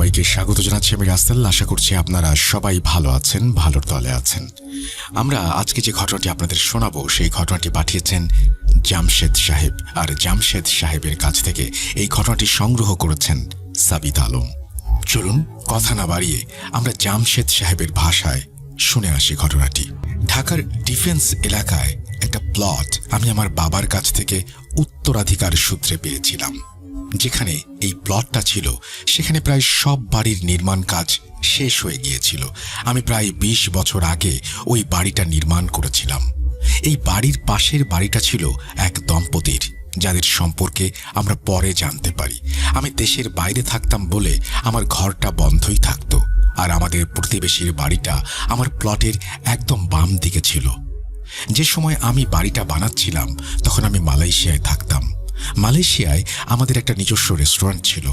সবাইকে স্বাগত জানাচ্ছি আমি রাসেল। আশা করছি আপনারা সবাই ভালো আছেন, ভালোর দলে আছেন। আমরা আজকে যে ঘটনাটি আপনাদের শোনাবো সেই ঘটনাটি পাঠিয়েছেন জামশেদ সাহেব, আর জামশেদ সাহেবের কাছ থেকে এই ঘটনাটি সংগ্রহ করেছেন সাবিত আলম। চলুন কথা না বাড়িয়ে আমরা জামশেদ সাহেবের ভাষায় শুনে আসি ঘটনাটি। ঢাকার ডিফেন্স এলাকায় একটা প্লট আমি আমার বাবার কাছ থেকে উত্তরাধিকার সূত্রে পেয়েছিলাম। যেখানে এই প্লটটা ছিল সেখানে প্রায় সব বাড়ির নির্মাণ কাজ শেষ হয়ে গিয়েছিল। আমি প্রায় 20 বছর আগে ওই বাড়িটা নির্মাণ করেছিলাম। এই বাড়ির পাশের বাড়িটা ছিল এক দম্পতির, যাদের সম্পর্কে আমরা পরে জানতে পারি। আমি দেশের বাইরে থাকতাম বলে আমার ঘরটা বন্ধই থাকতো, আর আমাদের প্রতিবেশীর বাড়িটা আমার প্লটের একদম বাম দিকে ছিল। যে সময় আমি বাড়িটা বানাচ্ছিলাম তখন আমি মালয়েশিয়ায় থাকতাম। মালয়েশিয়ায় আমাদের একটা নিজস্ব রেস্টুরেন্ট ছিল।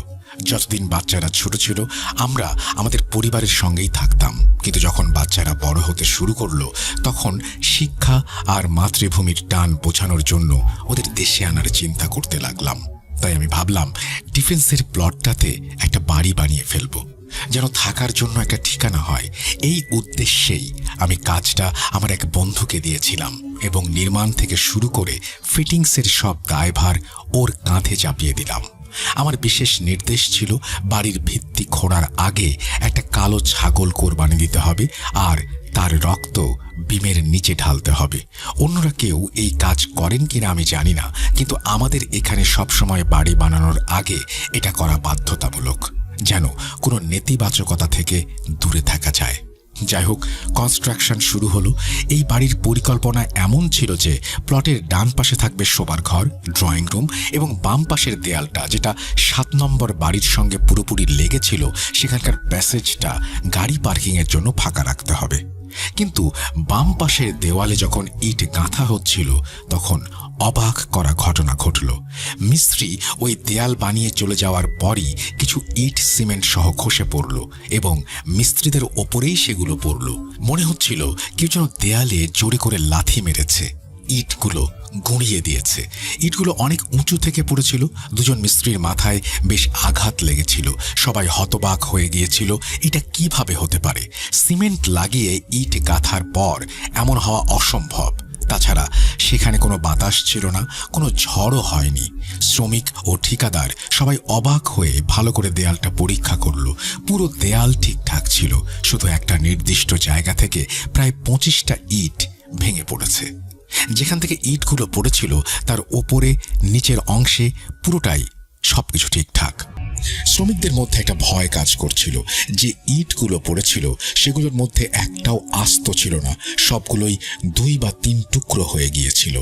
যতদিন বাচ্চারা ছোট ছিল আমরা আমাদের পরিবারের সঙ্গেই থাকতাম, কিন্তু যখন বাচ্চারা বড় হতে শুরু করলো তখন শিক্ষা আর মাতৃভূমির টান বোঝানোর জন্য ওদের দেশে আনার চিন্তা করতে লাগলাম। তাই আমি ভাবলাম ডিফেন্সের প্লটটাতে একটা বাড়ি বানিয়ে ফেলবো, যেন থাকার জন্য একটা ঠিকানা হয়। এই উদ্দেশ্যেই আমি কাজটা আমার এক বন্ধুকে দিয়েছিলাম এবং নির্মাণ থেকে শুরু করে ফিটিংসের সব দায়ভার ওর কাঁধে চাপিয়ে দিলাম। আমার বিশেষ নির্দেশ ছিল বাড়ির ভিত্তি খোঁড়ার আগে একটা কালো ছাগল কোরবানি দিতে হবে, আর তার রক্ত বিমের নিচে ঢালতে হবে। অন্যরা কেউ এই কাজ করেন কিনা আমি জানি না, কিন্তু আমাদের এখানে সবসময় বাড়ি বানানোর আগে এটা করা বাধ্যতামূলক, যেন কোনো নেতিবাচকতা থেকে দূরে থাকা যায়। যাই হোক, কনস্ট্রাকশন শুরু হলো। এই বাড়ির পরিকল্পনা এমন ছিল যে প্লটের ডান পাশে থাকবে শোবার ঘর, ড্রয়িং রুম, এবং বাম পাশের দেয়ালটা, যেটা 7 নম্বর বাড়ির সঙ্গে পুরোপুরি লেগেছিল, সেখানকার প্যাসেজটা গাড়ি পার্কিংয়ের জন্য ফাঁকা রাখতে হবে। কিন্তু বাম পাশের দেওয়ালে যখন ইট গাঁথা হচ্ছিল তখন অবাক করা ঘটনা ঘটল। মিস্ত্রি ওই দেয়াল বানিয়ে চলে যাওয়ার পরই কিছু ইট সিমেন্ট সহ খসে পড়ল এবং মিস্ত্রিদের ওপরেই সেগুলো পড়ল। মনে হচ্ছিল কেউ যেন দেয়ালে জোরে করে লাথি মেরেছে, ইটগুলো গুঁড়িয়ে দিয়েছে। ইটগুলো অনেক উঁচু থেকে পড়েছিল। দুজন মিস্ত্রির মাথায় বেশ আঘাত লেগেছিল। সবাই হতবাক হয়ে গিয়েছিল, এটা কিভাবে হতে পারে? সিমেন্ট লাগিয়ে ইট গাঁথার পর এমন হওয়া অসম্ভব। তাছাড়া সেখানে কোনো বাতাস ছিল না, কোনো ঝড়ও হয়নি। শ্রমিক ও ঠিকাদার সবাই অবাক হয়ে ভালো করে দেয়ালটা পরীক্ষা করলো। পুরো দেয়াল ঠিকঠাক ছিল, শুধু একটা নির্দিষ্ট জায়গা থেকে প্রায় 25টা ইট ভেঙে পড়েছে। যেখান থেকে ইটগুলো পড়েছিল তার ওপরে নিচের অংশে পুরোটাই সবকিছু ঠিকঠাক। শ্রমিকদের মধ্যে একটা ভয় কাজ করছিল। যে ইটগুলো পড়েছিল সেগুলোর মধ্যে একটাও আস্ত ছিল না, সবগুলোই 2 বা 3 টুকরো হয়ে গিয়েছিল।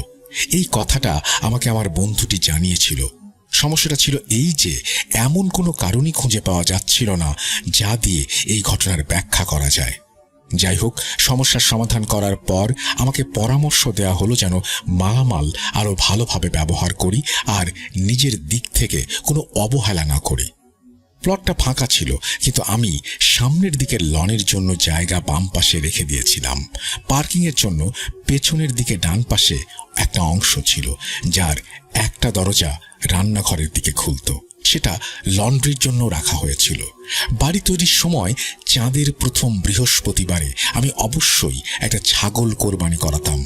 এই কথাটা আমাকে আমার বন্ধুটি জানিয়েছিল। সমস্যাটা ছিল এই যে এমন কোনো কারণই খুঁজে পাওয়া যাচ্ছিল না যা দিয়ে এই ঘটনার ব্যাখ্যা করা যায়। যাই হোক, সমস্যার সমাধান করার পর আমাকে পরামর্শ দেওয়া হলো যেন মালামাল আরো ভালোভাবে ব্যবহার করি আর নিজের দিক থেকে কোনো অবহেলা না করি। প্লটটা ফাঁকা ছিল, কিন্তু আমি সামনের দিকের লনের জন্য জায়গা বাম পাশে রেখে দিয়েছিলাম। পার্কিংয়ের জন্য পেছনের দিকে ডান পাশে একটা অংশ ছিল, যার একটা দরজা রান্নাঘরের দিকে খুলত। সেটা লন্ড্রির জন্য রাখা হয়েছিল। বাড়ি তৈরির সময় চাঁদের প্রথম বৃহস্পতিবারে আমি অবশ্যই একটা ছাগল কোরবানি করাতাম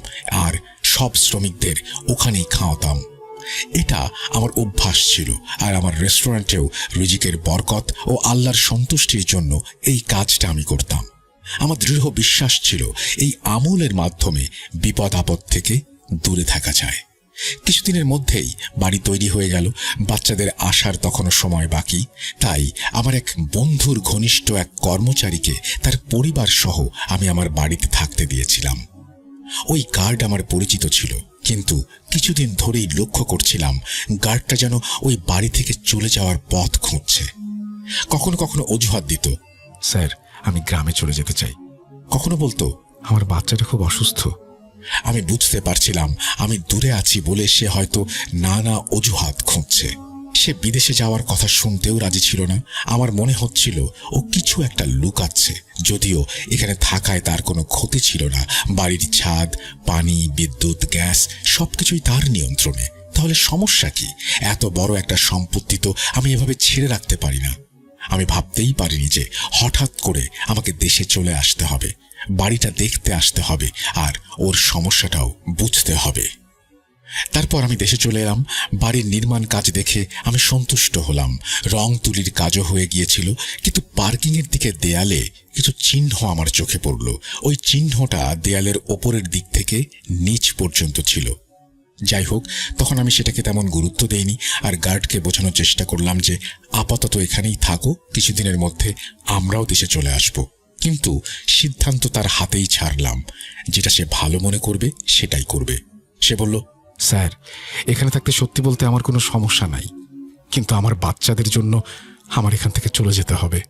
আর সব শ্রমিকদের ওখানেই খাওয়াতাম। এটা আমার অভ্যাস ছিল, আর আমার রেস্টুরেন্টেও রিজিকের বরকত ও আল্লাহর সন্তুষ্টির জন্য এই কাজটা আমি করতাম। আমার দৃঢ় বিশ্বাস ছিল এই আমলের মাধ্যমে বিপদ আপদ থেকে দূরে থাকা যায়। কিছুদিনের মধ্যেই বাড়ি তৈরি হয়ে গেল। বাচ্চাদের আসার তখনও সময় বাকি। তাই আমার এক বন্ধুর ঘনিষ্ঠ এক কর্মচারীকে তার পরিবার সহ আমি আমার বাড়িতে থাকতে দিয়েছিলাম। ওই গার্ড আমার পরিচিত ছিল, কিন্তু কিছুদিন ধরেই লক্ষ্য করছিলাম গার্ডটা যেন ওই বাড়ি থেকে চলে যাওয়ার পথ খুঁজছে। কখনো কখনো অজুহাত দিত, স্যার আমি গ্রামে চলে যেতে চাই। কখনো বলতো, আমার বাচ্চাটা খুব অসুস্থ। আমি বুঝতে পারছিলাম আমি দূরে আছি বলে সে হয়তো নানা অজুহাত খুঁজছে। সে বিদেশে যাওয়ার কথা শুনতেও রাজি ছিল না। আমার মনে হচ্ছিল ও কিছু একটা লুকাচ্ছে, যদিও এখানে থাকায় তার কোনো ক্ষতি ছিল না। বাড়ির ছাদ, পানি, বিদ্যুৎ, গ্যাস সবকিছুই তার নিয়ন্ত্রণে। তাহলে সমস্যা কি? এত বড় একটা সম্পত্তি তো আমি এভাবে ছেড়ে রাখতে পারি না। আমি ভাবতেই পারিনি যে হঠাৎ করে আমাকে দেশে চলে আসতে হবে, বাড়িটা দেখতে আসতে হবে, আর ওর সমস্যাটাও বুঝতে হবে। তারপর আমি দেশে চলে এলাম। বাড়ির নির্মাণ কাজ দেখে আমি সন্তুষ্ট হলাম। রং তুলির কাজও হয়ে গিয়েছিল, কিন্তু পার্কিংয়ের দিকে দেয়ালে কিছু চিহ্ন আমার চোখে পড়ল। ওই চিহ্নটা দেয়ালের ওপরের দিক থেকে নিচ পর্যন্ত ছিল। যাই হোক, তখন আমি সেটাকে তেমন গুরুত্ব দেইনি, আর গার্ডকে বোঝানোর চেষ্টা করলাম যে আপাতত এখানেই থাকো, কিছুদিনের মধ্যে আমরাও দেশে চলে আসব। কিন্তু সিদ্ধান্ত তার হাতেই ছাড়লাম, যেটা সে ভালো মনে করবে সেটাই করবে। সে বলল, স্যার, এখানে থাকতে সত্যি বলতে আমার কোনো সমস্যা নাই, কিন্তু আমার বাচ্চাদের জন্য আমার এখান থেকে চলে যেতে হবে।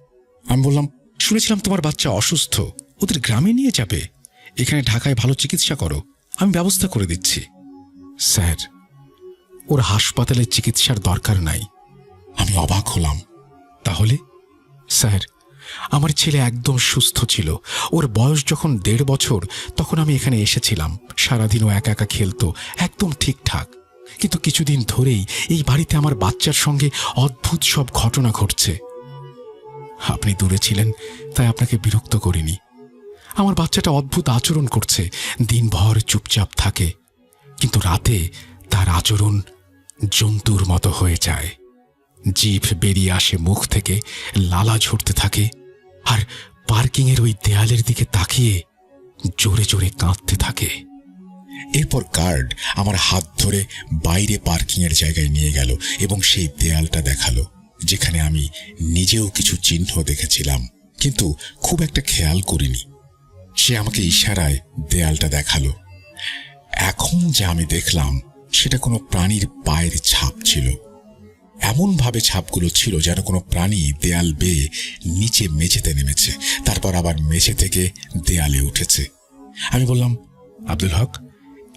আমি বললাম, শুনেছিলাম তোমার বাচ্চা অসুস্থ, ওদের গ্রামে নিয়ে যাবে, এখানে ঢাকায় ভালো চিকিৎসা করো, আমি ব্যবস্থা করে দিচ্ছি। স্যার, ওর হাসপাতালে চিকিৎসার দরকার নাই। আমি অবাক হলাম। তাহলে? স্যার, আমার ছেলে একদম সুস্থ ছিল। ওর বয়স যখন 1.5 বছর, তখন আমি এখানে এসেছিলাম। সারাদিন ও একা একা খেলতো, একদম ঠিকঠাক। কিন্তু কিছুদিন ধরেই এই বাড়িতে আমার বাচ্চার সঙ্গে অদ্ভুত সব ঘটনা ঘটছে। আপনি দূরে ছিলেন, তাই আপনাকে বিরক্ত করিনি। আমার বাচ্চাটা অদ্ভুত আচরণ করছে, দিনভর চুপচাপ থাকে, কিন্তু রাতে তার আচরণ জন্তুর মতো হয়ে যায়। জিভ বেরিয়ে আসে মুখ থেকে, লালা ঝরতে থাকে, আর পার্কিংয়ের ওই দেয়ালের দিকে তাকিয়ে জোরে জোরে কাঁদতে থাকে। এরপর গার্ড আমার হাত ধরে বাইরে পার্কিংয়ের জায়গায় নিয়ে গেল এবং সেই দেয়ালটা দেখালো, যেখানে আমি নিজেও কিছু চিহ্ন দেখেছিলাম, কিন্তু খুব একটা খেয়াল করিনি। সে আমাকে ইশারায় দেয়ালটা দেখালো। এখন যা আমি দেখলাম সেটা কোনো প্রাণীর পায়ের ছাপ ছিল। এমনভাবে ছাপগুলো ছিল যেন কোনো প্রাণী দেয়াল বেয়ে নিচে মেঝেতে নেমেছে, তারপর আবার মেঝে থেকে দেয়ালে উঠেছে। আমি বললাম, আব্দুল হক,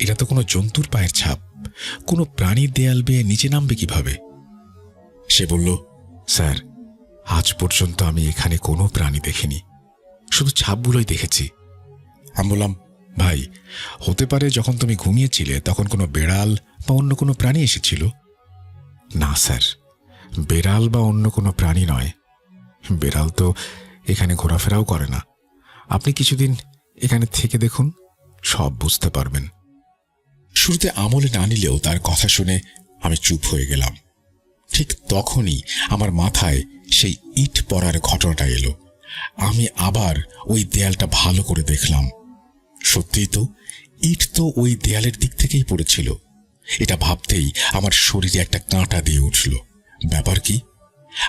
এটা তো কোনো জন্তুর পায়ের ছাপ, কোনো প্রাণীর দেয়াল বেয়ে নিচে নামবে কিভাবে? সে বলল, স্যার, আজ পর্যন্ত আমি এখানে কোনো প্রাণী দেখিনি, শুধু ছাপগুলোই দেখেছি। আমি বললাম, ভাই, হতে পারে যখন তুমি ঘুমিয়েছিলে তখন কোনো বেড়াল বা অন্য কোনো প্রাণী এসেছিল। না স্যার, বেড়াল বা অন্য কোনো প্রাণী নয়। বেড়াল তো এখানে ঘোরাফেরাও করে না। আপনি কিছুদিন এখানে থেকে দেখুন, সব বুঝতে পারবেন। শুরুতে আমলে না নিলেও তার কথা শুনে আমি চুপ হয়ে গেলাম। ঠিক তখনই আমার মাথায় সেই ইট পড়ার ঘটনাটা এলো। আমি আবার ওই দেয়ালটা ভালো করে দেখলাম। সত্যিই তো, ইট তো ওই দেয়ালের দিক থেকেই পড়েছিল। এটা ভাবতেই আমার শরীরে একটা কাঁটা দিয়ে উঠল। ব্যাপার কি?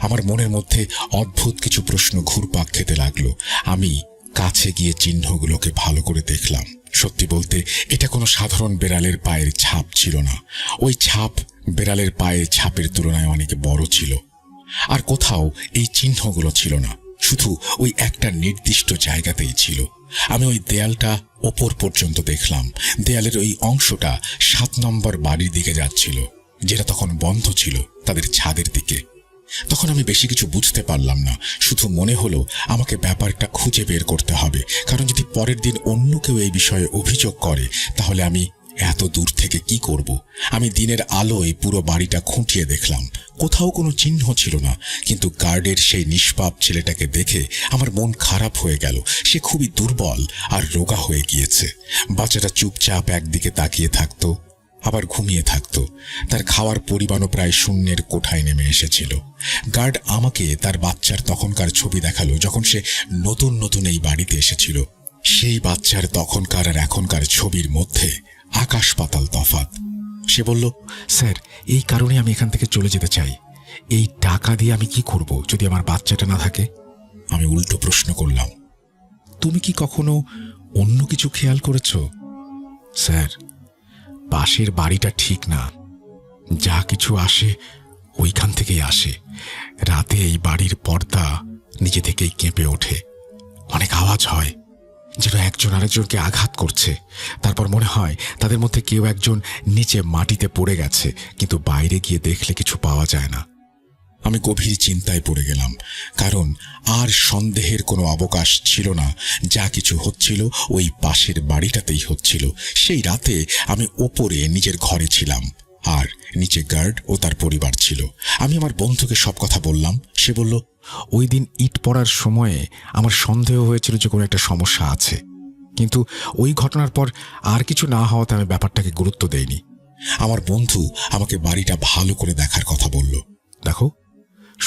আমার মনের মধ্যে অদ্ভুত কিছু প্রশ্ন ঘুরপাক খেতে লাগলো। আমি কাছে গিয়ে চিহ্নগুলোকে ভালো করে দেখলাম। সত্যি বলতে এটা কোনো সাধারণ বেড়ালের পায়ের ছাপ ছিল না। ওই ছাপ বেড়ালের পায়ের ছাপের তুলনায় অনেক বড় ছিল। আর কোথাও এই চিহ্নগুলো ছিল না, শুধু ওই একটা নির্দিষ্ট জায়গাতেই ছিল। আমি ওই দেয়ালটা ওপর পর্যন্ত দেখলাম। দেয়ালের ওই অংশটা 7 নম্বর বাড়ির দিকে যাচ্ছিল, যেটা তখন বন্ধ ছিল, তাদের ছাদের দিকে। তখন আমি বেশি কিছু বুঝতে পারলাম না, শুধু মনে হলো আমাকে ব্যাপারটা খুঁজে বের করতে হবে, কারণ যদি পরের দিন অন্য কেউ এই বিষয়ে অভিযোগ করে তাহলে আমি এত দূর থেকে কি করব। আমি দিনের আলোয় পুরো বাড়িটা খুঁটিয়ে দেখলাম, কোথাও কোনো চিহ্ন ছিল না। কিন্তু গার্ডের সেই নিষ্পাপ ছেলেটাকে দেখে আমার মন খারাপ হয়ে গেল। সে খুবই দুর্বল আর রোগা হয়ে গিয়েছে। বাচ্চাটা চুপচাপ একদিকে তাকিয়ে থাকতো, আবার ঘুমিয়ে থাকতো। তার খাওয়ার পরিমাণও প্রায় শূন্যের কোঠায় নেমে এসেছিল। গার্ড আমাকে তার বাচ্চার তখনকার ছবি দেখালো, যখন সে নতুন নতুন এই বাড়িতে এসেছিল। সেই বাচ্চার তখনকার আর এখনকার ছবির মধ্যে আকাশ পাতাল তফাৎ। সে বলল, স্যার, এই কারণে আমি এখান থেকে চলে যেতে চাই। এই টাকা দিয়ে আমি কি করব যদি আমার বাচ্চাটা না থাকে? আমি উল্টো প্রশ্ন করলাম, তুমি কি কখনো অন্য কিছু খেয়াল করেছ? স্যার, পাশের বাড়িটা ঠিক না, যা কিছু আসে ওইখান থেকেই আসে। রাতে এই বাড়ির পর্দা নিজে থেকেই কেঁপে ওঠে, অনেক আওয়াজ হয়, যেন একজন আরেকজনকে আঘাত করছে। তারপর মনে হয় তাদের মধ্যে কেউ একজন নিচে মাটিতে পড়ে গেছে, কিন্তু বাইরে গিয়ে দেখলে কিছু পাওয়া যায় না। আমি গভীর চিন্তায় পড়ে গেলাম, কারণ আর সন্দেহের কোনো অবকাশ ছিল না। যা কিছু হচ্ছিল ওই পাশের বাড়িটাতেই হচ্ছিল। সেই রাতে আমি ওপরে নিজের ঘরে ছিলাম, আর নিচে গার্ড ও তার পরিবার ছিল। আমি আমার বন্ধুকে সব কথা বললাম। সে বলল, ওই দিন ইট পড়ার সময়ে আমার সন্দেহ হয়েছিল যে কোনো একটা সমস্যা আছে, কিন্তু ওই ঘটনার পর আর কিছু না হওয়াতে আমি ব্যাপারটাকে গুরুত্ব দেইনি। আমার বন্ধু আমাকে বাড়িটা ভালো করে দেখার কথা বলল। দেখো,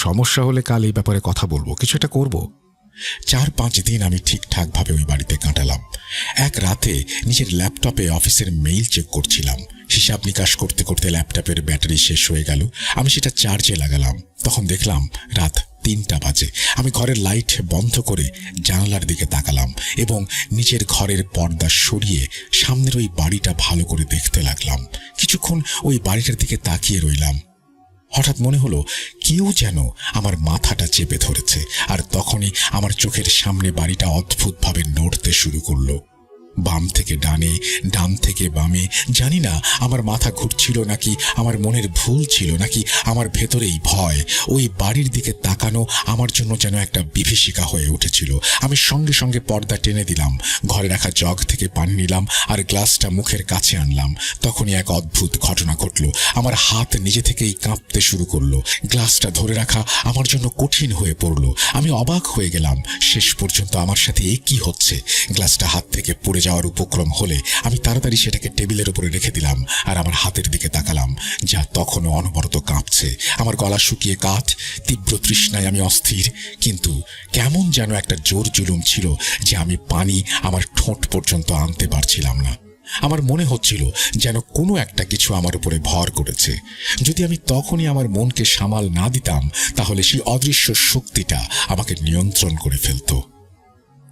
সমস্যা হলে কাল এই ব্যাপারে কথা বলবো, কিছু একটা করবো। 4-5 দিন আমি ঠিকঠাকভাবে ওই বাড়িতে কাটালাম। এক রাতে নিজের ল্যাপটপে অফিসের মেইল চেক করছিলাম। হিসাব নিকাশ করতে করতে ল্যাপটপের ব্যাটারি শেষ হয়ে গেল। আমি সেটা চার্জে লাগালাম। তখন দেখলাম রাত 3টা বাজে। আমি ঘরের লাইট বন্ধ করে জানালার দিকে তাকালাম এবং নিজের ঘরের পর্দা সরিয়ে সামনের ওই বাড়িটা ভালো করে দেখতে লাগলাম। কিছুক্ষণ ওই বাড়িটার দিকে তাকিয়ে রইলাম। হঠাৎ মনে হলো কেউ যেন আমার মাথাটা চেপে ধরেছে, আর তখনই আমার চোখের সামনে বাড়িটা অদ্ভুতভাবে নড়তে শুরু করলো। বাম থেকে ডানে, ডান থেকে বামে। জানি না আমার মাথা ঘুরছিল নাকি আমার মনের ভুল ছিল, নাকি আমার ভেতরেই ভয়। ওই বাড়ির দিকে তাকানো আমার জন্য যেন একটা বিভীষিকা হয়ে উঠেছিল। আমি সঙ্গে সঙ্গে পর্দা টেনে দিলাম, ঘরে রাখা জগ থেকে পানি নিলাম আর গ্লাসটা মুখের কাছে আনলাম। তখনই এক অদ্ভুত ঘটনা ঘটল। আমার হাত নিজে থেকেই কাঁপতে শুরু করলো। গ্লাসটা ধরে রাখা আমার জন্য কঠিন হয়ে পড়ল। আমি অবাক হয়ে গেলাম, শেষ পর্যন্ত আমার সাথে এ কি হচ্ছে। গ্লাসটা হাত থেকে পড়ে যাওয়ার উপক্রম হলে আমি তাড়াতাড়ি সেটাকে টেবিলের উপরে রেখে দিলাম আর আমার হাতের দিকে তাকালাম, যা তখনও অনবরত কাঁপছে। আমার গলা শুকিয়ে কাঠ, তীব্র তৃষ্ণায় আমি অস্থির, কিন্তু কেমন যেন একটা জোর জুলুম ছিল যে আমি পানি আমার ঠোঁট পর্যন্ত আনতে পারছিলাম না। আমার মনে হচ্ছিল যেন কোনো একটা কিছু আমার উপরে ভর করেছে। যদি আমি তখনই আমার মনকে সামাল না দিতাম, তাহলে সেই অদৃশ্য শক্তিটা আমাকে নিয়ন্ত্রণ করে ফেলত।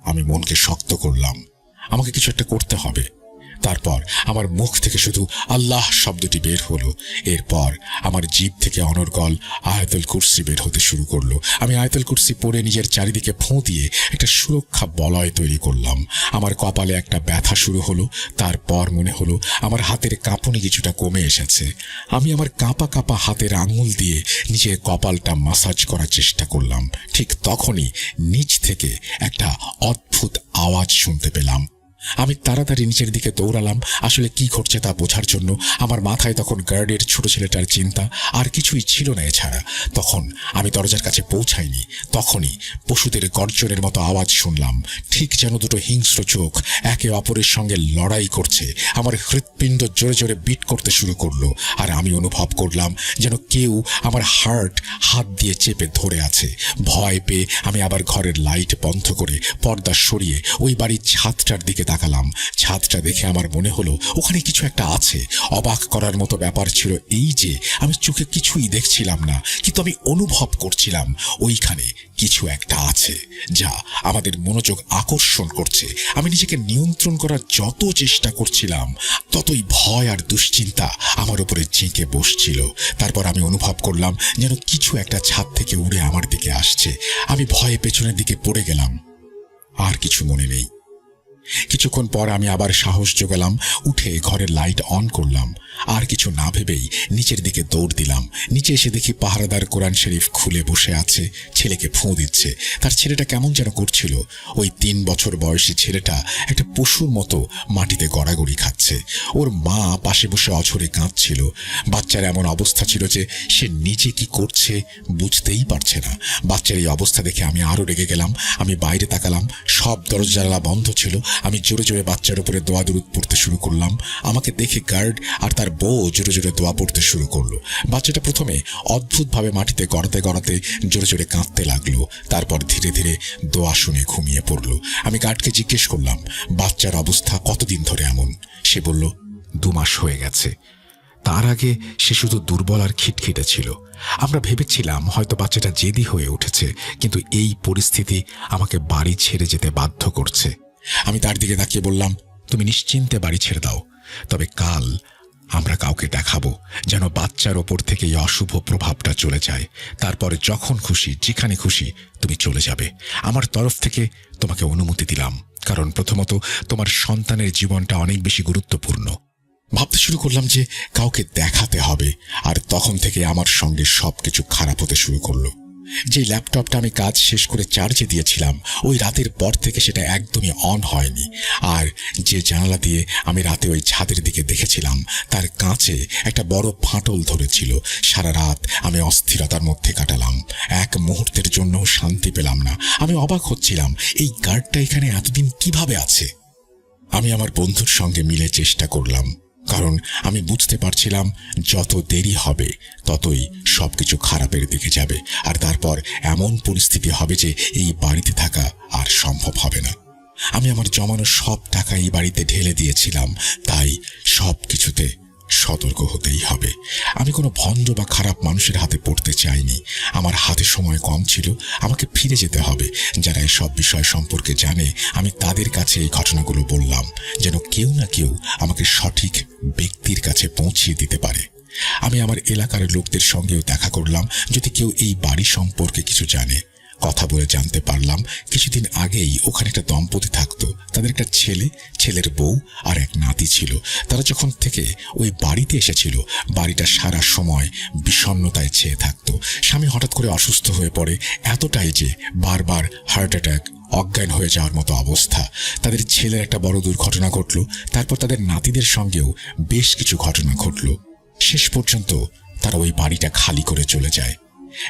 আমি মনকে শক্ত করলাম, আমাকে কিছু একটা করতে হবে। তারপর আমার মুখ থেকে শুধু আল্লাহ শব্দটি বের হলো। এরপর আমার জিভ থেকে অনর্গল আয়াতুল কুরসি বের হতে শুরু করলো। আমি আয়াতুল কুরসি পড়ে নিজের চারিদিকে ফোঁ দিয়ে একটা সুরক্ষা বলয় তৈরি করলাম। আমার কপালে একটা ব্যথা শুরু হলো। তারপর মনে হলো আমার হাতের কাঁপুনি কিছুটা কমে এসেছে। আমি আমার কাঁপা কাঁপা হাতের আঙুল দিয়ে নিজের কপালটা মাসাজ করার চেষ্টা করলাম। ঠিক তখনই নিচ থেকে একটা অদ্ভুত আওয়াজ শুনতে পেলাম। আমি তাড়াতাড়ি নিচের দিকে দৌড়ালাম আসলে কি ঘটছে তা বোঝার জন্য। আমার মাথায় তখন গার্ডের ছোট ছেলেটার চিন্তা, আর কিছুই ছিল না এছাড়া। তখন আমি দরজার কাছে পৌঁছাইনি, তখনই পশুদের গর্জনের মতো আওয়াজ শুনলাম, ঠিক যেন দুটো হিংস্র চোখ একে অপরের সঙ্গে লড়াই করছে। আমার হৃৎপিণ্ড জোরে জোরে বিট করতে শুরু করলো, আর আমি অনুভব করলাম যেন কেউ আমার হাত দিয়ে চেপে ধরে আছে। ভয় পেয়ে আমি আবার ঘরের লাইট বন্ধ করে পর্দা সরিয়ে ওই বাড়ির ছাদটার দিকে তাকালাম। ছাদটা দেখে আমার মনে হলো ওখানে কিছু একটা আছে। অবাক করার মতো ব্যাপার ছিল এই যে আমি চোখে কিছুই দেখছিলাম না, কিন্তু আমি অনুভব করছিলাম ওইখানে কিছু একটা আছে যা আমাদের মনোযোগ আকর্ষণ করছে। আমি নিজেকে নিয়ন্ত্রণ করার যত চেষ্টা করছিলাম, ততই ভয় আর দুশ্চিন্তা আমার উপরে জেঁকে বসছিল। তারপর আমি অনুভব করলাম যেন কিছু একটা ছাদ থেকে উড়ে আমার দিকে আসছে। আমি ভয়ে পেছনের দিকে পড়ে গেলাম, আর কিছু মনে নেই। কিছুক্ষণ পর আমি আবার সাহস জোগালাম, উঠে ঘরের লাইট অন করলাম। আর কিছু না ভেবেই নিচের দিকে দৌড় দিলাম। নিচে এসে দেখি পাহারাদার কোরআন শরীফ খুলে বসে আছে, ছেলেকে ফোঁ দিচ্ছে। তার ছেলেটা কেমন যেন করছিল। ওই 3 বছর বয়সী ছেলেটা একটা পশুর মতো মাটিতে গড়াগড়ি খাচ্ছে। ওর মা পাশে বসে অঝরে কাঁদছিল। বাচ্চার এমন অবস্থা ছিল যে সে নিজে কি করছে বুঝতেই পারছে না। বাচ্চার এই অবস্থা দেখে আমি আরো রেগে গেলাম। আমি বাইরে তাকালাম, সব দরজা জানালা বন্ধ ছিল। আমি জোরে জোরে বাচ্চার উপরে দোয়া দুরুদ পড়তে শুরু করলাম। আমাকে দেখে গার্ড আর তার বউ জোরে জোরে দোয়া পড়তে শুরু করলো। বাচ্চাটা প্রথমে অদ্ভুতভাবে মাটিতে গড়াতে গড়াতে জোরে জোরে কাঁদতে লাগলো। তারপর ধীরে ধীরে দোয়া শুনে ঘুমিয়ে পড়লো। আমি গার্ডকে জিজ্ঞেস করলাম, বাচ্চার অবস্থা কতদিন ধরে এমন? সে বলল, 2 মাস হয়ে গেছে। তার আগে সে শুধু দুর্বল আর খিটখিটে ছিল। আমরা ভেবেছিলাম হয়তো বাচ্চাটা জেদি হয়ে উঠেছে, কিন্তু এই পরিস্থিতি আমাকে বাড়ি ছেড়ে যেতে বাধ্য করছে। আমি তার দিকে তাকিয়ে বললাম, তুমি নিশ্চিন্তে বাড়ি ছেড়ে দাও, তবে কাল আমরা কাউকে দেখাবো যেন বাচ্চার ওপর থেকে এই অশুভ প্রভাবটা চলে যায়। তারপরে যখন খুশি যেখানে খুশি তুমি চলে যাবে। আমার তরফ থেকে তোমাকে অনুমতি দিলাম, কারণ প্রথমত তোমার সন্তানের জীবনটা অনেক বেশি গুরুত্বপূর্ণ। ভাবতে শুরু করলাম যে কাউকে দেখাতে হবে, আর তখন থেকে আমার সঙ্গে সবকিছু খারাপ হতে শুরু করলো। যে ল্যাপটপটা আমি কাজ শেষ করে চার্জে দিয়েছিলাম, ওই রাতের পর থেকে সেটা একদমই অন হয়নি। আর যে জানালা দিয়ে আমি রাতে ওই ছাদের দিকে দেখেছিলাম, তার কাঁচে একটা বড় ফাটল ধরেছিল। সারা রাত আমি অস্থিরতার মধ্যে কাটালাম, এক মুহূর্তের জন্য শান্তি পেলাম না। আমি অবাক হচ্ছিলাম, এই গার্ডটা এখানে এতদিন কিভাবে আছে। আমি আমার বন্ধুর সঙ্গে মিলে চেষ্টা করলাম, কারণ আমি বুঝতে পারছিলাম যত দেরি হবে ততই সবকিছু খারাপের দিকে যাবে, আর তারপর এমন পরিস্থিতি হবে যে এই বাড়িতে থাকা আর সম্ভব হবে না। আমি আমার জমানো সব টাকা এই বাড়িতে ঢেলে দিয়েছিলাম, তাই সব কিছুতে সতর্ক হতেই হবে। আমি কোনো ভণ্ড বা খারাপ মানুষের হাতে পড়তে চাইনি। আমার হাতে সময় কম ছিল, আমাকে ফিরে যেতে হবে। যারা এসব বিষয় সম্পর্কে জানে, আমি তাদের কাছে এই ঘটনাগুলো বললাম, যেন কেউ না কেউ আমাকে সঠিক ব্যক্তির কাছে পৌঁছিয়ে দিতে পারে। আমি আমার এলাকার লোকদের সঙ্গেও দেখা করলাম, যদি কেউ এই বাড়ি সম্পর্কে কিছু জানে। কথা বলে জানতে পারলাম, কিছুদিন আগেই ওখানে একটা দম্পতি থাকতো। তাদের একটা ছেলে, ছেলের বউ আর এক নাতি ছিল। তারা যখন থেকে ওই বাড়িতে এসেছিল, বাড়িটা সারা সময় বিষণ্ণতায় ছেয়ে থাকতো। স্বামী হঠাৎ করে অসুস্থ হয়ে পড়ে, এতটাই যে বারবার হার্ট অ্যাটাক, অজ্ঞান হয়ে যাওয়ার মতো অবস্থা। তাদের ছেলের একটা বড় দুর্ঘটনা ঘটল, তারপর তাদের নাতিদের সঙ্গেও বেশ কিছু ঘটনা ঘটল। শেষ পর্যন্ত তারা ওই বাড়িটা খালি করে চলে যায়।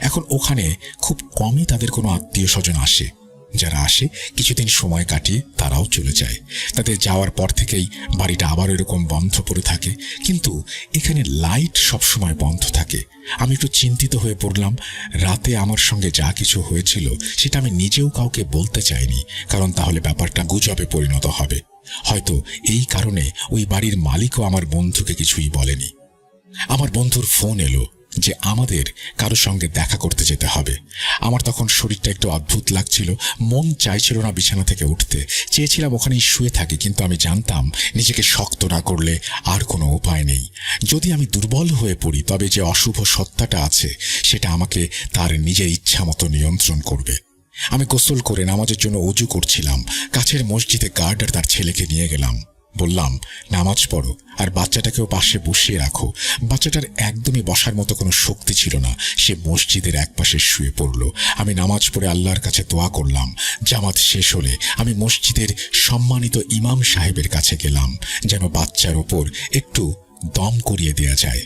এখন ওখানে খুব কমই তাদের কোনো আত্মীয় স্বজন আসে। যারা আসে কিছুদিন সময় কাটিয়ে তারাও চলে যায়। তাদের যাওয়ার পর থেকেই বাড়িটা আবার এরকম বন্ধ পড়ে থাকে, কিন্তু এখানে লাইট সবসময় বন্ধ থাকে। আমি একটু চিন্তিত হয়ে পড়লাম। রাতে আমার সঙ্গে যা কিছু হয়েছিল সেটা আমি নিজেও কাউকে বলতে চাইনি, কারণ তাহলে ব্যাপারটা গুজবে পরিণত হবে। হয়তো এই কারণে ওই বাড়ির মালিকও আমার বন্ধুকে কিছুই বলেনি। আমার বন্ধুর ফোন এলো যে আমাদের কারো সঙ্গে দেখা করতে যেতে হবে। আমার তখন শরীরটা একটু অদ্ভুত লাগছিল, মন চাইছিল না বিছানা থেকে উঠতে। চেয়েছিলাম ওখানেই শুয়ে থাকি, কিন্তু আমি জানতাম নিজেকে শক্ত না করলে আর কোনো উপায় নেই। যদি আমি দুর্বল হয়ে পড়ি, তবে যে অশুভ সত্তাটা আছে সেটা আমাকে তার নিজের ইচ্ছা মতো নিয়ন্ত্রণ করবে। আমি গোসল করে নামাজের জন্য অজু করছিলাম। কাছের মসজিদে গার্ড আর তার ছেলেকে নিয়ে গেলাম। বললাম, নামাজ পড়ো আর বাচ্চাটাকেও পাশে বসিয়ে রাখো। বাচ্চাটার একদমই বসার মতো কোনো শক্তি ছিল না, সে মসজিদের একপাশে শুয়ে পড়ল। আমি নামাজ পড়ে আল্লাহর কাছে দোয়া করলাম। জামাত শেষ হলে আমি মসজিদের সম্মানিত ইমাম সাহেবের কাছে গেলাম, যেন বাচ্চার ওপর একটু দম করিয়ে দেয়া যায়।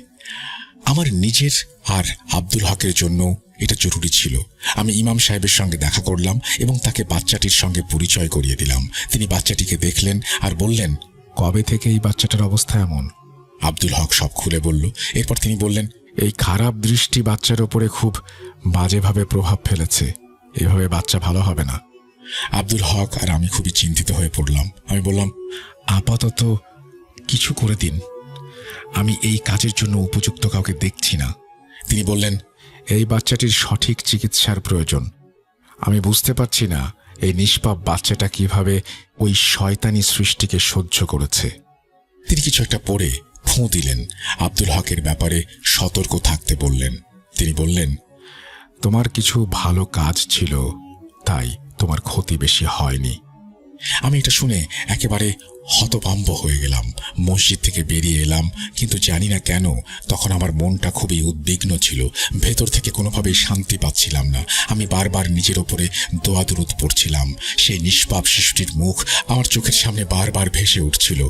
আমার নিজের আর আব্দুল হকের জন্য এটা জরুরি ছিল। আমি ইমাম সাহেবের সঙ্গে দেখা করলাম এবং তাকে বাচ্চাটির সঙ্গে পরিচয় করিয়ে দিলাম। তিনি বাচ্চাটিকে দেখলেন আর বললেন, কবে থেকে এই বাচ্চাটার অবস্থা এমন? আব্দুল হক সব খুলে বলল। এরপর তিনি বললেন, এই খারাপ দৃষ্টি বাচ্চার ওপরে খুব বাজেভাবে প্রভাব ফেলেছে। এভাবে বাচ্চা ভালো হবে না। আব্দুল হক আর আমি খুবই চিন্তিত হয়ে পড়লাম। আমি বললাম, আপাতত কিছু করে দিন, আমি এই কাজের জন্য উপযুক্ত কাউকে দেখছি না। তিনি বললেন, এই বাচ্চাটির সঠিক চিকিৎসার প্রয়োজন। আমি বুঝতে পারছি না এই নিষ্পাপ বাচ্চাটা কিভাবে ওই শয়তানি সৃষ্টিকে সহ্য করেছে। তিনি কিছু একটা পড়ে ফুঁ দিলেন। আব্দুল হকের ব্যাপারে সতর্ক থাকতে বললেন। তিনি বললেন, তোমার কিছু ভালো কাজ ছিল, তাই তোমার ক্ষতি বেশি হয়নি। আমি এটা শুনে একেবারে হতভম্ব হয়ে গেলাম। মসজিদ থেকে বেরিয়ে এলাম, কিন্তু জানি না কেন তখন আমার মনটা খুবই উদ্বিগ্ন ছিল। ভেতর থেকে কোনোভাবেই শান্তি পাচ্ছিলাম না। আমি বারবার নিজের ওপরে দোয়া দুরূদ পড়ছিলাম। সেই নিষ্পাপ শিশুটির মুখ আমার চোখের সামনে বারবার ভেসে উঠছিল।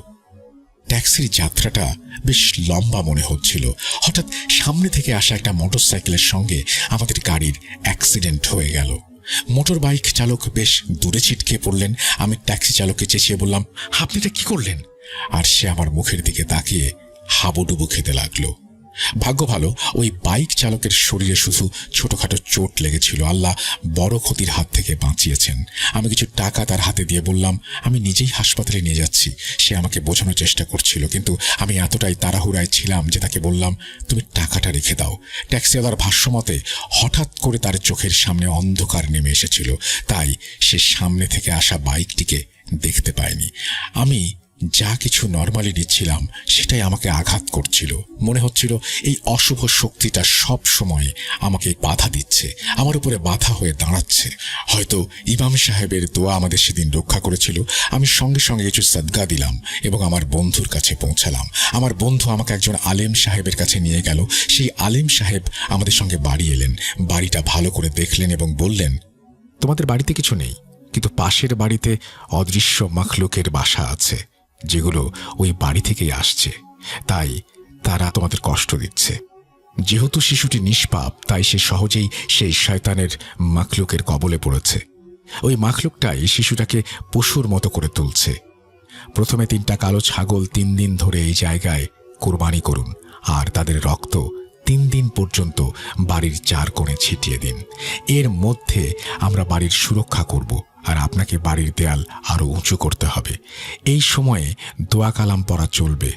ট্যাক্সির যাত্রাটা বেশ লম্বা মনে হচ্ছিল। হঠাৎ সামনে থেকে আসা একটা মোটরসাইকেলের সঙ্গে আমাদের গাড়ির অ্যাক্সিডেন্ট হয়ে গেল। মোটর বাইক চালক বেশ দূরে ছিটকে পড়লেন। আমি ট্যাক্সি চালককে চেঁচিয়ে বললাম, আপনি এটা কি করলেন? আর সে আমার মুখের দিকে তাকিয়ে হাবুডুবু খেতে লাগলো। ভাগ্য ভালো, ওই বাইক চালকের শরীরে শুধু ছোটখাটো চোট লেগেছিল। আল্লাহ বড় ক্ষতির হাত থেকে বাঁচিয়েছেন। আমি কিছু টাকা তার হাতে দিয়ে বললাম, আমি নিজেই হাসপাতালে নিয়ে যাচ্ছি। সে আমাকে বোঝানোর চেষ্টা করছিল, কিন্তু আমি এতটাই তাড়াহুড়ায় ছিলাম যে তাকে বললাম, তুমি টাকাটা রেখে দাও। ট্যাক্সিওয়ালার ভাষ্যমতে হঠাৎ করে তার চোখের সামনে অন্ধকার নেমে এসেছিল, তাই সে সামনে থেকে আসা বাইকটিকে দেখতে পায়নি। আমি যা কিছু নর্মালি নিচ্ছিলাম সেটাই আমাকে আঘাত করছিল। মনে হচ্ছিল এই অশুভ শক্তিটা সব সময় আমাকে বাধা দিচ্ছে, আমার উপরে বাধা হয়ে দাঁড়াচ্ছে। হয়তো ইমাম সাহেবের দোয়া আমাদের সেদিন রক্ষা করেছিল। আমি সঙ্গে সঙ্গে কিছু সাদকা দিলাম এবং আমার বন্ধুর কাছে পৌঁছালাম। আমার বন্ধু আমাকে একজন আলেম সাহেবের কাছে নিয়ে গেল। সেই আলেম সাহেব আমাদের সঙ্গে বাড়ি এলেন, বাড়িটা ভালো করে দেখলেন এবং বললেন, তোমাদের বাড়িতে কিছু নেই, কিন্তু পাশের বাড়িতে অদৃশ্য মাখলুকের বাসা আছে, যেগুলো ওই বাড়ি থেকেই আসছে, তাই তারা তোমাদের কষ্ট দিচ্ছে। যেহেতু শিশুটি নিষ্পাপ, তাই সে সহজেই সেই শয়তানের মাখলুকের কবলে পড়েছে। ওই মাখলুকটাই শিশুটাকে পশুর মতো করে তুলছে। প্রথমে 3টা কালো ছাগল 3 দিন ধরে এই জায়গায় কোরবানি করুন, আর তাদের রক্ত 3 দিন পর্যন্ত বাড়ির 4 কোণে ছিটিয়ে দিন। এর মধ্যে আমরা বাড়ির সুরক্ষা করব, আর আপনাকে বাড়ির দেয়াল আরো উঁচু করতে হবে। এই সময়ে দোয়া কালাম পড়া চলবে,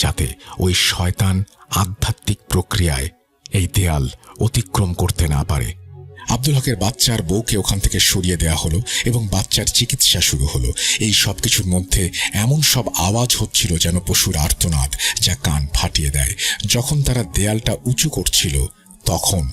যাতে ওই শয়তান আধ্যাত্মিক প্রক্রিয়ায় এই দেয়াল অতিক্রম করতে না পারে। আব্দুল হকের বাচ্চার বউকে ওখান থেকে সরিয়ে দেয়া হলো এবং বাচ্চার চিকিৎসা শুরু হলো। এই সব কিছুর মধ্যে এমন সব আওয়াজ হচ্ছিল যেন পশুর আর্তনাদ, যা কান ফাটিয়ে দেয়। যখন তারা দেয়ালটা উঁচু করছিল, তখন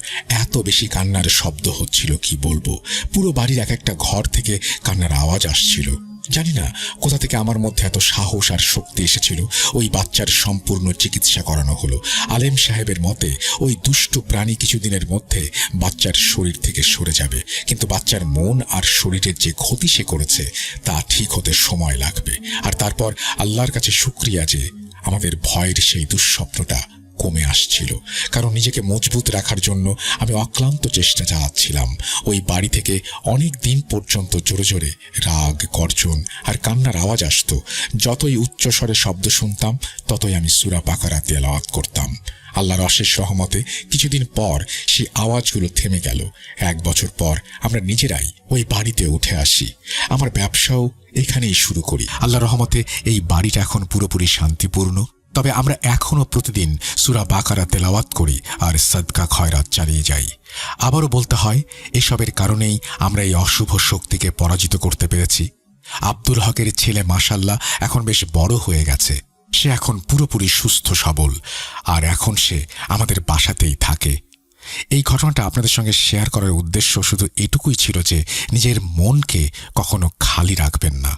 এত বেশি কান্নার শব্দ হচ্ছিল কি বলবো। পুরো বাড়ির এক একটা ঘর থেকে কান্নার আওয়াজ আসছিল। জানি না কোথা থেকে আমার মধ্যে এত সাহস আর শক্তি এসেছিল। ওই বাচ্চার সম্পূর্ণ চিকিৎসা করানো হলো। আলেম সাহেবের মতে ওই দুষ্ট প্রাণী কিছুদিনের মধ্যে বাচ্চার শরীর থেকে সরে যাবে, কিন্তু বাচ্চার মন আর শরীরের যে ক্ষতি সে করেছে তা ঠিক হতে সময় লাগবে। আর তারপর আল্লাহর কাছে শুকরিয়া যে আমাদের ভয়ের সেই দুঃস্বপ্নটা কমে আসছিল, কারণ নিজেকে মজবুত রাখার জন্য আমি অক্লান্ত চেষ্টা চালাচ্ছিলাম। ওই বাড়ি থেকে অনেক দিন পর্যন্ত জোরে জোরে রাগ, গর্জন আর কান্নার আওয়াজ আসত। যতই উচ্চস্বরে শব্দ শুনতাম, ততই আমি সূরা বাকারা তেলাওয়াত করতাম। আল্লাহর অশেষ রহমতে কিছুদিন পর সেই আওয়াজগুলো থেমে গেল। 1 বছর পর আমরা নিজেরাই ওই বাড়িতে উঠে আসি। আমার ব্যবসাও এখানেই শুরু করি। আল্লাহর রহমতে এই বাড়িটা এখন পুরোপুরি শান্তিপূর্ণ। তবে আমরা এখনো প্রতিদিন সূরা বাকারা তেলাওয়াত করি আর সাদকা খয়রাত চালিয়ে যাই। আবারও বলতে হয়, এসবের কারণেই আমরা এই অশুভ শক্তিকে পরাজিত করতে পেরেছি। আব্দুল হকের ছেলে মাশাল্লাহ এখন বেশ বড় হয়ে গেছে। সে এখন পুরোপুরি সুস্থ সবল, আর এখন সে আমাদের বাসাতেই থাকে। এই ঘটনাটা আপনাদের সঙ্গে শেয়ার করার উদ্দেশ্য শুধু এটুকুই ছিল যে নিজের মনকে কখনো খালি রাখবেন না।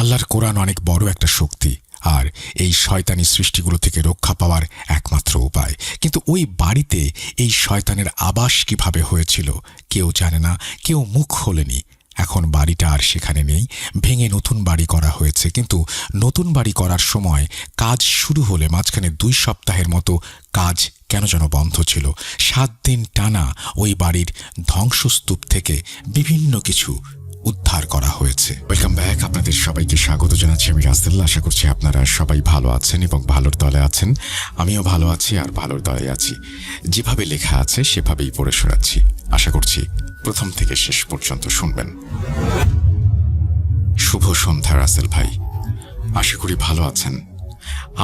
আল্লাহর কোরআন অনেক বড় একটা শক্তি, আর এই শয়তানি সৃষ্টিগুলো থেকে রক্ষা পাওয়ার একমাত্র উপায়। কিন্তু ওই বাড়িতে এই শয়তানের আবাস কিভাবে হয়েছিল কেউ জানে না, কেউ মুখ খোলেনি। এখন বাড়িটা আর সেখানে নেই, ভেঙে নতুন বাড়ি করা হয়েছে। কিন্তু নতুন বাড়ি করার সময় কাজ শুরু হলে মাঝখানে 2 সপ্তাহের মতো কাজ কেন যেন বন্ধ ছিল। 7 দিন টানা ওই বাড়ির ধ্বংসস্তূপ থেকে বিভিন্ন কিছু উদ্ধার করা হয়েছে। ওয়েলকাম ব্যাক, আপনাদের সবাইকে স্বাগত জানাচ্ছি আমি রাসেল। আশা করছি আপনারা সবাই ভালো আছেন এবং ভালোর দলে আছেন। আমিও ভালো আছি আর ভালোর দলে আছি। যেভাবে লেখা আছে সেভাবেই পড়ে শোনাচ্ছি। আশা করছি প্রথম থেকে শেষ পর্যন্ত শুনবেন। শুভ সন্ধ্যা রাসেল ভাই, আশা করি ভালো আছেন।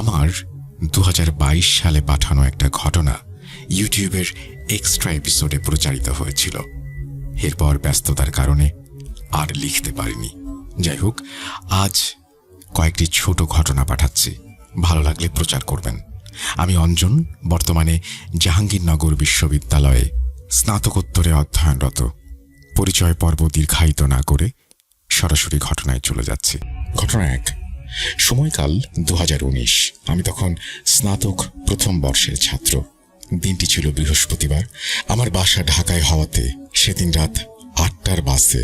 আমার 2022 সালে পাঠানো একটা ঘটনা ইউটিউবের এক্সট্রা এপিসোডে প্রচারিত হয়েছিল। এরপর ব্যস্ততার কারণে আর লিখতে পারিনি। যাই হোক, আজ কয়েকটি ছোট ঘটনা পাঠাচ্ছি, ভালো লাগলে প্রচার করবেন। আমি অঞ্জন, বর্তমানে জাহাঙ্গীরনগর বিশ্ববিদ্যালয়ে স্নাতকোত্তরে অধ্যয়নরত। পরিচয় পর্ব দীর্ঘায়িত না করে সরাসরি ঘটনায় চলে যাচ্ছি। ঘটনা 1, সময়কাল 2019। আমি তখন স্নাতক প্রথম বর্ষের ছাত্র। দিনটি ছিল বৃহস্পতিবার। আমার বাসা ঢাকায় হওয়াতে সেদিন রাত 8টার বাসে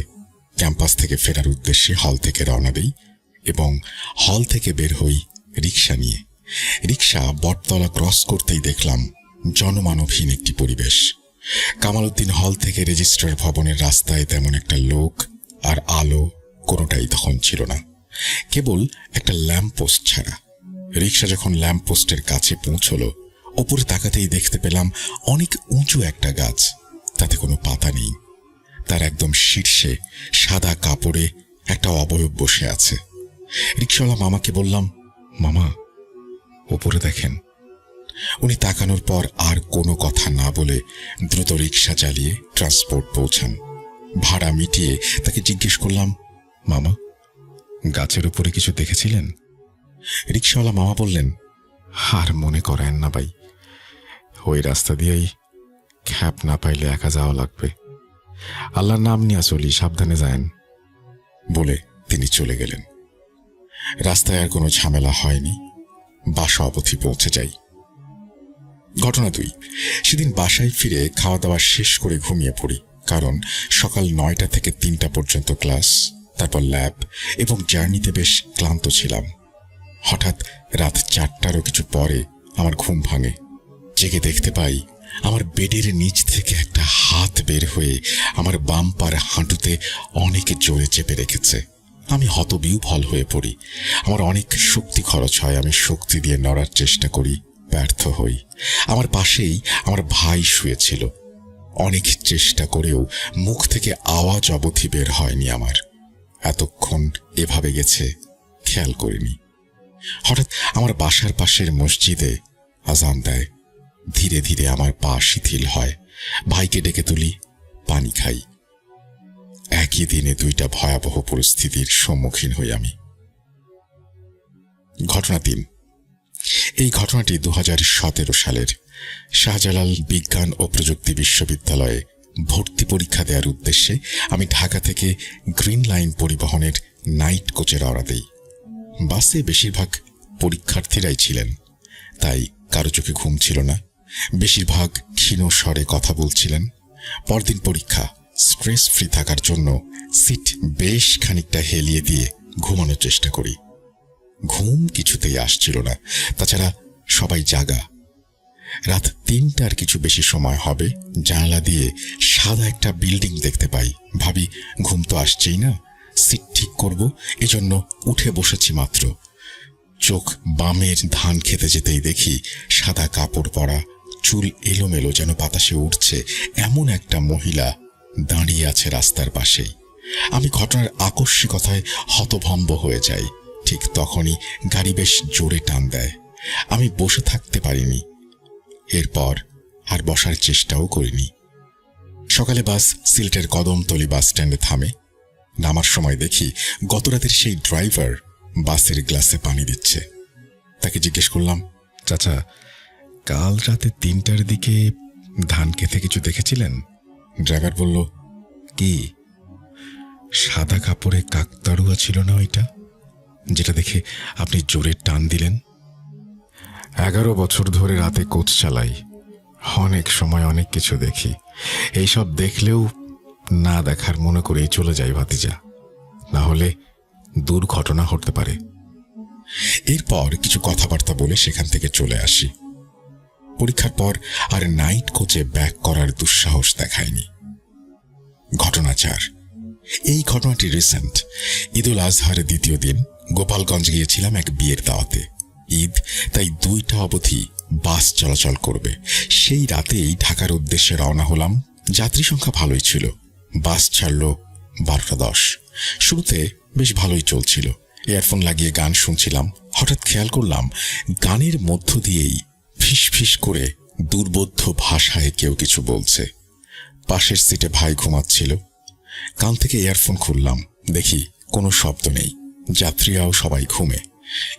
ক্যাম্পাস থেকে ফেরার উদ্দেশ্যে হল থেকে রওনা দেই এবং হল থেকে বের হই রিক্সা নিয়ে। রিক্সা বটতলা ক্রস করতেই দেখলাম জনমানবহীন একটি পরিবেশ। কামালউদ্দিন হল থেকে রেজিস্ট্রার ভবনের রাস্তায় তেমন একটা লোক আর আলো কোনোটাই তখন ছিল না, কেবল একটা ল্যাম্পপোস্ট ছাড়া। রিক্সা যখন ল্যাম্পপোস্টের কাছে পৌঁছলো, ওপরে তাকাতেই দেখতে পেলাম অনেক উঁচু একটা গাছ, তাতে কোনো পাতা নেই। তার একদম শীর্ষে সাদা কাপড়ে একটা অবয়ব বসে আছে। রিক্সাওয়ালা মামাকে বললাম, মামা ওপরে দেখেন। উনি তাকানোর পর আর কোনো কথা না বলে দ্রুত রিক্সা চালিয়ে ট্রান্সপোর্ট পৌঁছান। ভাড়া মিটিয়ে তাকে জিজ্ঞেস করলাম, মামা গাছের উপরে কিছু দেখেছিলেন? রিকশাওয়ালা মামা বললেন, আর মনে করেন না ভাই, ওই রাস্তা দিয়েই খ্যাপ না পাইলে একা যাওয়া লাগবে। আল্লাহর নাম নিয়ে চলি, সাবধানে যায়েন। বলে তিনি চলে গেলেন। রাস্তায় আর কোনো ঝামেলা হয়নি, বাসা অবধি পৌঁছে যাই। ঘটনা 2, সেদিন বাসায় ফিরে খাওয়া দাওয়া শেষ করে ঘুমিয়ে পড়ি, কারণ সকাল 9টা থেকে 3টা পর্যন্ত ক্লাস, তারপর ল্যাব এবং জার্নিতে বেশ ক্লান্ত ছিলাম। হঠাৎ রাত 4টারও কিছু পরে আমার ঘুম ভাঙে। জেগে দেখতে পাই আমার বেডের নিচ থেকে একটা হাত বের হয়ে আমার বাম পার হাঁটুতে অনেক জোরে চেপে রেখেছে। আমি হতবিহ্বল হয়ে পড়ি। আমার অনেক শক্তি খরচ হয়, আমি শক্তি দিয়ে নড়ার চেষ্টা করি, ব্যর্থ হই। আমার পাশেই আমার ভাই শুয়েছিল। অনেক চেষ্টা করেও মুখ থেকে আওয়াজ অবধি বের হয়নি আমার। এতক্ষণ এভাবে গেছে খেয়াল করিনি। হঠাৎ আমার বাসার পাশের মসজিদে আজান দেয়। ধীরে ধীরে আমার পা শিথিল হয়। ভাইকে ডেকে তুলি, পানি খাই। একই দিনে 2টা ভয়াবহ পরিস্থিতির সম্মুখীন হই আমি। ঘটনা 3, এই ঘটনাটি 2017 সালের। শাহজালাল বিজ্ঞান ও প্রযুক্তি বিশ্ববিদ্যালয়ে ভর্তি পরীক্ষা দেওয়ার উদ্দেশ্যে আমি ঢাকা থেকে গ্রিন লাইন পরিবহনের নাইট কোচে রওনা দেই। বাসে বেশিরভাগ পরীক্ষার্থীরাই ছিলেন, তাই কারো চোখে ঘুম ছিল না। বেশিরভাগ ক্ষীণ স্বরে কথা বলছিলেন। পরদিন পরীক্ষা, স্ট্রেস ফ্রি থাকার জন্য সিট বেশ খানিকটা হেলিয়ে দিয়ে ঘুমানোর চেষ্টা করি। ঘুম কিছুতেই আসছিল না, তাছাড়া সবাই জাগা। রাত 3টার কিছু বেশি সময় হবে। জানালা দিয়ে সাদা একটা বিল্ডিং দেখতে পাই। ভাবি ঘুম তো আসছেই না, সিট ঠিক করব, এজন্য উঠে বসেছি মাত্র। চোখ বামের ধান খেতে যেতেই দেখি সাদা কাপড় পরা, চুল এলোমেলো যেন বাতাসে উঠছে এমন একটা মহিলা দাঁড়িয়ে আছে রাস্তার পাশেই। আমি ঘটনার আকস্মিকতায় হতভম্ব হয়ে যাই। ঠিক তখনই গাড়ি বেশ জোরে টান দেয়। আমি বসে থাকতে পারিনি। এরপর আর বসার চেষ্টাও করিনি। সকালে বাস সিলেটের কদমতলী বাস স্ট্যান্ডে থামে। নামার সময় দেখি গতরাতের সেই ড্রাইভার বাসের গ্লাসে পানি দিচ্ছে। তাকে জিজ্ঞেস করলাম, চাচা, কাল রাতে 3টার দিকে ধান খেতে কিছু দেখেছিলেন? ড্রাইভার বলল, কি? সাদা কাপড়ে কাকতাড়ুয়া ছিল না ওইটা, যেটা দেখে আপনি জোরে টান দিলেন? 11 বছর ধরে রাতে কোচ চালাই, অনেক সময় অনেক কিছু দেখি। এইসব দেখলেও না দেখার মনে করেই চলে যাই ভাতিজা, না হলে দুর্ঘটনা হতে পারে। এরপর কিছু কথাবার্তা বলে সেখান থেকে চলে আসি। পরীক্ষার পর আর নাইট কোচে ব্যাক করার দুঃসাহস দেখায়নি। ঘটনা 4, এই ঘটনাটি রিসেন্ট। ঈদুল আজহারের 2য় দিন গোপালগঞ্জ গিয়েছিলাম এক বিয়ের দাওয়াতে। ঈদ, তাই 2টা অবধি বাস চলাচল করবে। সেই রাতেই ঢাকার উদ্দেশ্যে রওনা হলাম। যাত্রী সংখ্যা ভালোই ছিল। বাস ছাড়ল 12:10। শুরুতে বেশ ভালোই চলছিল। ইয়ারফোন লাগিয়ে গান শুনছিলাম। হঠাৎ খেয়াল করলাম গানের মধ্য দিয়েই ফিস ফিস করে দুর্বোধ্য ভাষায় কেউ কিছু বলছে। পাশের সিটে ভাই ঘুমাচ্ছিল। কান থেকে ইয়ারফোন খুললাম, দেখি কোনো শব্দ নেই। যাত্রীরাও সবাই ঘুমে।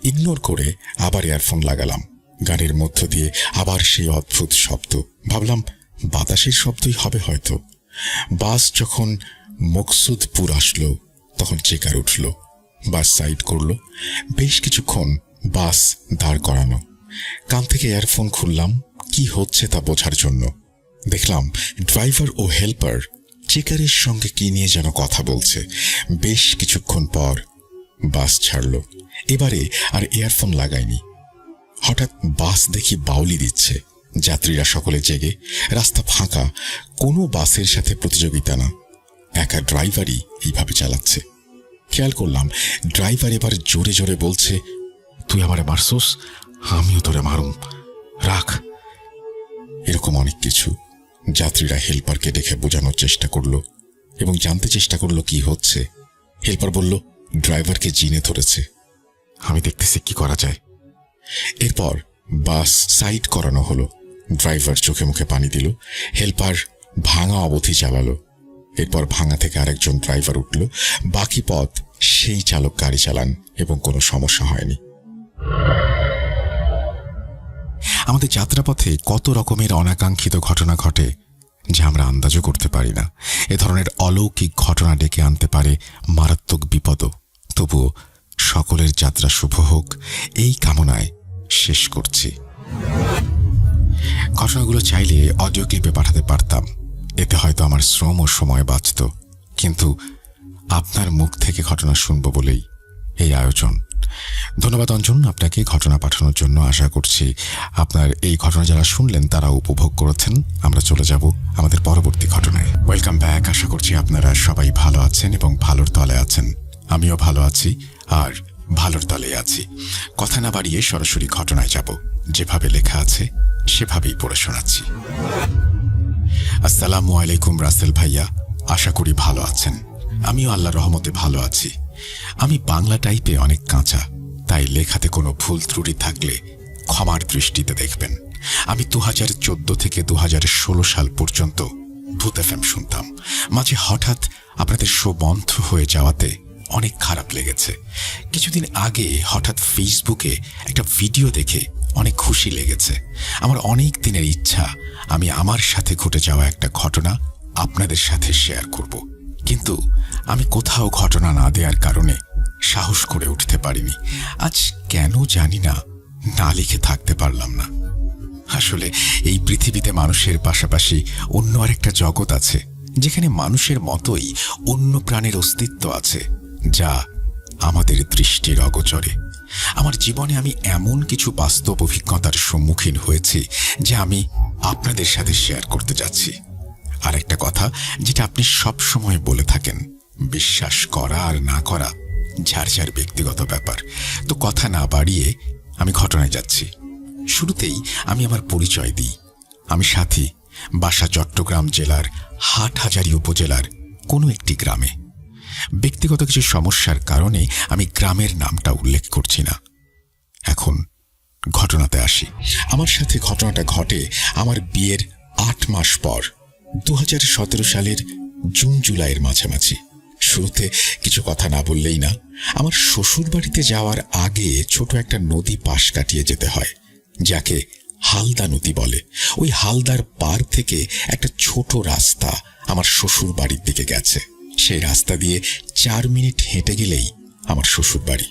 ইগনোর করে আবার ইয়ারফোন লাগালাম। গানের মধ্য দিয়ে আবার সেই অদ্ভুত শব্দ। ভাবলাম বাতাসের শব্দই হবে হয়তো। বাস যখন মকসুদপুর আসলো তখন চেকার উঠল। বাস সাইড করলো। বেশ কিছুক্ষণ বাস দাঁড় করানো। কান থেকে ইয়ারফোন খুললাম কি হচ্ছে তা বোঝার জন্য। দেখলাম ড্রাইভার ও হেল্পার চেকারের সঙ্গে কি নিয়ে যেন কথা বলছে। বেশ কিছুক্ষণ পর বাস ছাড়ল। এবারে আর ইয়ারফোন লাগাইনি। হঠাৎ বাস দেখি বাউলি দিচ্ছে। যাত্রীরা সকলে জেগে, রাস্তা ফাঁকা, কোনো বাসের সাথে প্রতিযোগিতা না, একা ড্রাইভারই এইভাবে চালাচ্ছে। খেয়াল করলাম ড্রাইভার এবার জোরে জোরে বলছে, তুই আমারে মারছোস, আমিও তোরে মারুম, রাখ। এরকম অনেক কিছু। যাত্রীরা হেল্পারকে দেখে বোঝানোর চেষ্টা করলো এবং জানতে চেষ্টা করলো কি হচ্ছে। হেল্পার বলল ড্রাইভারকে জিনে ধরেছে। আমি দেখতেছি কি করা যায়। এরপর বাস সাইড করানো হলো। ড্রাইভার চোখে মুখে পানি দিল। হেল্পার ভাঙা অবধি চালালো। এরপর ভাঙা থেকে আরেকজন ড্রাইভার উঠল। বাকি পথ সেই চালক গাড়ি চালান এবং কোনো সমস্যা হয়নি। আমাদের যাত্রাপথে কত রকমের অনাকাঙ্ক্ষিত ঘটনা ঘটে যা আমরা আন্দাজও করতে পারি না। এ ধরনের অলৌকিক ঘটনা ডেকে আনতে পারে মারাত্মক বিপদও। তবুও সকলের যাত্রা শুভ হোক এই কামনায় শেষ করছি। ঘটনাগুলো চাইলে অডিও ক্লিপে পাঠাতে পারতাম, এতে হয়তো আমার শ্রম ও সময় বাঁচত, কিন্তু আপনার মুখ থেকে ঘটনা শুনব বলেই এই আয়োজন। ধন্যবাদ অঞ্জন আপনাকে ঘটনা পাঠানোর জন্য। আশা করছি আপনার এই ঘটনা যারা শুনলেন তারা উপভোগ করেছেন। আমরা চলে যাব আমাদের পরবর্তী ঘটনায়। Welcome back. আশা করছি আপনারা সবাই ভালো আছেন এবং ভালোর তলে আছেন। আমিও ভালো আছি আর ভালোর তলে আছি। কথা না বাড়িয়ে সরাসরি ঘটনায় যাব। যেভাবে লেখা আছে সেভাবেই পড়ে শোনাচ্ছি। আসসালামু আলাইকুম রাসেল ভাইয়া, আশা করি ভালো আছেন। আমিও আল্লাহর রহমতে ভালো আছি। আমি বাংলা টাইপে অনেক কাঁচা, তাই লেখাতে কোনো ভুল ত্রুটি থাকলে ক্ষমার দৃষ্টিতে দেখবেন। আমি 2014 থেকে 2016 সাল পর্যন্ত ভূত এফএম শুনতাম। মাঝে হঠাৎ আপনাদের শো বন্ধ হয়ে যাওয়াতে অনেক খারাপ লেগেছে। কিছুদিন আগে হঠাৎ ফেসবুকে একটা ভিডিও দেখে অনেক খুশি লেগেছে। আমার অনেক দিনের ইচ্ছা আমি আমার সাথে ঘটে যাওয়া একটা ঘটনা আপনাদের সাথে শেয়ার করব, কিন্তু আমি কোথাও ঘটনা না দেওয়ার কারণে সাহস করে উঠতে পারিনি। আজ কেন জানি না লিখে থাকতে পারলাম না। আসলে এই পৃথিবীতে মানুষের পাশাপাশি অন্য আরেকটা জগৎ আছে, যেখানে মানুষের মতোই অন্য প্রাণের অস্তিত্ব আছে, যা আমাদের দৃষ্টির অগোচরে। আমার জীবনে আমি এমন কিছু বাস্তব অভিজ্ঞতার সম্মুখীন হয়েছি যা আমি আপনাদের সাথে শেয়ার করতে যাচ্ছি। আর একটা কথা যেটা আপনি সব সময় বলে থাকেন, বিশ্বাস করা আর না করা যার যার ব্যক্তিগত ব্যাপার। তো কথা না বাড়িয়ে আমি ঘটনায় যাচ্ছি। শুরুতেই আমি আমার পরিচয় দিই। আমি সাথী, বাসা চট্টগ্রাম জেলার হাটহাজারী উপজেলার কোনো একটি গ্রামে। ব্যক্তিগত কিছু সমস্যার কারণে আমি গ্রামের নামটা উল্লেখ করছি না। এখন ঘটনাতে আসি। আমার সাথে ঘটনাটা ঘটে আমার বিয়ের 8 মাস পর, 2017 সালের জুন জুলাইয়ের মাঝামাঝি। শুরুতে কিছু কথা না বললেই না, আমার শ্বশুর বাড়িতে যাওয়ার আগে ছোট একটা নদী পাশ কাটিয়ে যেতে হয়, যাকে হালদা নদী বলে। ওই হালদার পার থেকে একটা ছোট রাস্তা আমার শ্বশুর বাড়ির দিকে গেছে। সেই রাস্তা দিয়ে 4 মিনিট হেঁটে গেলেই আমার শ্বশুর বাড়ি।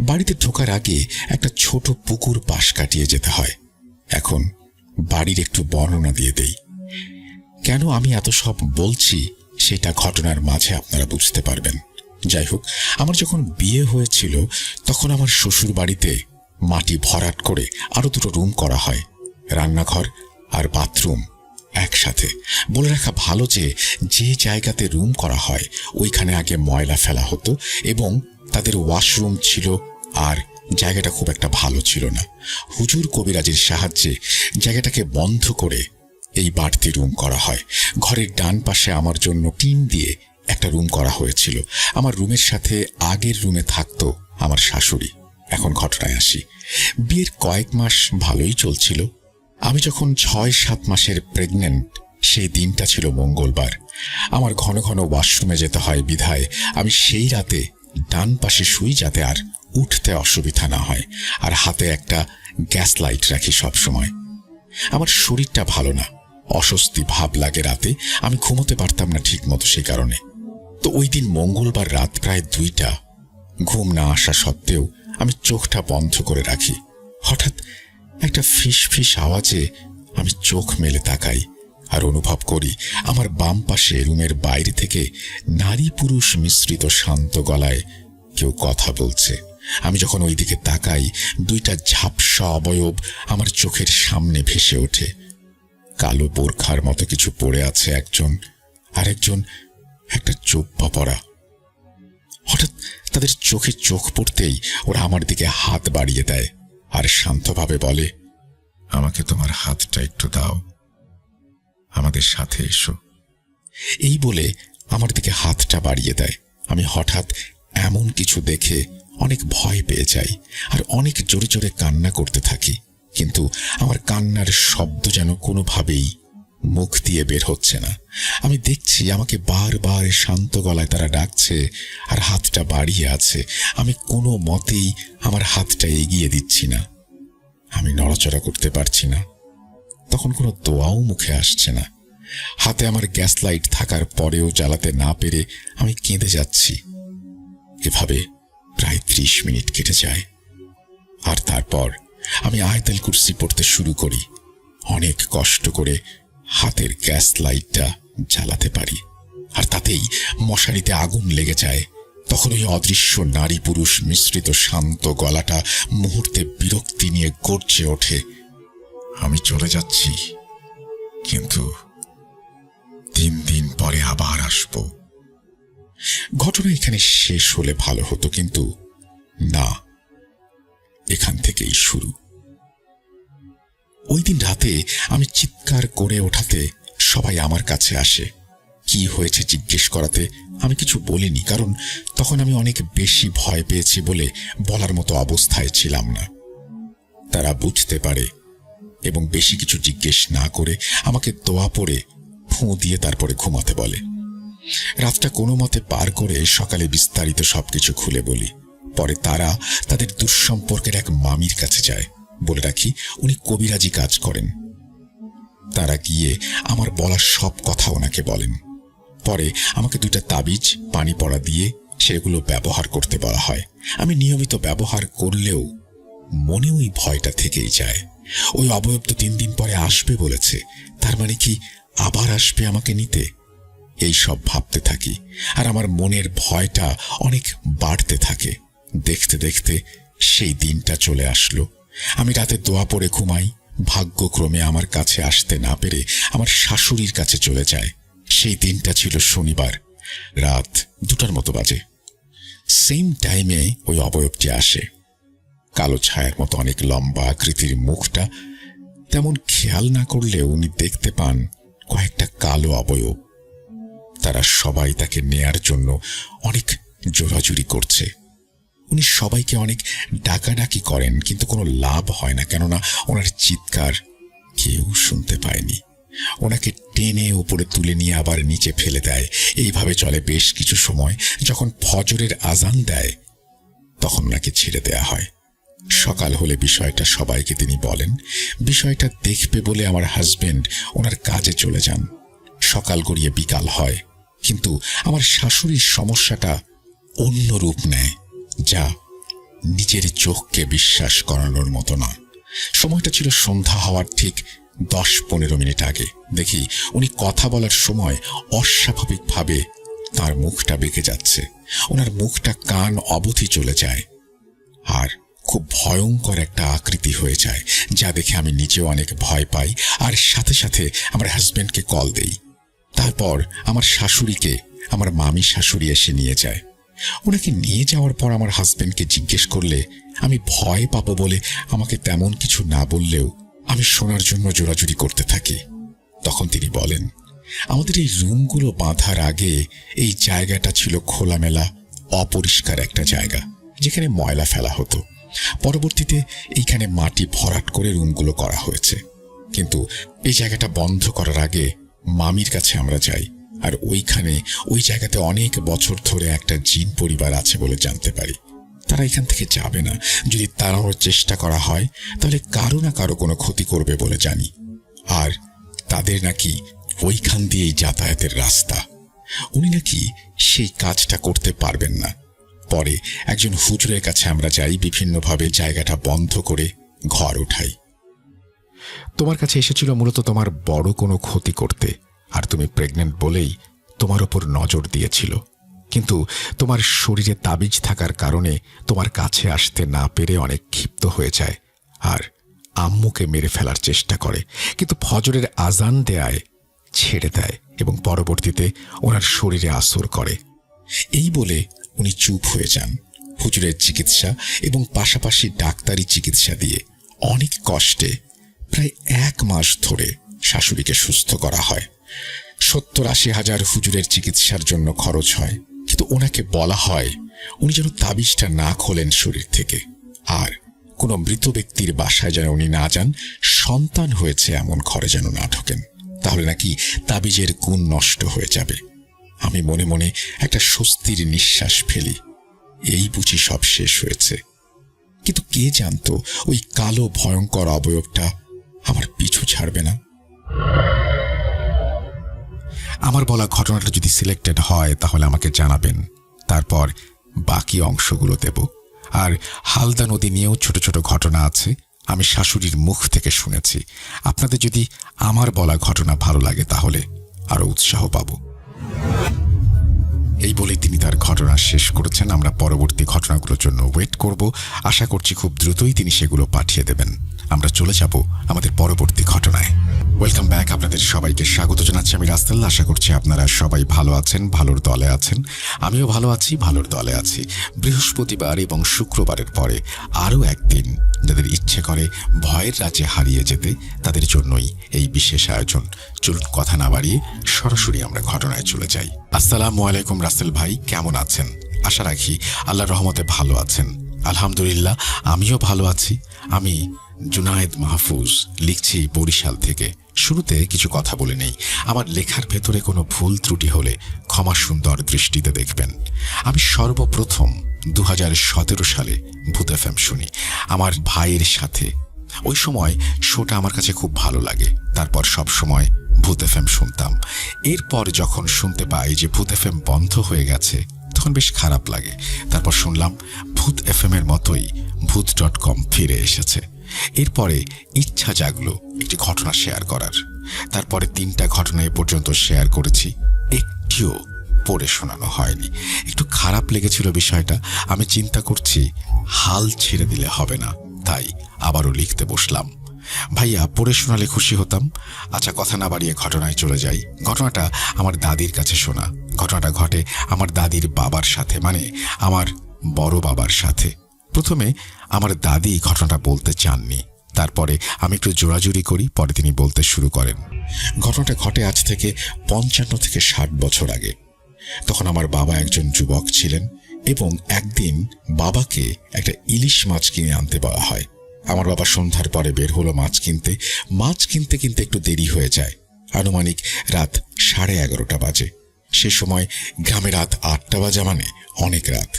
বাড়িতে ঢোকার আগে একটা ছোট পুকুর পাশ কাটিয়ে যেতে হয়। এখন বাড়ির একটু বর্ণনা দিয়ে দেই। কেন আমি এত সব বলছি সেটা ঘটনার মাঝে আপনারা বুঝতে পারবেন। যাই হোক, আমার যখন বিয়ে হয়েছিল তখন আমার শ্বশুর বাড়িতে মাটি ভরাট করে আরো 2টো রুম করা হয়, রান্নাঘর আর বাথরুম একসাথে। বলে রাখা ভালো যে যে জায়গাতে রুম করা হয় ওইখানে আগে ময়লা ফেলা হতো এবং তাদের ওয়াশরুম ছিল, আর জায়গাটা খুব একটা ভালো ছিল না। হুজুর কবিরাজের সাহায্যে জায়গাটাকে বন্ধ করে এই বাড়তি রুম করা হয়। ঘরের ডান পাশে আমার জন্য টিন দিয়ে একটা রুম করা হয়েছিল। আমার রুমের সাথে আগের রুমে থাকতো আমার শাশুড়ি। এখন ঘটনায় আসি। বিয়ের কয়েক মাস ভালোই চলছিল। আমি যখন 6-7 মাসের প্রেগনেন্ট, সেই দিনটা ছিল মঙ্গলবার। আমার ঘন ঘন ওয়াশরুমে যেতে হয় বিধায় আমি সেই রাতে ডান পাশে শুই, যাতে আর উঠতে অসুবিধা না হয়, আর হাতে একটা গ্যাস লাইট রাখি সব সময়। আমার শরীরটা ভালো না, অস্বস্তি ভাব লাগে রাতে, আমি ঘুমোতে পারতাম না ঠিক মতো। সেই কারণে তো ওই দিন মঙ্গলবার রাত প্রায় 2টা, ঘুম না আসা সত্ত্বেও আমি চোখটা বন্ধ করে রাখি। হঠাৎ একটা ফিস ফিস আওয়াজে আমি চোখ মেলে তাকাই আর অনুভব করি আমার বাম পাশে রুমের বাইরে থেকে নারী পুরুষ মিশ্রিত শান্ত গলায় কেউ কথা বলছে। আমি যখন ওই দিকে তাকাই, 2টা ঝাপসা অবয়ব আমার চোখের সামনে ভেসে ওঠে। কালো বোরখার মতো কিছু পড়ে আছে একজন, আর একজন একটা জোব্বা পরা। হঠাৎ তাদের চোখে চোখ পড়তেই ওরা আমার দিকে হাত বাড়িয়ে দেয় আর শান্তভাবে বলে, আমাকে তোমার হাতটা একটু দাও, আমাদের সাথে এসো। এই বলে আমার দিকে হাতটা বাড়িয়ে দেয়। আমি হঠাৎ এমন কিছু দেখে অনেক ভয় পেয়ে যাই আর অনেক জোরে জোরে কান্না করতে থাকি, কিন্তু আমার কান্নার শব্দ যেন কোনোভাবেই মুখ দিয়ে বের হচ্ছে না। আমি দেখছি আমাকে বারবার শান্ত গলায় তারা ডাকছে আর হাতটা বাড়িয়ে আছে। আমি কোনো মতেই আমার হাতটা এগিয়ে দিচ্ছি না। আমি নড়াচড়া করতে পারছি না। তখন কোনো দোয়াও মুখে আসছে না। হাতে আমার গ্যাস লাইট থাকার পরেও জ্বালাতে না পেরে আমি কেঁদে যাচ্ছি। এভাবে প্রায় 30 মিনিট কেটে যায়। আর তারপর আমি আয়াতুল কুরসি পড়তে শুরু করি। অনেক কষ্ট করে হাতের গ্যাস লাইটটা জ্বালাতে পারি, আর তাতেই মশারিতে আগুন লেগে যায়। তখন ওই অদৃশ্য নারী পুরুষ মিশ্রিত শান্ত গলাটা মুহূর্তে বিরক্তি নিয়ে গর্জে ওঠে, আমি চলে যাচ্ছি, কিন্তু 3 দিন পরে আবার আসব। ঘটনা এখানে শেষ হলে ভালো হতো, কিন্তু না, এখান থেকেই শুরু। ওই দিন রাতে আমি চিৎকার করে ওঠাতে সবাই আমার কাছে আসে। কি হয়েছে জিজ্ঞেস করাতে আমি কিছু বলিনি, কারণ তখন আমি অনেক বেশি ভয় পেয়েছি বলে বলার মতো অবস্থায় ছিলাম না। তারা বুঝতে পারে এবং বেশি কিছু জিজ্ঞেস না করে আমাকে দোয়া পড়ে ফুঁ দিয়ে তারপরে ঘুমাতে বলে। রাতটা কোনো মতে পার করে সকালে বিস্তারিত সবকিছু খুলে বলি। পরে তারা তাদের দুঃসম্পর্কের এক মামির কাছে যায়। বলে রাখি, উনি কবিরাজি কাজ করেন। তারা গিয়ে আমার বলার সব কথা ওনাকে বলেন। পরে আমাকে 2টা তাবিজ পানি পড়া দিয়ে সেগুলো ব্যবহার করতে বলা হয়। আমি নিয়মিত ব্যবহার করলেও মনে ওই ভয়টা থেকেই যায়। ওই অবয়ব তো 3 দিন পরে আসবে বলেছে, তার মানে কি আবার আসবে আমাকে নিতে? এই সব ভাবতে থাকি, আর আমার মনের ভয়টা অনেক বাড়তে থাকে। দেখতে দেখতে সেই দিনটা চলে আসলো। আমি রাতে দোয়া পড়ে ঘুমাই। ভাগ্যক্রমে আমার কাছে আসতে না পেরে আমার শাশুড়ির কাছে চলে যায়। সেই দিনটা ছিল শনিবার, রাত 2টার মতো বাজে। সেম টাইমে ওই অবয়বটি আসে। কালো ছায়ার মতো অনেক লম্বা আকৃতির মুখটা। তেমন খেয়াল না করলে উনি দেখতে পান কয়েকটা কালো অবয়ব। তারা সবাই তাকে নেয়ার জন্য অনেক জোরাজুরি করছে। উনি সবাইকে অনেক ডাকাডাকি করেন, কিন্তু কোনো লাভ হয় না, কেননা ওনার চিৎকার কেউ শুনতে পায়নি। ওনাকে টেনে উপরে তুলে নিয়ে আবার নিচে ফেলে দেয়। এইভাবে চলে বেশ কিছু সময়। যখন ফজরের আজান দেয় তখন ওনাকে ছেড়ে দেয়া হয়। সকাল হলে বিষয়টা সবাইকে তিনি বলেন। বিষয়টা দেখবে বলে আমার হাজবেন্ড ওনার কাজে চলে যান। সকাল গড়িয়ে বিকাল হয়, কিন্তু আমার শাশুড়ির সমস্যাটা অন্য রূপ নেয়, যা নিজের চোখকে বিশ্বাস করানোর মতো না। সময়টা ছিল সন্ধ্যা হওয়ার ঠিক 10-15 মিনিট আগে। দেখি উনি কথা বলার সময় অস্বাভাবিকভাবে তার মুখটা বেঁকে যাচ্ছে। ওনার মুখটা কান অবধি চলে যায়, আর খুব ভয়ঙ্কর একটা আকৃতি হয়ে যায়, যা দেখে আমি নিজেও অনেক ভয় পাই। আর সাথে সাথে আমার হাজবেন্ডকে কল দেই। তারপর আমার শাশুড়িকে আমার মামি শাশুড়ি এসে নিয়ে যায়। ওনাকে নিয়ে যাওয়ার পর আমার হাজবেন্ডকে জিজ্ঞেস করলে আমি ভয় পাবো বলে আমাকে তেমন কিছু না বললেও আমি শোনার জন্য জোরাজুরি করতে থাকি। তখন তিনি বলেন, আমাদের এই রুমগুলো বাঁধার আগে এই জায়গাটা ছিল খোলামেলা অপরিষ্কার একটা জায়গা, যেখানে ময়লা ফেলা হতো। পরবর্তীতে এইখানে মাটি ভরাট করে রুমগুলো করা হয়েছে। কিন্তু এই জায়গাটা বন্ধ করার আগে মামির কাছে আমরা যাই, আর ওই জায়গাতে অনেক বছর ধরে একটা জিন পরিবার আছে বলে জানতে পারি। তারা এখান থেকে যাবে না। যদি তাড়ানোর চেষ্টা করা হয় তাহলে কারো না কারো কোনো ক্ষতি করবে বলে জানি। আর তাদের নাকি ওইখান দিয়েই যাতায়াতের রাস্তা। উনি নাকি সেই কাজটা করতে পারবেন না। পরে একজন হুজুরের কাছে আমরা যাই, বিভিন্নভাবে জায়গাটা বন্ধ করে ঘর উঠাই। তোমার কাছে এসেছিল মূলত তোমার বড় কোনো ক্ষতি করতে, আর তুমি প্রেগনেন্ট বলেই তোমার ওপর নজর দিয়েছিল। কিন্তু তোমার শরীরে তাবিজ থাকার কারণে তোমার কাছে আসতে না পেরে অনেক ক্ষিপ্ত হয়ে যায়, আর আম্মুকে মেরে ফেলার চেষ্টা করে। কিন্তু ফজরের আজান দেয়ায় ছেড়ে দেয় এবং পরবর্তীতে ওনার শরীরে আসর করে। এই বলে উনি চুপ হয়ে যান। হুজুরের চিকিৎসা এবং পাশাপাশি ডাক্তারি চিকিৎসা দিয়ে অনেক কষ্টে প্রায় 1 মাস ধরে শাশুড়িকে সুস্থ করা হয়। 70-80 হাজার হুজুরের চিকিৎসার জন্য খরচ হয়, কিন্তু ওনাকে বলা হয় উনি যেন তাবিজটা না খোলেন শরীর থেকে, আর কোনো মৃত ব্যক্তির বাসায় যেন উনি না যান, সন্তান হয়েছে এমন ঘরে যেন না ঢোকেন, তাহলে নাকি তাবিজের গুণ নষ্ট হয়ে যাবে। আমি মনে মনে একটা স্বস্তির নিঃশ্বাস ফেলি। এই বুঝি সব শেষ হয়েছে। কিন্তু কে জানতো ওই কালো ভয়ঙ্কর অবয়বটা আমার পিছু ছাড়বে না। আমার বলা ঘটনাটা যদি সিলেক্টেড হয় তাহলে আমাকে জানাবেন, তারপর বাকি অংশগুলো দেব। আর হালদা নদী নিয়েও ছোট ছোট ঘটনা আছে, আমি শাশুড়ির মুখ থেকে শুনেছি। আপনাদের যদি আমার বলা ঘটনা ভালো লাগে তাহলে আরো উৎসাহ পাব। এই বলে তিনি তার ঘটনা শেষ করেছেন। আমরা পরবর্তী ঘটনাগুলোর জন্য ওয়েট করব। আশা করছি খুব দ্রুতই তিনি সেগুলো পাঠিয়ে দেবেন। আমরা চলে যাব আমাদের পরবর্তী ঘটনায়। ওয়েলকাম ব্যাক, আপনাদের সবাইকে স্বাগত জানাচ্ছি আমি রাস্তাল। আশা করছি আপনারা সবাই ভালো আছেন, ভালোর দলে আছেন। আমিও ভালো আছি, ভালোর দলে আছি। বৃহস্পতিবার এবং শুক্রবারের পরে আরও একদিন যাদের ইচ্ছে করে ভয়ের রাজ্যে হারিয়ে যেতে, তাদের জন্যই এই বিশেষ আয়োজন। চলুন কথা না বাড়িয়ে সরাসরি আমরা ঘটনায় চলে যাই। আসসালামু আলাইকুম রাসেল ভাই, কেমন আছেন? আশা রাখি আল্লাহর রহমতে ভালো আছেন। আলহামদুলিল্লাহ, আমিও ভালো আছি। আমি জুনায়েদ মাহফুজ, লিখছি বরিশাল থেকে। শুরুতে কিছু কথা বলে নেই। আমার লেখার ভেতরে কোনো ভুল ত্রুটি হলে ক্ষমা সুন্দর দৃষ্টিতে দেখবেন। আমি সর্বপ্রথম 2017 সালে ভূত এফএম শুনি আমার ভাইয়ের সাথে। ওই সময় শোটা আমার কাছে খুব ভালো লাগে। তারপর সব সময় ভূত এফএম শুনতাম। এরপর যখন শুনতে পাই যে ভূত এফএম বন্ধ হয়ে গেছে, তখন বেশ খারাপ লাগে। তারপর শুনলাম ভূত এফএম এর মতোই ভূত.com ফিরে এসেছে। এরপরে ইচ্ছা জাগলো একটি ঘটনা শেয়ার করার। তারপরে 3টা ঘটনা এ পর্যন্ত শেয়ার করেছি, একটিও পড়ে শোনানো হয়নি। একটু খারাপ লেগেছিল বিষয়টা। আমি চিন্তা করছি হাল ছেড়ে দিলে হবে না, তাই আবারও লিখতে বসলাম। ভাইয়া পড়ে শোনালে খুশি হতাম। আচ্ছা, কথা না বাড়িয়ে ঘটনায় চলে যাই। ঘটনাটা আমার দাদির কাছে শোনা। ঘটনাটা ঘটে আমার দাদির বাবার সাথে, মানে আমার বড় বাবার সাথে। প্রথমে আমার দাদি ঘটনাটা বলতে চাননি, তারপরে আমি একটু জোরাজুরি করি, পরে তিনি বলতে শুরু করেন। ঘটনাটা ঘটে আজ থেকে 55 থেকে 60 বছর আগে। তখন আমার বাবা একজন যুবক ছিলেন এবং একদিন বাবাকে একটা ইলিশ মাছ কিনে আনতে বলা হয়। আমার বাবা সন্ধ্যার পরে বের হলো মাছ কিনতে। মাছ কিনতে কিনতে একটু দেরি হয়ে যায়। আনুমানিক রাত 11:30 বাজে। সে সময় গ্রামে রাত 8টা বাজা মানে অনেক রাত।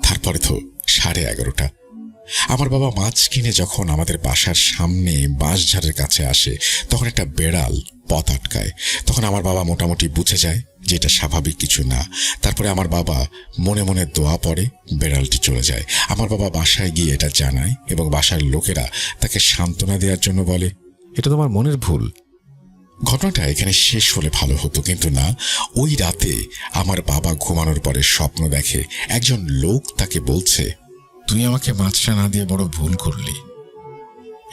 তারপরে তো 11:30। আমার বাবা মাছ কিনে যখন আমাদের বাসার সামনে বাঁশঝাড়ের কাছে আসে, তখন একটা বেড়াল পথ আটকায়। তখন আমার বাবা মোটামুটি বুঝে যায় যে এটা স্বাভাবিক কিছু না। তারপরে আমার বাবা মনে মনে দোয়া পড়ে, বেড়ালটি চলে যায়। আমার বাবা বাসায় গিয়ে এটা জানায় এবং বাসার লোকেরা তাকে সান্ত্বনা দেওয়ার জন্য বলে, এটা তোমার মনের ভুল। ঘটনাটা এখানে শেষ হলে ভালো হতো, কিন্তু না। ওই রাতে আমার বাবা ঘুমানোর পরে স্বপ্ন দেখে একজন লোক তাকে বলছে, তুই আমাকে মাছটা না দিয়ে বড় ভুল করলি।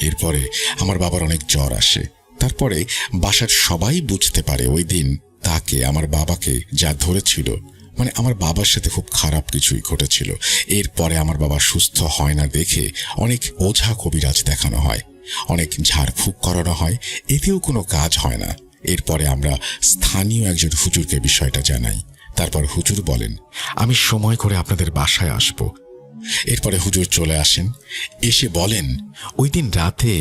এরপরে আমার বাবার অনেক জ্বর আসে। তারপরে বাসার সবাই বুঝতে পারে ওই দিন তাকে, আমার বাবাকে যা ধরেছিল, মানে আমার বাবার সাথে খুব খারাপ কিছুই ঘটেছিল। এরপরে আমার বাবা সুস্থ হয় না দেখে অনেক ওঝা কবিরাজ দেখানো হয়, অনেক ঝাড়ফুঁক করানো হয়, এতেও কোনো কাজ হয় না। এরপরে আমরা স্থানীয় একজন হুজুরকে বিষয়টা জানাই। তারপর হুজুর বলেন, আমি সময় করে আপনাদের বাসায় আসব। এরপরে হুজুর চলে আসেন, এসে বলেন, ওই দিন রাতে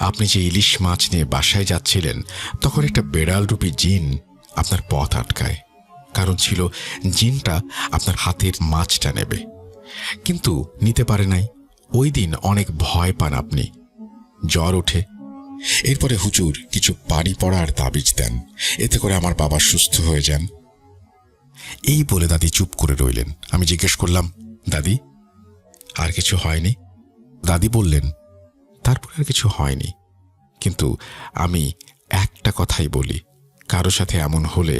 আপনি যে ইলিশ মাছ নিয়ে বাসায় যাচ্ছিলেন, তখন একটা বেড়াল রূপী জিন আপনার পথ আটকায়। কারণ ছিল জিনটা আপনার হাতের মাছটা নেবে, কিন্তু নিতে পারে নাই। ওই দিন অনেক ভয় পান আপনি, জ্বর ওঠে। এরপরে হুজুর কিছু পানি পড়ার তাবিজ দেন, এতে করে আমার বাবা সুস্থ হয়ে যান। এই বলে দাদি চুপ করে রইলেন। আমি জিজ্ঞেস করলাম, দাদি আর কিছু হয়নি? দাদি বললেন, তারপর আর কিছু হয়নি, কিন্তু আমি একটা কথাই বলি, কারো সাথে এমন হলে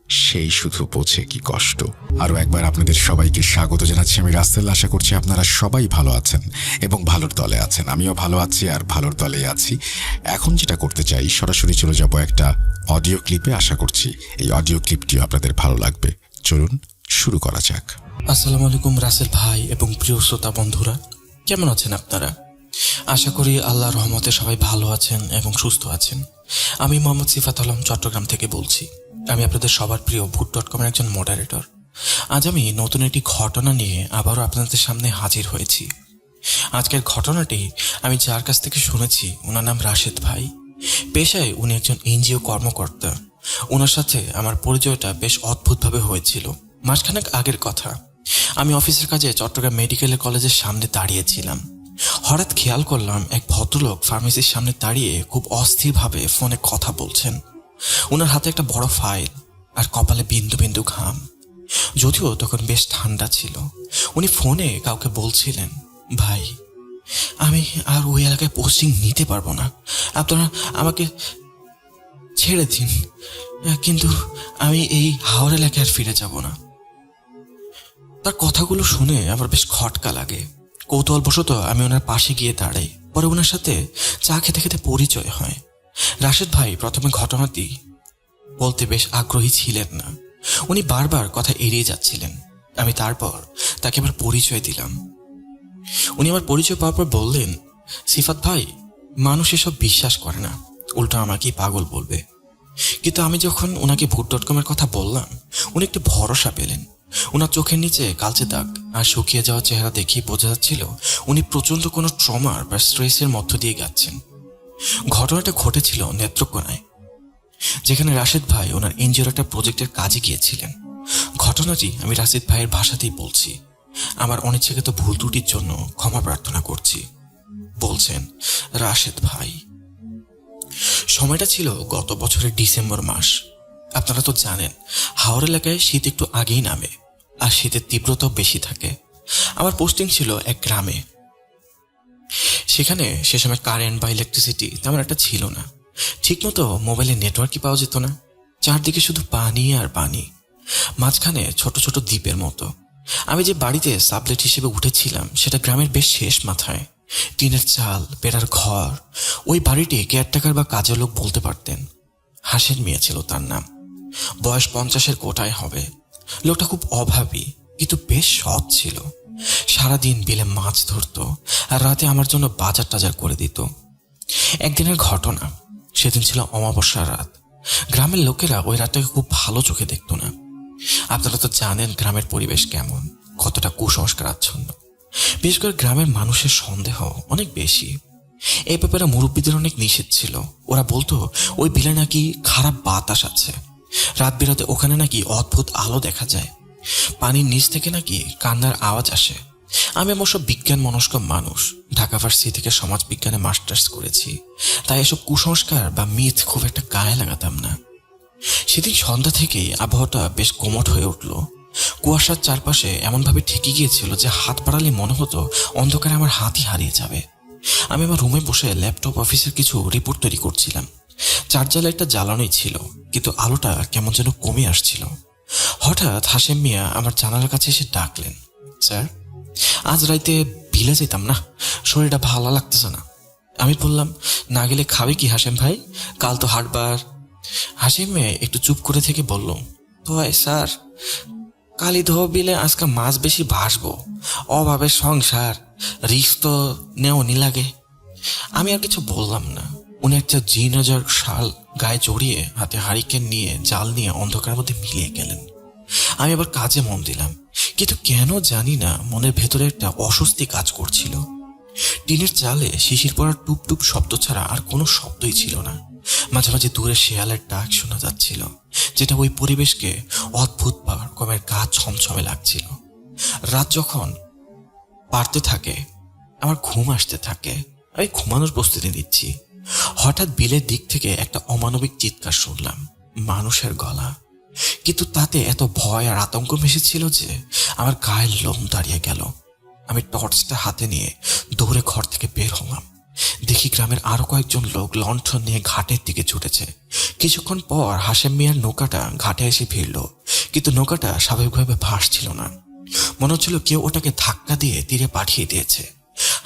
সেই শুধু বোঝে কি কষ্ট। আরও একবার আপনাদের সবাইকে স্বাগত জানাচ্ছি আমি রাসেল। আশা করছি আপনারা সবাই ভালো আছেন এবং ভালোর দলে আছেন। আমিও ভালো আছি আর ভালোর দলে আছি। এখন যেটা করতে চাই, সরাসরি চলে যাব একটা অডিও ক্লিপে। আশা করছি এই অডিও ক্লিপটিও আপনাদের ভালো লাগবে। চলুন শুরু করা যাক। আসসালামু আলাইকুম রাসেল ভাই এবং প্রিয় শ্রোতা বন্ধুরা, কেমন আছেন আপনারা? আশা করি আল্লাহর রহমতে সবাই ভালো আছেন এবং সুস্থ আছেন। আমি মোহাম্মদ সিফাত আলম চট্টগ্রাম থেকে বলছি। আমি আপনাদের সবার প্রিয় ভূত.com এর একজন মডারেটর। আজ আমি নতুন একটি ঘটনা নিয়ে আবারও আপনাদের সামনে হাজির হয়েছি। আজকের ঘটনাটি আমি যার কাছ থেকে শুনেছি, ওনার নাম রাশেদ ভাই। পেশায় উনি একজন এনজিও কর্মকর্তা। ওনার সাথে আমার পরিচয়টা বেশ অদ্ভুতভাবে হয়েছিল। মাসখানেক আগের কথা। আমি অফিসের কাজে চট্টগ্রাম মেডিকেল কলেজের সামনে দাঁড়িয়েছিলাম। হঠাৎ খেয়াল করলাম এক ভদ্রলোক ফার্মেসির সামনে দাঁড়িয়ে খুব অস্থিরভাবে ফোনে কথা বলছেন। ওনার হাতে একটা বড় ফাইল আর কপালে বিন্দু বিন্দু ঘাম। যদিও তখন বেশ ঠান্ডা ছিল। উনি ফোনে কাউকে বলছিলেন, ভাই আমি আর ওই এলাকায় পোস্টিং নিতে পারবো না, আপনারা আমাকে ছেড়ে দিন, কিন্তু আমি এই হাওড় এলাকায় আর ফিরে যাব না। তার কথাগুলো শুনে আমার বেশ খটকা লাগে। কৌতূহলবশত আমি ওনার পাশে গিয়ে দাঁড়াই। পরে ওনার সাথে চা খেতে খেতে পরিচয় হয়। রাশেদ ভাই প্রথমে ঘটনাটি বলতে বেশ আগ্রহী ছিলেন না। উনি বারবার কথা এড়িয়ে যাচ্ছিলেন। আমি তারপর তাকে আমার পরিচয় দিলাম। উনি আমার পরিচয় পাওয়ার পর বললেন, সিফাত ভাই, মানুষ এসব বিশ্বাস করে না, উল্টো আমাকেই পাগল বলবে। কিন্তু আমি যখন ওনাকে ভূত.com-এর কথা বললাম, উনি একটু ভরসা পেলেন। ওনার চোখের নিচে কালচে দাগ আর শুকিয়ে যাওয়া চেহারা দেখেই বোঝা যাচ্ছিল উনি প্রচন্ড কোনো ট্রমার বা স্ট্রেসের মধ্য দিয়ে যাচ্ছেন। ঘটনাটা ঘটেছিল নেত্রকোনায়, যেখানে রাশেদ ভাই ওনার এনজিওর একটা প্রজেক্টের কাজে গিয়েছিলেন। ঘটনাটি আমি রাশেদ ভাইয়ের ভাষাতেই বলছি। আমার অনিচ্ছাকৃত ভুল ত্রুটির জন্য ক্ষমা প্রার্থনা করছি। বলছেন রাশেদ ভাই। সময়টা ছিল গত বছরের ডিসেম্বর মাস। আপনারা তো জানেন হাওড় এলাকায় শীত একটু আগেই নামে আর শীতের তীব্রতাও বেশি থাকে। আমার পোস্টিং ছিল এক গ্রামে। সেখানে সে সময় কারেন্ট বা ইলেকট্রিসিটি তেমন একটা ছিল না। ঠিকমতো মোবাইলে নেটওয়ার্কই পাওয়া যেত না। চারদিকে শুধু পানি আর পানি, মাঝখানে ছোট ছোট দ্বীপের মতো। আমি যে বাড়িতে সাবলেট হিসেবে উঠেছিলাম সেটা গ্রামের বেশ শেষ মাথায়। টিনের চাল, বেড়ার ঘর। ওই বাড়িটি কেয়ারটেকার বা কাজের লোক বলতে পারতেন। হাসেন মিয়া ছিল তার নাম। বয়স 50-এর কোটায় হবে। লোকটা খুব অভাবী কিন্তু বেশ সৎ ছিল। সারাদিন বিলে মাছ ধরতো আর রাতে আমার জন্য বাজার টাজার করে দিত। একদিনের ঘটনা, সেদিন ছিল অমাবস্যার রাত। গ্রামের লোকেরা ওই রাতটাকে খুব ভালো চোখে দেখত না। আপনারা তো জানেন গ্রামের পরিবেশ কেমন, কতটা কুসংস্কার আচ্ছন্ন। বিশেষ করে গ্রামের মানুষের সন্দেহ অনেক বেশি। এই ব্যাপারে মুরব্বীদের অনেক নিষেধ ছিল। ওরা বলতো ওই বিলে নাকি খারাপ বাতাস আছে, রাত বিরাতে ওখানে নাকি অদ্ভুত আলো দেখা যায়, পানির নিচ থেকে নাকি কান্নার আওয়াজ আসে। আমি অবশ্য বিজ্ঞান মনস্ক মানুষ, ঢাকা ভার্সিটি থেকে সমাজ বিজ্ঞানে মাস্টার্স করেছি, তাই এসব কুসংস্কার বা মিথ খুব একটা গায়ে লাগাতাম না। সেদিন সন্ধ্যা থেকেই আবহাওয়াটা বেশ কোমট হয়ে উঠল। কুয়াশার চারপাশে এমনভাবে ঠেকে গিয়েছিল যে হাত বাড়ালে মনে হতো অন্ধকারে আমার হাতই হারিয়ে যাবে। আমি আমার রুমে বসে ল্যাপটপ অফিসের কিছু রিপোর্ট তৈরি করছিলাম। চার্জার লাইটটা জ্বালানোই ছিল, কিন্তু আলোটা কেমন যেন কমে আসছিল। হঠাৎ হাশেম মিয়া আমার জানালার কাছে এসে ডাকলেন, স্যার আজ রাইতে বিলে যেতাম না, শরীরটা ভালো লাগতেছে না। আমি বললাম, না গেলে খাবে কি হাশেম ভাই, কাল তো হাটবার। হাশেম মিয়া একটু চুপ করে থেকে বলল, তো স্যার কালি ধো বিলে আজকে মাছ বেশি ভাসবো, অভাবের সংসার, রিস্ক তো নেওনি লাগে। আমি আর কিছু বললাম না। উনি একটা জিনাজার শাল গায়ে জড়িয়ে হাতে হারিকেন নিয়ে জাল নিয়ে অন্ধকারের মধ্যে মিলিয়ে গেলেন। আমি আবার কাজে মন দিলাম, কিন্তু কেন জানি না মনের ভেতরে একটা অস্বস্তি কাজ করছিল। টিনের চালে শিশির পড়ার টুপ টুপ শব্দ ছাড়া আর কোনো শব্দই ছিল না। মাঝে মাঝে দূরে শেয়ালের ডাক শোনা যাচ্ছিল, যেটা ওই পরিবেশকে অদ্ভুত রকমের গা ছমছমে লাগছিল। রাত যখন পারতে থাকে আমার ঘুম আসতে থাকে। আমি ঘুমানোর প্রস্তুতি নিচ্ছি। হঠাৎ বিলের দিক থেকে একটা অমানবিক চিৎকার শুনলাম, মানুষের গলা। কিন্তু তাতে এত ভয় আর আতঙ্ক মিশেছিল যে আমার গায়ের লোম দাঁড়িয়ে গেল। আমি টর্চটা হাতে নিয়ে দৌড়ে ঘর থেকে বের হলাম। দেখি গ্রামের আরো কয়েকজন লোক লণ্ঠন নিয়ে ঘাটের দিকে ছুটেছে। কিছুক্ষণ পর হাশেম মিয়ার নৌকাটা ঘাটে এসে ভিড়ল, কিন্তু নৌকাটা স্বাভাবিকভাবে ভাসছিল না। মনে হচ্ছিল কেউ ওটাকে ধাক্কা দিয়ে তীরে পাঠিয়ে দিয়েছে।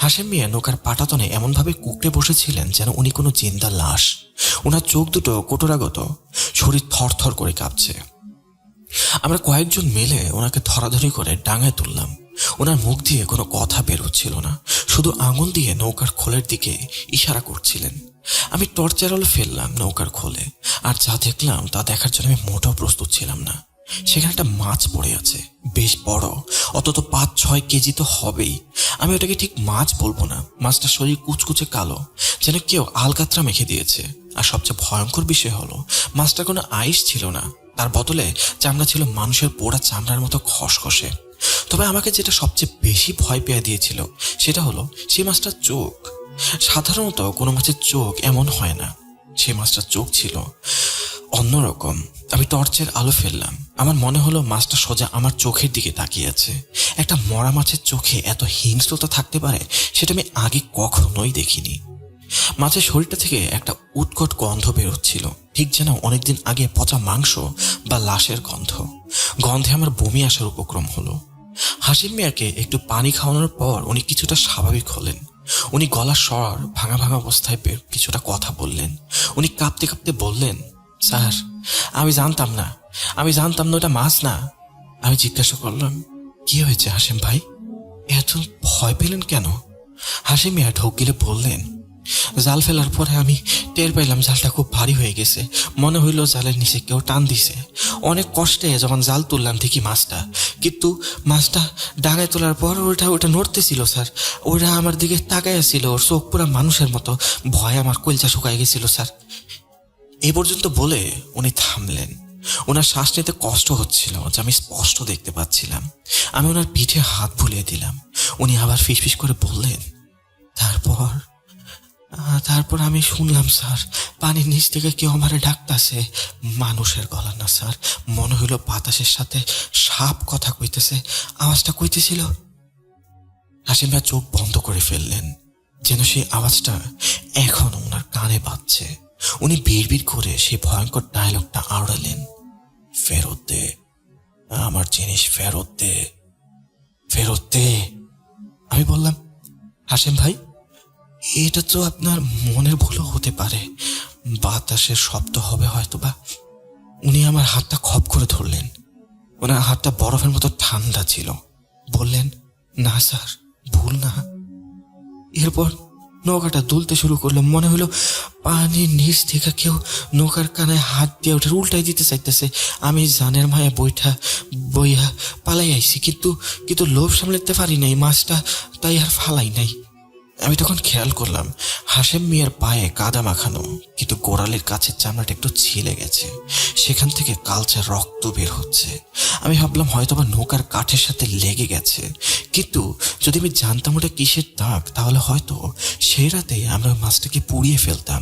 হাশেম মিয়া নৌকার পাটাতনে এমনভাবে কুকড়ে বসেছিলেন যেন উনি কোনো জিন্দা লাশ। ওনার চোখ দুটো কোটরাগত, শরীর থর থর করে কাঁপছে। আমরা কয়েকজন মিলে ওনাকে ধরাধরি করে ডাঙায় তুললাম। ওনার মুখ দিয়ে কোনো কথা বের হচ্ছিল না, শুধু আঙুল দিয়ে নৌকার খোলের দিকে ইশারা করছিলেন। আমি টর্চের আলো ফেললাম নৌকার খোলে, আর যা দেখলাম তা দেখার জন্য আমি মোটেও প্রস্তুত ছিলাম না। সেখানে একটা মাছ পড়ে আছে, বেশ বড়, অন্তত 5-6 কেজি তো হবেই। আমি ওটাকে ঠিক মাছ বলবো না, মাছটার শরীর কুচকুচে কালো, যেন কেউ আলকাতরা মেখে দিয়েছে। আর সবচেয়ে ভয়ঙ্কর বিষয় হলো মাছটার কোনো আইস ছিল না, তার বদলে চামড়া ছিল মানুষের পোড়া চামড়ার মতো খসখসে। তবে আমাকে যেটা সবচেয়ে বেশি ভয় পেয়ে দিয়েছিল সেটা হলো সেই মাছটার চোখ। সাধারণত কোনো মাছের চোখ এমন হয় না, সেই মাছটার চোখ ছিল অন্যরকম। আমি টর্চের আলো ফেললাম। আমার মনে হলো মাছটা সোজা আমার চোখের দিকে তাকিয়ে আছে। একটা মরা মাছের চোখে এত হিংস্রতা থাকতে পারে সেটা আমি আগে কখনোই দেখিনি। মাছের শরীরটা থেকে একটা উৎকট গন্ধ বেরোচ্ছিল, ঠিক যেন অনেকদিন আগে পচা মাংস বা লাশের গন্ধ। গন্ধে আমার বমি আসার উপক্রম হলো। হাসিম মিয়াকে একটু পানি খাওয়ানোর পর উনি কিছুটা স্বাভাবিক হলেন। উনি গলার স্বর ভাঙা ভাঙা অবস্থায় কিছুটা কথা বললেন। উনি কাঁপতে কাঁপতে বললেন, স্যার আমি জানতাম না ওটা মাছ না। আমি জিজ্ঞাসা করলাম, কি হয়েছে হাসিম ভাই, এত ভয় পেলেন কেন? হাসিম মিয়া ঢোক গিলে বললেন, জাল ফেলার পরে আমি টের পাইলাম জালটা খুব ভারী হয়ে গেছে। মনে হইল জালের নিচে কেউ টান দিছে। অনেক কষ্টে যখন জাল তুললাম দেখি মাছটা, কিন্তু মাছটা ডাঙায় তোলার পর ওটা নড়তেছিল স্যার। ওটা আমার দিকে তাকায় ছিল, ওর চোখ পুরা মানুষের মতো। ভয় আমার কলচা শুকায় গেছিল স্যার। এ পর্যন্ত বলে উনি থামলেন। ওনার শ্বাস নিতে কষ্ট হচ্ছিল, যা আমি স্পষ্ট দেখতে পাচ্ছিলাম। আমি ওনার পিঠে হাত বুলিয়ে দিলাম। উনি আবার ফিসফিস করে বললেন, তারপর আমি শুনলাম স্যার, পানির নিচ থেকে কেউ আমারে ডাকতেছে। মানুষের গলা না স্যার, মনে হইল বাতাসের সাথে সাপ কথা কইতেছে। আওয়াজটা কইতেছিল। হাসিম ভাই চোখ বন্ধ করে ফেললেন, যেন সেই আওয়াজটা এখন ওনার কানে বাজছে। উনি বিড়বিড় করে সেই ভয়ঙ্কর ডায়লগটা আওড়ালেন, ফেরত দে আমার জিনিস, ফেরত দে, ফেরত দে। আমি বললাম, হাসিম ভাই এটা তো আপনার মনের ভুলও হতে পারে, বাতাসের শব্দ হবে হয়তোবা। উনি আমার হাতটা খপ করে ধরলেন। ওনার হাতটা বরফের মতো ঠান্ডা ছিল। বললেন, না স্যার, ভুল না। এরপর নৌকাটা দুলতে শুরু করলো। মনে হলো পানির নিচ থেকে কেউ নৌকার কানায় হাত দিয়ে ওটা উল্টাই দিতে চাইতেছে। আমি জানের মায়া বইয়া পালাই আইছি, কিন্তু লোভ সামলাতে পারি নাই মাছটা, তাই আর ফালাই নাই। আমি তখন খেয়াল করলাম হাসেম মিয়ার পায়ে কাদা মাখানো, কিন্তু গোড়ালির কাছের চামড়াটা একটু ছিলে গেছে। সেখান থেকে কালচে রক্ত বের হচ্ছে। আমি ভাবলাম হয়তোবা নৌকার কাঠের সাথে লেগে গেছে, কিন্তু যদি আমি জানতাম ওটা কিসের দাগ, তাহলে হয়তো সেই রাতে আমরা মাছটাকে পুড়িয়ে ফেলতাম।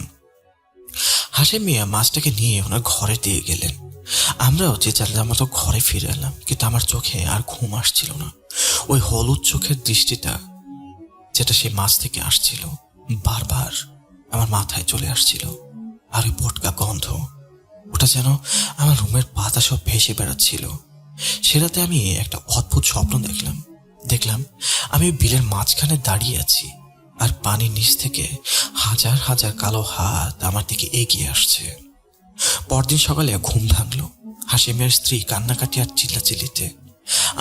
হাসেম মিয়া মাছটাকে নিয়ে ওনার ঘরে দিয়ে গেলেন। আমরাও যে যার মতো ঘরে ফিরে এলাম, কিন্তু আমার চোখে আর ঘুম আসছিল না। ওই হলুদ চোখের দৃষ্টিটা যেটা সেই মাছ থেকে আসছিল বারবার আমার মাথায় চলে আসছিল। আর ওই পটকা গন্ধ, ওটা যেন আমার রুমের বাতাসও ভেসে বেড়াচ্ছিল। সেরাতে আমি একটা অদ্ভুত স্বপ্ন দেখলাম আমি বিলের মাঝখানে দাঁড়িয়ে আছি, আর পানির নিচ থেকে হাজার হাজার কালো হাত আমার দিকে এগিয়ে আসছে। পরদিন সকালে ঘুম ভাঙলো হাসিমের স্ত্রী কান্নাকাটি আর চিল্লাচিল্লিতে।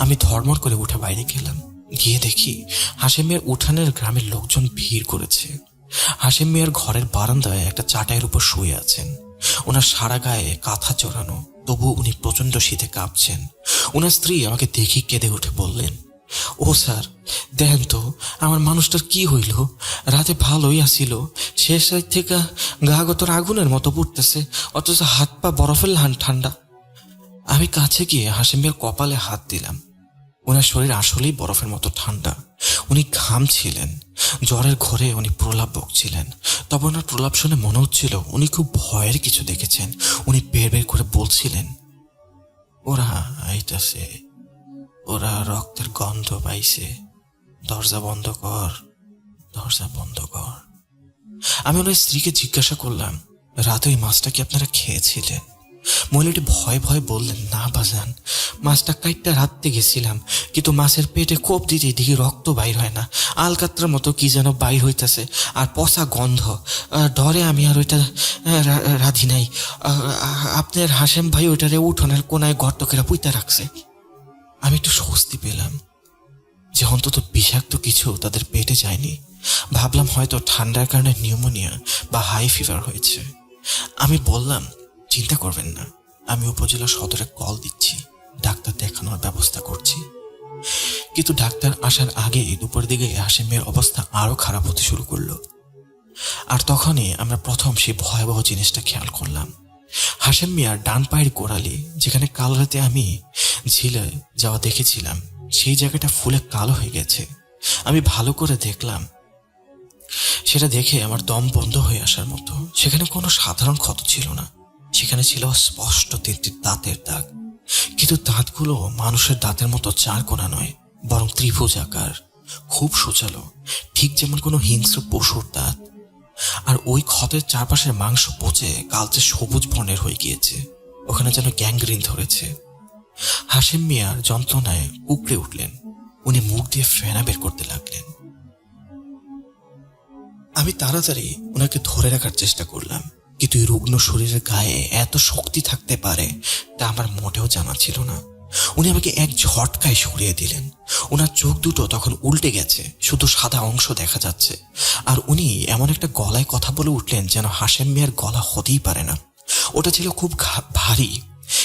আমি ধর্মর করে উঠে বাইরে গেলাম। গিয়ে দেখি হাসিম মিয়ার উঠানের গ্রামের লোকজন ভিড় করেছে। হাসিম মিয়ার ঘরের বারান্দায় একটা চাটাইয়ের উপর শুয়ে আছেন। ওনার সারা গায়ে কাঁথা চড়ানো, তবু উনি প্রচন্ড শীতে কাঁপছেন। ওনার স্ত্রী আমাকে দেখি কেঁদে উঠে বললেন, ও স্যার দেখেন তো আমার মানুষটার কি হইল, রাতে ভালোই আসিল, শেষ রাত থেকে গা গতর আগুনের মতো পুড়তেছে, অথচ হাত পা বরফের ঠান্ডা। আমি কাছে গিয়ে হাসিম মিয়ার কপালে হাত দিলাম। ওনার শরীর আসলেই বরফের মতো ঠান্ডা। উনি ঘামছিলেন। জ্বরের ঘরে উনি প্রলাপ বকছিলেন। তবে ওনার প্রলাপ শুনে মনে হচ্ছিল উনি খুব ভয়ের কিছু দেখেছেন। উনি বের বের করে বলছিলেন, ওরা আইতাছে, ওরা রক্তের গন্ধ পাইছে, দরজা বন্ধ কর, দরজা বন্ধ কর। আমি ওনার স্ত্রীকে জিজ্ঞাসা করলাম, রাতে ওই মাছটা কি আপনারা খেয়েছিলেন? মহিলাটি ভয়ে ভয়ে বললেন, না বাজান, মাছটা কাইটটা রাখতে গেছিলাম, কিন্তু মাছের পেটে কোপ দিতে দেখি রক্ত বাইর হয় না, আলকাত্রার মতো কি যেন বাইর হইতেছে, আর পচা গন্ধ। ডরে আমি আর ওইটা রাধি নাই। আপনার হাসেম ভাই ওইটারে উঠোনের কোনায় গর্ত করে পুঁতে রাখছে। আমি একটু স্বস্তি পেলাম যে অন্তত বিষাক্ত কিছু তাদের পেটে যায়নি। ভাবলাম হয়তো ঠান্ডার কারণে নিউমোনিয়া বা হাই ফিভার হয়েছে। আমি বললাম, চিন্তা করবেন না, আমি উপজেলা সদরে কল দিচ্ছি, ডাক্তার দেখানোর ব্যবস্থা করছি। কিন্তু ডাক্তার আসার আগে দুপুর দিকে হাসিমের অবস্থা আরো খারাপ হতে শুরু করলো। আর তখনই আমরা প্রথম সেই ভয়াবহ জিনিসটা খেয়াল করলাম। হাসিম মিয়ার ডান পায়ের গোড়ালি, যেখানে কাল রাতে আমি ঝিলে যাওয়া দেখেছিলাম, সেই জায়গাটা ফুলে কালো হয়ে গেছে। আমি ভালো করে দেখলাম, সেটা দেখে আমার দম বন্ধ হয়ে আসার মতো। সেখানে কোনো সাধারণ ক্ষত ছিল না, সেখানে ছিল স্পষ্ট 3টি দাঁতের দাগ। কিন্তু দাঁতগুলো মানুষের দাঁতের মতো 4 কোণা নয়, বরং ত্রিভুজ আকার, খুব সুচালো, ঠিক যেমন কোনো হিংস্র পশুর দাঁত। আর ওই ক্ষতের চারপাশের মাংস পচে কালচে সবুজ বর্ণের হয়ে গিয়েছে, ওখানে যেন গ্যাংগ্রিন ধরেছে। হাশেম মিয়ার যন্ত্রণায় কুকড়ে উঠলেন। উনি মুখ দিয়ে ফেনা বের করতে লাগলেন। আমি তাড়াতাড়ি ওনাকে ধরে রাখার চেষ্টা করলাম, কিন্তু এই রুগ্ন শরীরের গায়ে এত শক্তি থাকতে পারে তা আমার মোটেও জানা ছিল না। উনি আমাকে এক ঝটকায় সরিয়ে দিলেন। ওনার চোখ দুটো তখন উল্টে গেছে, শুধু সাদা অংশ দেখা যাচ্ছে। আর উনি এমন একটা গলায় কথা বলে উঠলেন যেন হাশেম মিয়ার গলা হতেই পারে না। ওটা ছিল খুব ভারী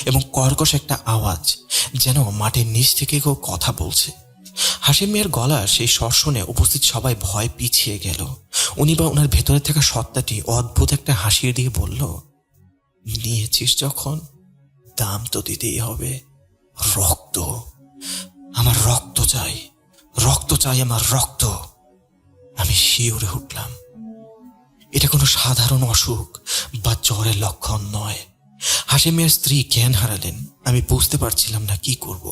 এবং কর্কশ একটা আওয়াজ, যেন মাটির নিচ থেকে কেউ কথা বলছে। হাশেম মিয়ার গলা সেই স্বর শুনে উপস্থিত সবাই ভয় পিছিয়ে গেল। উনি বা ওনার ভেতরে থাকা সত্তাটি অদ্ভুত একটা হাসি দিয়ে বলল, নিয়েছিস যখন, দাম তো দিতেই হবে। রক্ত, আমার রক্ত চাই, রক্ত চাই, আমার রক্ত। আমি শিউরে উঠলাম। এটা কোনো সাধারণ অসুখ বা জ্বরের লক্ষণ নয়। হাশেম মিয়ার স্ত্রী জ্ঞান হারালেন। আমি বুঝতে পারছিলাম না কি করব।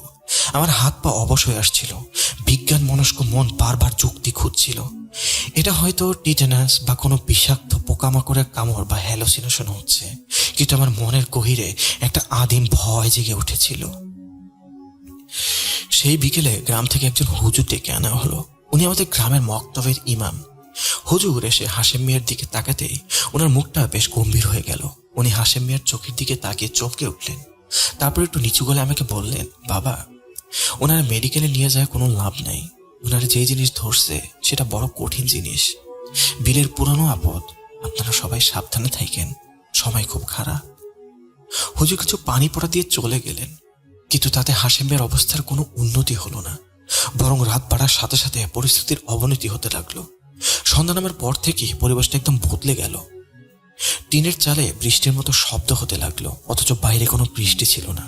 আমার হাত পা অবশ হয়ে আসছিল। বিজ্ঞান মনস্ক মন বারবার যুক্তি খুঁজছিল। এটা হয়তো টিটেনাস বা কোনো বিষাক্ত পোকামাকড়ের কামড় বা হ্যালোসিনেশন হচ্ছে, কিন্তু আমার মনের গভীরে একটা আদিম ভয় জেগে উঠেছিল। সেই বিকেলে গ্রাম থেকে একজন হুজুর ডেকে আনা হলো। উনি আমাদের গ্রামের মক্তবের ইমাম। হুজুর এসে হাশেম মিয়ার দিকে তাকাতেই ওনার মুখটা বেশ গম্ভীর হয়ে গেল। উনি হাশেম মিয়ার চোখের দিকে তাকিয়ে চমকে উঠলেন। তারপর একটু নিচু গলায় আমাকে বললেন, বাবা, ওনার মেডিকেলে নিয়ে যায় কোনো লাভ নাই। ওনার যে জিনিস ধরছে সেটা বড় কঠিন জিনিস, বিলের পুরানো আপদ। আপনারা সবাই সাবধানে থাকেন, সময় খুব খারাপ। হুজুর কিছু পানি পড়া দিয়ে চলে গেলেন, কিন্তু তাতে হাশেম মিয়ার অবস্থার কোনো উন্নতি হলো না, বরং রাত বাড়ার সাথে সাথে পরিস্থিতির অবনতি হতে লাগলো। সন্ধ্যা নামার পর থেকেই পরিবেশটা একদম বদলে গেল। টিনের চালে বৃষ্টির মতো শব্দ হতে লাগলো, অথচ বাইরে কোনো বৃষ্টি ছিল না।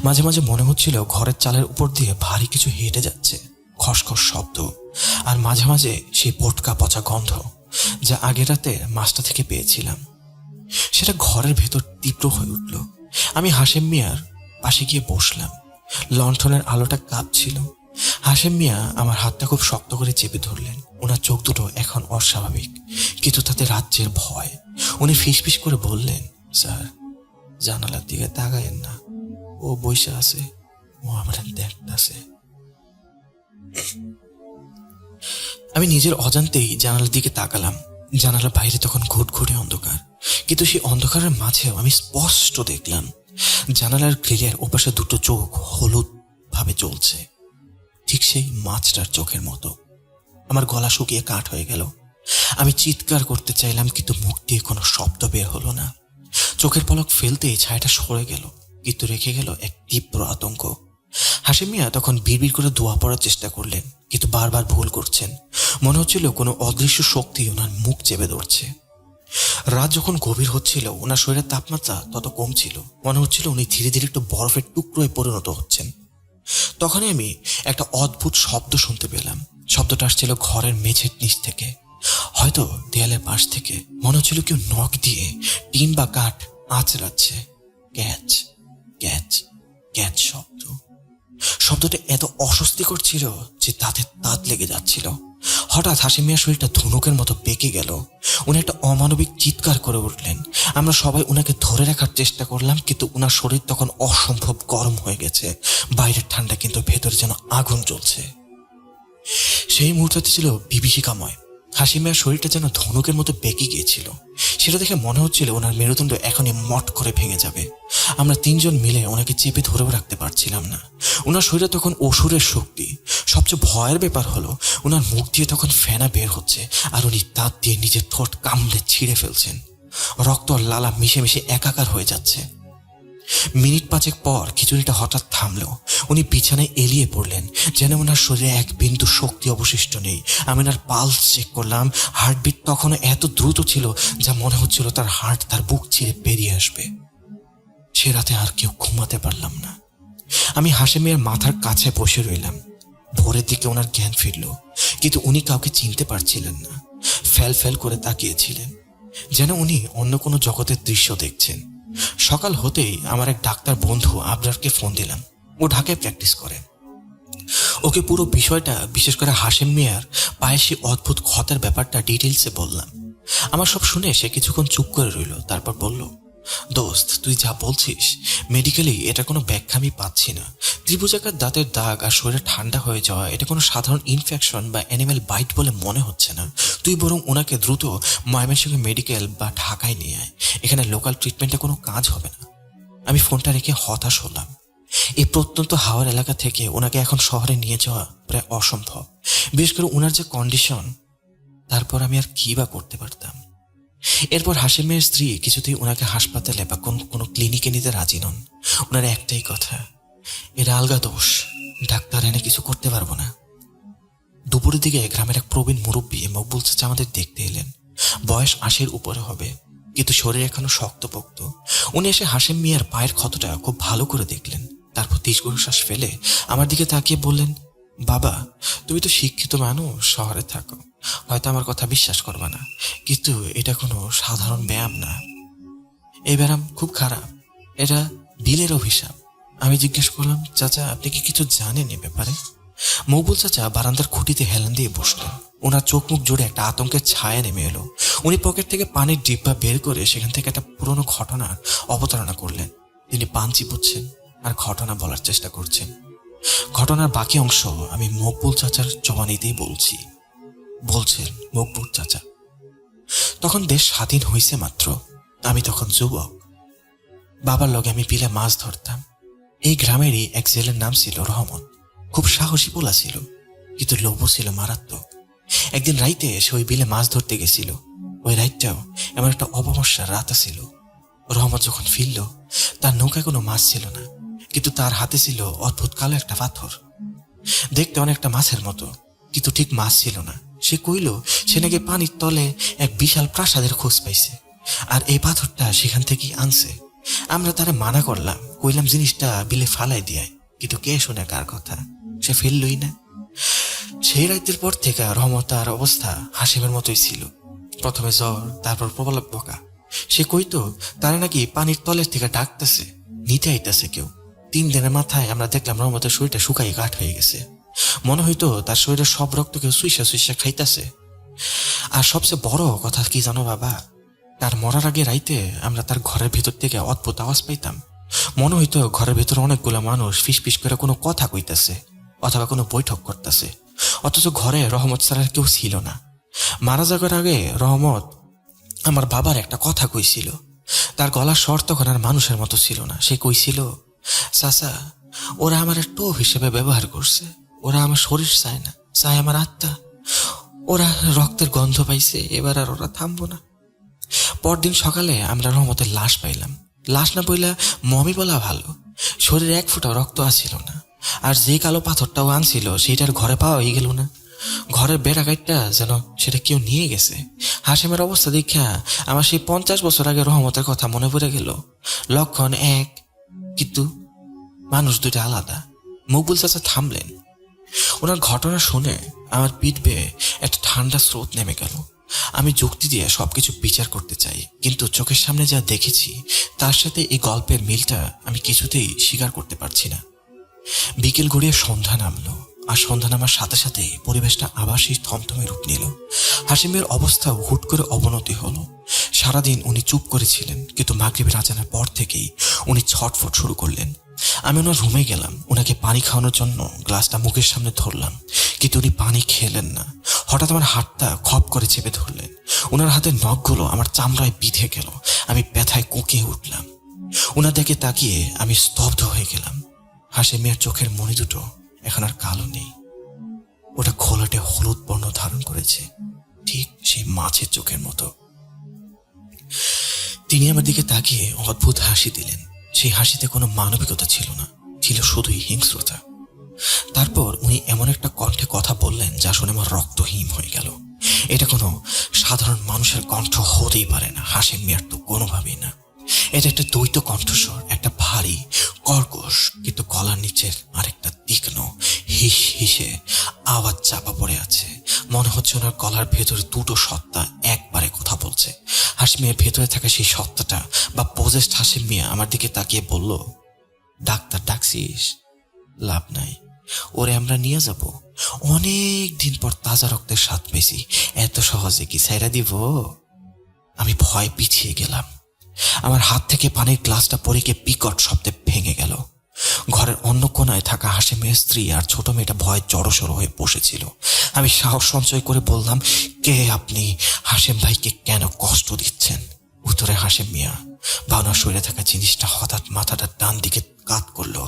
মাঝে মাঝে মনে হচ্ছিল ঘরের চালের উপর দিয়ে ভারী কিছু হেঁটে যাচ্ছে, খসখস শব্দ। আর মাঝে মাঝে সেই পটকা পচা গন্ধ, যা আগের রাতে মাছটা থেকে পেয়েছিলাম, সেটা ঘরের ভেতর তীব্র হয়ে উঠল। আমি হাশেম মিয়ার পাশে গিয়ে বসলাম। লণ্ঠনের আলোটা কাঁপছিল। হাশেম মিয়া আমার হাতটা খুব শক্ত করে চেপে ধরলেন। ওনার চোখ দুটো এখন অস্বাভাবিক, কিন্তু তাতে রাজ্যের ভয়। উনি ফিসফিস করে বললেন, স্যার, জানালার দিকে তাকায়েন না, ও বইসা আছে, ও আমার দেখতাছে। আমি নিজের অজান্তেই জানালার দিকে তাকালাম। জানালার বাইরে তখন ঘুটঘুটে অন্ধকার, কিন্তু সেই অন্ধকারের মাঝেও আমি স্পষ্ট দেখলাম জানালার গ্রিলের ওপাশে দুটো চোখ হলুদ ভাবে জ্বলছে, ঠিক সেই মাছটার চোখের মতো। আমার গলা শুকিয়ে কাঠ হয়ে গেল। আমি চিৎকার করতে চাইলাম, কিন্তু মুখ দিয়ে কোনো শব্দ বের হলো না। চোখের পলক ফেলতেই ছায়াটা সরে গেল, কিন্তু রেখে গেল এক তীব্র আতঙ্ক। হাশেম মিয়া তখন বিড়বিড় করে দোয়া পড়ার চেষ্টা করলেন, কিন্তু বারবার ভুল করছেন। মনে হচ্ছিল কোনো অদৃশ্য শক্তি ওনার মুখ চেপে ধরছে। রাত যখন গভীর হচ্ছিল, ওনার শরীরের তাপমাত্রা তত কম ছিল। মনে হচ্ছিল উনি ধীরে ধীরে একটু বরফের টুকরোয় পরিণত হচ্ছেন। তখনই আমি একটা অদ্ভুত শব্দ শুনতে পেলাম। শব্দটা আসছিল ঘরের মেঝের নিচ থেকে, হয়তো দেয়ালের পাশ থেকে। মনে হচ্ছিল কেউ নখ দিয়ে টিন বা কাঠ আঁচড়াচ্ছে। ক্যাচ ক্যাচ ক্যাচ শব্দ। শব্দটা এত অস্বস্তিকর ছিল যে তাতে দাঁত লেগে যাচ্ছিল। হঠাৎ হাশেম মিয়ার শরীরটা ধনুকের মতো পেকে গেল। উনি একটা অমানবিক চিৎকার করে উঠলেন। আমরা সবাই উনাকে ধরে রাখার চেষ্টা করলাম, কিন্তু উনার শরীর তখন অসম্ভব গরম হয়ে গেছে। বাইরের ঠান্ডা, কিন্তু ভেতরে যেন আগুন জ্বলছে। সেই মুহূর্তটি ছিল বিভীষিকাময়। হাশেম মিয়ার শরীরটা যেন ধনুকের মতো পেকে গিয়েছিল। সেটা দেখে মনে হচ্ছিল ওনার মেরুদণ্ড এখনই মট করে ভেঙে যাবে। আমরা তিনজন মিলে ওনাকে চেপে ধরেও রাখতে পারছিলাম না। ওনার শরীরে তখন অসুরের শক্তি। সবচেয়ে ভয়ের ব্যাপার হলো ওনার মুখ দিয়ে তখন ফেনা বের হচ্ছে, আর উনি দাঁত দিয়ে নিজের ঠোঁট কামড়ে ছিঁড়ে ফেলছেন। রক্ত আর লালা মিশে মিশে একাকার হয়ে যাচ্ছে। মিনিট 5 পর খিচুড়িটা হঠাৎ থামলো। উনি বিছানায় এলিয়ে পড়লেন, যেন ওনার শরীরে এক বিন্দু শক্তি অবশিষ্ট নেই। আমি ওনার পালস চেক করলাম। হার্টবিট তখনও এত দ্রুত ছিল যা মনে হচ্ছিল তার হার্ট তার বুক ছিঁড়ে বেরিয়ে আসবে। সে রাতে আর কেউ ঘুমাতে পারলাম না। আমি হাশেম মিয়ার মাথার কাছে বসে রইলাম। ভোরের দিকে ওনার জ্ঞান ফিরল, কিন্তু উনি কাউকে চিনতে পারছিলেন না। ফ্যাল ফ্যাল করে তাকিয়েছিলেন, যেন উনি অন্য কোনো জগতের দৃশ্য দেখছেন। সকাল হতেই আমার এক ডাক্তার বন্ধু আবরারকে ফোন দিলাম। ও ঢাকায় প্র্যাকটিস করে। ওকে পুরো বিষয়টা, বিশেষ করে হাশেম মিয়ার পায়ে সে অদ্ভুত ক্ষতের ব্যাপারটা ডিটেলসে বললাম। আমার সব শুনে সে কিছুক্ষণ চুপ করে রইল, তারপর বলল, দোস্ত, তুই যা বলছিস মেডিকেলি এটা কোনো ব্যাখ্যা আমি পাচ্ছি না। ত্রিভুজাকার দাঁতের দাগ আর শরীরে ঠান্ডা হয়ে যাওয়া এটা কোনো সাধারণ ইনফেকশন বা অ্যানিম্যাল বাইট বলে মনে হচ্ছে না। তুই বরং ওনাকে দ্রুত ময়মনসিংহ মেডিকেল বা ঢাকায় নিয়ে আয়, এখানে লোকাল ট্রিটমেন্টে কোনো কাজ হবে না। আমি ফোনটা রেখে হতাশ হলাম। এই প্রত্যন্ত হাওয়ার এলাকা থেকে ওনাকে এখন শহরে নিয়ে যাওয়া প্রায় অসম্ভব, বিশেষ করে ওনার যে কন্ডিশন। তারপর আমি আর কি বা করতে পারতাম? এরপর হাশেমের স্ত্রী কিছুতেই ওনাকে হাসপাতালে বা কোনো ক্লিনিকে নিতে রাজি নন। ওনার একটাই কথা, এরা আলগা দোষ, ডাক্তার এনে কিছু করতে পারবো না। দুপুরের দিকে গ্রামের এক প্রবীণ মুরব্বী মকবুল চাচা আমাদের দেখতে এলেন। বয়স ৮০-র উপরে হবে, কিন্তু শরীর এখনো শক্তপোক্ত। উনি এসে হাশেম মিয়ার পায়ের ক্ষতটা খুব ভালো করে দেখলেন, তারপর দীর্ঘশ্বাস ফেলে আমার দিকে তাকিয়ে বললেন, বাবা, তুমি তো শিক্ষিত মানুষ, শহরে থাকো, হয়তো আমার কথা বিশ্বাস করবে না, কিন্তু এটা কোনো সাধারণ ব্যায়াম না। এই ব্যায়াম খুব খারাপ, এটা বিলের অভিশাপ। আমি জিজ্ঞেস করলাম, চাচা, আপনি কি কিছু জানেন এ ব্যাপারে? মকবুল চাচা বারান্দার খুঁটিতে হেলান দিয়ে বসলেন। ওনার চোখ মুখ জুড়ে একটা আতঙ্কের ছায়া নেমে এলো। উনি পকেট থেকে পানির ডিব্বা বের করে সেখান থেকে একটা পুরনো ঘটনার অবতারণা করলেন। তিনি পান চিপুচ্ছেন আর ঘটনা বলার চেষ্টা করছেন। ঘটনার বাকি অংশ আমি মকবুল চাচার জবানিতেই বলছি। বলছেন মকবুল চাচা, তখন দেশ স্বাধীন হয়েছে মাত্র। আমি তখন যুবক। বাবার লগে আমি বিলে মাছ ধরতাম। এই গ্রামেরই এক জেলের নাম ছিল রহমত। খুব সাহসী পোলা ছিল, কিন্তু লোভও ছিল মারাত্মক। একদিন রাইতে সে ওই বিলে মাছ ধরতে গেছিল। ওই রাইতটাও এমন একটা অমাবস্যার রাত ছিল। রহমত যখন ফিরল, তার নৌকায় কোনো মাছ ছিল না, কিন্তু তার হাতে ছিল অদ্ভুত কালো একটা পাথর। দেখতে অনেকটা মাছের মতো, কিন্তু ঠিক মাছ ছিল না। সে কইল সে নাকি পানির তলে এক বিশাল প্রাসাদের খোঁজ পাইছে, আর এই পাথরটা সেখান থেকেই আনছে। আমরা তারে মানা করলাম, কইলাম জিনিসটা বিলে ফালাই দিয়ে, কিন্তু কে শুনে কার কথা? সে ফেললই না। সেই রাতের পর থেকে রহমত আর অবস্থা হাসিমের মতোই ছিল। প্রথমে জ্বর, তারপর প্রবল বকা। সে কইতো তারা নাকি পানির তলের থেকে ডাকতেছে, নিতে আইতেছে কেউ। 3 দিনের মাথায় আমরা দেখলাম রহমতের শরীরটা শুকাই কাঠ হয়ে গেছে। মনে হইতো তার শরীরের সব রক্ত কেউ সুইসা সুইসা খাইতেছে। আর সবচেয়ে বড় কথা কি জানো বাবা, তার মরার আগে রাইতে আমরা তার ঘরের ভেতর থেকে অদ্ভুত আওয়াজ পাইতাম। মনে হইতো ঘরের ভেতর অনেকগুলো মানুষ ফিস ফিস করে কোনো কথা কইতাছে অথবা কোনো বৈঠক করতেছে, অথচ ঘরে রহমত ছাড়া কেউ ছিল না। মারা যাওয়ার আগে রহমত আমার বাবার একটা কথা কইছিল। তার গলার স্বর তখন আর মানুষের মতো ছিল না। সে কইছিল, চাচা, ওরা আমার টো হিসেবে ব্যবহার করছে, ওরা আমার শরীর চায় না, চায় আমার আত্মা। ওরা রক্তের গন্ধ পাইছে, এবার আর ওরা থামবো না। পরদিন সকালে আমরা রহমতের লাশ পাইলাম। লাশ না বইলা মমি বলা ভালো। শরীরে 1 ফোঁটা রক্ত আসছিল না, আর যে কালো পাথরটাও আনছিল সেইটার ঘরে পাওয়াই গেল না। ঘরের বেড়া গাইটটা যেন সেটা কেউ নিয়ে গেছে। হাশেমের অবস্থা দেখা আমার সেই 50 বছর আগে রহমতের কথা মনে পড়ে গেল। লক্ষণ এক, কিন্তু মানুষ দুইটা আলাদা। মকবুল চাচা থামলেন। ওনার ঘটনা শুনে আমার পিঠ বেয়ে একটা ঠান্ডা স্রোত নেমে গেল। আমি যুক্তি দিয়ে সবকিছু বিচার করতে চাই, কিন্তু চোখের সামনে যা দেখেছি তার সাথে এই গল্পের মিলটা আমি কিছুতেই স্বীকার করতে পারছি না। বিকেল গড়িয়ে সন্ধ্যা নামলো, আর সন্ধ্যা নামার সাথে সাথে পরিবেশটা আবার সেই থমথমে রূপ নিল। হাশিমের অবস্থাও হুট করে অবনতি হলো। সারাদিন উনি চুপ করেছিলেন, কিন্তু মাগরিবের আজানের পর থেকেই উনি ছটফট শুরু করলেন। আমি ওনার রুমে গেলাম, ওনাকে পানি খাওয়ানোর জন্য গ্লাসটা মুখের সামনে ধরলাম, কিন্তু উনি পানি খেলেন না। হঠাৎ আমার হাতটা খপ করে চেপে ধরলেন। ওনার হাতের নখগুলো আমার চামড়ায় বিঁধে গেল। আমি ব্যথায় কুঁকিয়ে উঠলাম। ওনার দিকে তাকিয়ে আমি স্তব্ধ হয়ে গেলাম। হাশিমের চোখের মণি দুটো এখন আর কালো নেই, ওটা ঘোলাটে হলুদ বর্ণ ধারণ করেছে, ঠিক সেই মাছের চোখের মতো। তিনি আমার দিকে তাকিয়ে অদ্ভুত হাসি দিলেন। সেই হাসিতে কোনো মানবিকতা ছিল না, ছিল শুধুই হিংস্রতা। তারপর উনি এমন একটা কণ্ঠে কথা বললেন যা শুনে আমার রক্ত হিম হয়ে গেল। এটা কোনো সাধারণ মানুষের কণ্ঠ হতেই পারে না, হাশিম মিয়ার তো কোনোভাবেই না। এটা একটা দ্বৈত কণ্ঠস্বর, একটা ভারী কর্কশ কিন্তু গলার নিচের আরেকটা তীক্ষ্ণ হিস হিসে আওয়াজ চাপা পড়ে আছে। মনে হচ্ছে ওনার গলার ভেতরে দুটো সত্তা একবারে কথা বলছে। হাসিম মিয়ার ভেতরে থাকা সেই সত্তাটা বা পজেস্ট হাসিম মিয়া আমার দিকে তাকিয়ে বলল, ডাক্তার ডাকছিস? লাভ নাই, ওরে আমরা নিয়ে যাব। অনেক দিন পর তাজা রক্তের স্বাদ পেয়েছি, এত সহজে কি ছাইরা দিব? আমি ভয় পিছিয়ে গেলাম। আমার হাত থেকে পানির গ্লাসটা পড়ে গিয়ে বিকট শব্দে ভেঙে গেল। ঘরের অন্য কোনায় থাকা হাসিমের স্ত্রী আর ছোট মেয়েটা ভয়ে জড়সড় হয়ে বসেছিল। আমি সাহস সঞ্চয় করে বললাম, কে আপনি? হাসিম ভাইকে কেন কষ্ট দিচ্ছেন? উত্তরে হাসিম মিয়া ভাওনা শরীরে থাকা জিনিসটা হঠাৎ মাথাটা ডান দিকে কাত করলো।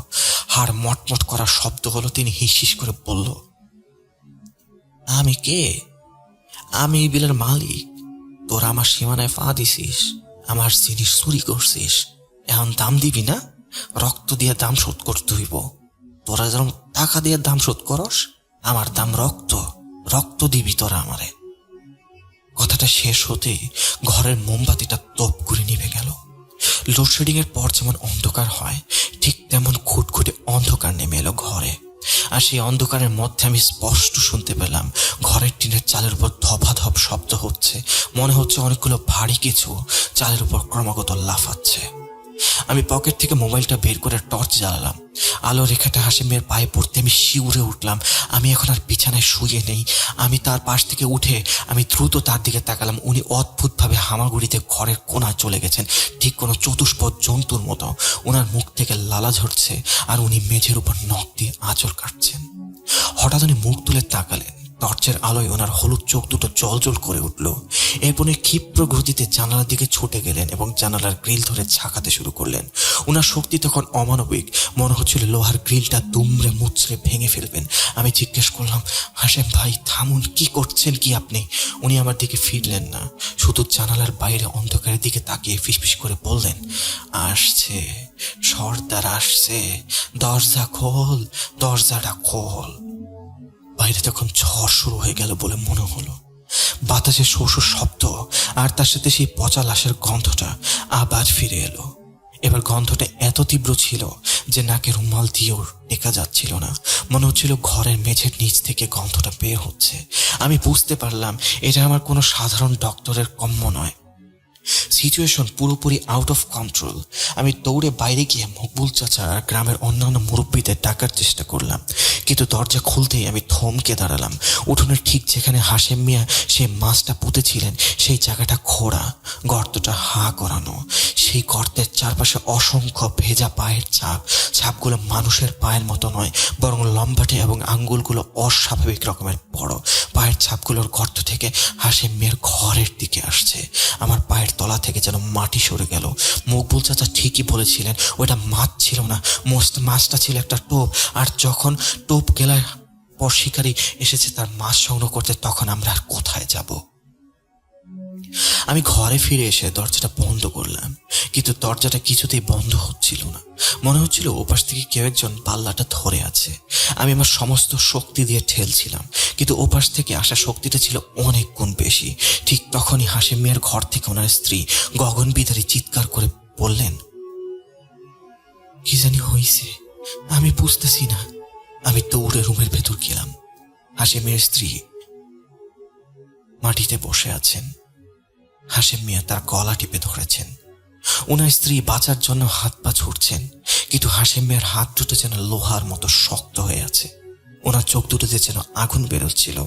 হাড় মটমট করার শব্দ হলো। তিনি হিস করে বলল, আমি কে? আমি এই বিলের মালিক। তোরা আমার সীমানায় পা দিছিস, আমার জিনিস চুরি করছিস, এখন দাম দিবি না? রক্ত দিয়ে দাম শোধ করতে হইব। তোরা যেরকম টাকা দিয়ে দাম শোধ করস, আমার দাম রক্ত। রক্ত দিবি তোরা আমারে। কথাটা শেষ হতে ঘরের মোমবাতিটা তপ করে নিভে গেল। লোডশেডিং এর পর যেমন অন্ধকার হয়, ঠিক তেমন খুটখুটে অন্ধকার নেমে এলো ঘরে। আর সেই অন্ধকারের মধ্যে আমি স্পষ্ট শুনতে পেলাম ঘরের টিনের চালের উপর ধপাধপ শব্দ হচ্ছে। মনে হচ্ছে অনেকগুলো ভারী কিছু চালের উপর ক্রমাগত লাফাচ্ছে। আমি পকেট থেকে মোবাইলটা বের করে টর্চ জ্বালালাম। আলো রেখাটা হাসিমের পায়ে পড়তে আমি শিউরে উঠলাম। আমি এখন আর বিছানায় শুয়ে নেই। আমি তার পাশ থেকে উঠে আমি দ্রুত তার দিকে তাকালাম। উনি অদ্ভুতভাবে হামাগুড়িতে ঘরের কোণায় চলে গেছেন, ঠিক কোনো চতুষ্পদ জন্তুর মতো। ওনার মুখ থেকে লালা ঝরছে আর উনি মেঝের উপর নখ দিয়ে আঁচড় কাটছেন। হঠাৎ উনি মুখ তুলে তাকালেন। টর্চের আলোয় ওনার হলুদ চোখ দুটো জলজল করে উঠল। এরপর ক্ষিপ্র গতিতে জানালার দিকে ছুটে গেলেন এবং জানালার গ্রিল ধরে ঝাঁকাতে শুরু করলেন। ওনার শক্তি তখন অমানবিক। মনে হচ্ছিল লোহার গ্রিলটা দুমড়ে মুচড়ে ভেঙে ফেলবেন। আমি জিজ্ঞেস করলাম, হাসেম ভাই থামুন, কি করছেন কি আপনি? উনি আমার দিকে ফিরলেন না, শুধু জানালার বাইরে অন্ধকারের দিকে তাকিয়ে ফিসফিস করে বললেন, আসছে, সর্দার আসছে, দরজা খোল, দরজাটা খোল। বাইরে তখন ঝড় শুরু হয়ে গেল বলে মনে হলো। বাতাসে শো শো শব্দ আর তার সাথে সেই পচা লাশের গন্ধটা আবার ফিরে এলো। এবার গন্ধটা এত তীব্র ছিল যে নাকে রুমাল দিয়েও টেকা যাচ্ছিল না। মনে হচ্ছিল ঘরের মেঝের নিচ থেকে গন্ধটা বের হচ্ছে। আমি বুঝতে পারলাম এটা আমার কোনো সাধারণ ডক্টরের কম্য নয়। সিচুয়েশন পুরোপুরি আউট অফ কন্ট্রোল। আমি দৌড়ে বাইরে গিয়ে মকবুল চাচা আর গ্রামের অন্যান্য মুরব্বীদের ডাকার চেষ্টা করলাম, কিন্তু দরজা খুলতেই আমি থমকে দাঁড়ালাম। উঠোনের ঠিক যেখানে হাসেম মিয়া সেই মাছটা পুঁতেছিলেন সেই জায়গাটা খোঁড়া, গর্তটা হা করানো। সেই গর্তের চারপাশে অসংখ্য ভেজা পায়ের ছাপ। ছাপগুলো মানুষের পায়ের মতো নয়, বরং লম্বাটে এবং আঙ্গুলগুলো অস্বাভাবিক রকমের বড়। পায়ের ছাপগুলোর গর্ত থেকে হাসেম মিয়ার ঘরের দিকে আসছে। আমার পায়ের তলা থেকে যেন মাটি সরে গেল। মকবুল চাচা ঠিকই বলেছিলেন, ওটা মাছ ছিল না, মাছটা ছিল একটা টোপ। আর যখন টোপ গেলার পর শিকারী এসেছে তার মাছ সংগ্রহ করতে, তখন আমরা আর কোথায় যাব? আমি ঘরে ফিরে এসে দরজাটা বন্ধ করলাম, কিন্তু দরজাটা কিছুতেই বন্ধ হচ্ছিল না। মনে হচ্ছিল ওপাশ থেকে কেউ একজন পাল্লাটা ধরে আছে। আমি আমার সমস্ত শক্তি দিয়ে ঠেলছিলাম, কিন্তু ওপাশ থেকে আসা শক্তিটা ছিল অনেক গুণ বেশি। ঠিক তখনই হাসিম মিয়ার ঘর থেকে ওনার স্ত্রী গগনবিদারী চিৎকার করে বললেন, কি জানি হয়েছে, আমি বুঝতেছি না। আমি দৌড়ে রুমের ভেতর গেলাম। হাসিমের স্ত্রী মাটিতে বসে আছেন। হাসিম মিয়া তার গলা টিপে ধরেছেন। ওনার স্ত্রী বাঁচার জন্য হাত পা ছুটছেন, কিন্তু হাসিম মিয়ার হাত দুটো যেন লোহার মতো শক্ত হয়ে আছে। ওনার চোখ দুটোতে যেন আগুন বেরোচ্ছিল।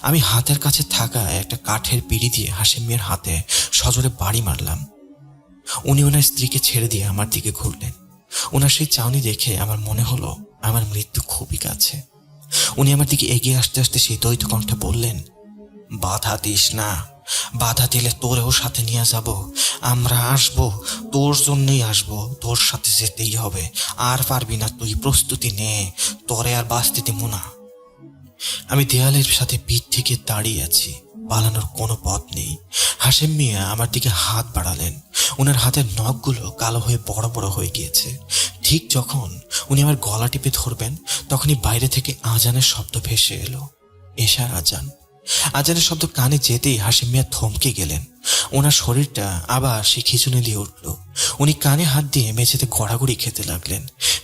আমি হাতের কাছে থাকা একটা কাঠের পিঁড়ি দিয়ে হাসিম মিয়ার হাতে সজোরে বাড়ি মারলাম। উনি ওনার স্ত্রীকে ছেড়ে দিয়ে আমার দিকে ঘুরলেন। ওনার সেই চাউনি দেখে আমার মনে হলো আমার মৃত্যু খুবই কাছে। উনি আমার দিকে এগিয়ে আসতে আসতে সেই দ্বৈত কণ্ঠে বললেন, বাধা দিস না, বাধা দিলে তোরেও সাথে নিয়ে যাব। আমরা আসবো, তোর জন্যই আসবো, তোর সাথে যেতেই হবে। আর পারবি না তুই, প্রস্তুতি নে, তোরে আর বাঁচতে দিব না। আমি দেয়ালের সাথে পিঠ থেকে দাঁড়িয়ে আছি, পালানোর কোনো পথ নেই। হাসিম মিয়া আমার দিকে হাত বাড়ালেন। ওনার হাতের নখগুলো কালো হয়ে বড় বড় হয়ে গিয়েছে। ঠিক যখন উনি আমার গলা টিপে ধরবেন, তখনই বাইরে থেকে আজানের শব্দ ভেসে এলো। এশার আজান। আজানের শব্দ কানে যেতেই হাসিম মিয়া থমকে গেলেন। ওনার শরীরটা আবার সেই খিচুনি দিয়ে উঠল। উনি কানে হাত দিয়ে মেঝেতে গড়াগড়ি খেতে লাগলেন,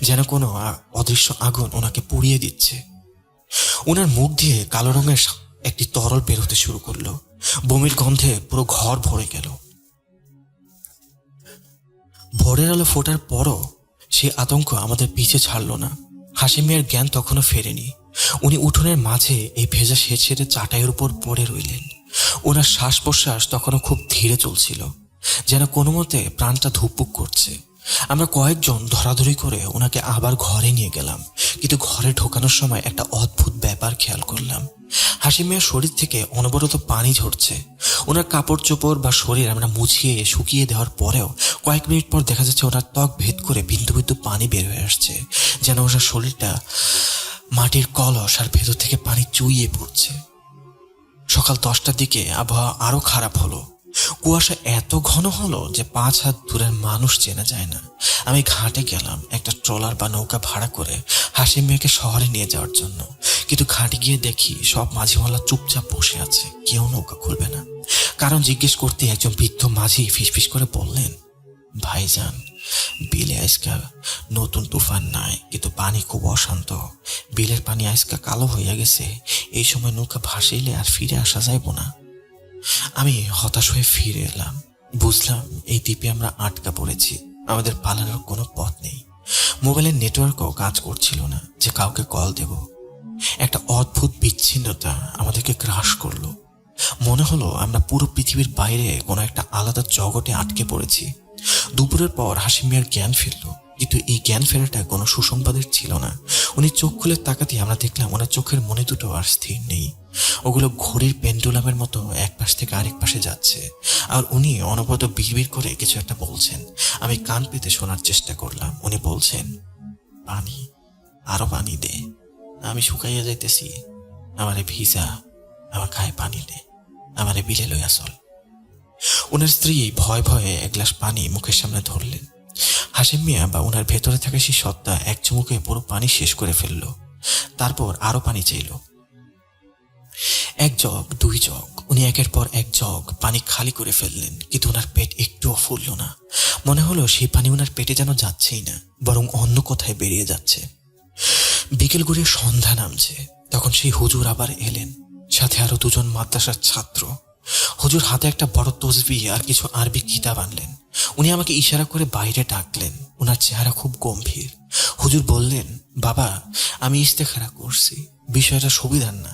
যেন কোনো অদৃশ্য আগুন ওনাকে পুড়িয়ে দিচ্ছে। ওনার মুখ দিয়ে কালো রঙের একটি তরল বেরোতে শুরু করলো। বমির গন্ধে পুরো ঘর ভরে গেল। ভোরের আলো ফোটার পরও সেই আতঙ্ক আমাদের পিছে ছাড়ল না। হাসিম মিয়ার জ্ঞান তখনও ফেরেনি। উনি উঠোনের মাঝে এই ভেজা সেচেটে চাটাইয়ের উপর পড়ে রইলেন। ওনার শ্বাস প্রশ্বাস তখনও খুব ধীরে চলছিল, যেন কোনো মতে প্রাণটা ধুকপুক করছে। আমরা কয়েকজন ধরাধরি করে ওনাকে আবার ঘরে নিয়ে গেলাম, কিন্তু ঘরে ঢোকানোর সময় একটা অদ্ভুত ব্যাপার খেয়াল করলাম। হাসিম মিয়ার শরীর থেকে অনবরত পানি ঝরছে। ওনার কাপড় চোপড় বা শরীর আমরা মুছিয়ে শুকিয়ে দেওয়ার পরেও কয়েক মিনিট পর দেখা যাচ্ছে ওনার ত্বক ভেদ করে বিন্দু বিন্দু পানি বের হয়ে আসছে, যেন ওনার শরীরটা মাটির কলস আর ভেতর থেকে পানি চুইয়ে পড়ছে। সকাল 10টার দিকে আবহাওয়া আরো খারাপ হলো। কুয়াশা এত ঘন হলো যে 5 হাত দূরের মানুষ চেনা যায় না। আমি ঘাটে গেলাম একটা ট্রলার বা নৌকা ভাড়া করে হাসিম মিয়াকে শহরে নিয়ে যাওয়ার জন্য, কিন্তু ঘাটে গিয়ে দেখি সব মাঝিওয়ালা চুপচাপ বসে আছে, কেউ নৌকা খুলবে না। কারণ জিজ্ঞেস করতে একজন বৃদ্ধ মাঝি ফিসফিস করে বললেন, ভাইজান, বিলে আজকা নতুন তুফান নাই, কিন্তু পানি খুব অশান্ত। বিলের পানি আজকা কালো হইয়া গেছে, এই সময় নৌকা ভাসাইলে আর ফিরে আসা যাইব না। আমি হতাশ হয়ে ফিরে এলাম। বুঝলাম এই দ্বীপে আমরা আটকা পড়েছি, আমাদের পালানোর কোনো পথ নেই। মোবাইলের নেটওয়ার্কও কাজ করছিল না যে কাউকে কল দেব। একটা অদ্ভুত বিচ্ছিন্নতা আমাদেরকে গ্রাস করলো। মনে হলো আমরা পুরো পৃথিবীর বাইরে কোনো একটা আলাদা জগতে আটকে পড়েছি। দুপুরের পর হাসিম মিয়ার জ্ঞান ফিরল, কিন্তু এই জ্ঞান ফেরাটা কোনো সুসংবাদের ছিল না। উনি চোখ খুলে তাকাতে আমরা দেখলাম ওনার চোখের মনে দুটো আর স্থির নেই। ওগুলো ঘড়ির পেন্ডুলামের মতো এক পাশ থেকে আরেক পাশে যাচ্ছে, আর উনি অনবরত বিড়বিড় করে কিছু একটা বলছেন। আমি কান পেতে শোনার চেষ্টা করলাম। উনি বলছেন, পানি, আরো পানি দে, আমি শুকাইয়া যাইতেছি, আমারে ভিজা, আমার গায়ে পানি দে, আমারে বিলে লইয়া চল। ওনার স্ত্রী ভয় ভয়ে এক গ্লাস পানি মুখের সামনে ধরলেন। হাসিম মিয়া বা ওনার ভেতরে থাকা সেই সত্তা এক চুমুকে পুরো পানি শেষ করে ফেলল। তারপর আরো পানি চাইল। 1 জগ, 2 জগ, উনি একের পর এক জগ পানি খালি করে ফেললেন, কিন্তু ওনার পেট একটুও ফুলল না। মনে হলো সেই পানি ওনার পেটে যেন যাচ্ছেই না, বরং অন্য কোথায় বেরিয়ে যাচ্ছে। বিকেল গড়িয়ে সন্ধ্যা নামছে, তখন সেই হুজুর আবার এলেন, সাথে আরো 2 জন মাদ্রাসার ছাত্র। হুজুর হাতে একটা বড় তসবিহ আর কিছু আরবি কিতাব আনলেন। উনি আমাকে ইশারা করে বাইরে ডাকলেন। ওনার চেহারা খুব গম্ভীর। হুজুর বললেন, বাবা, আমি ইস্তেখারা করছি, বিষয়টা সুবিধার না।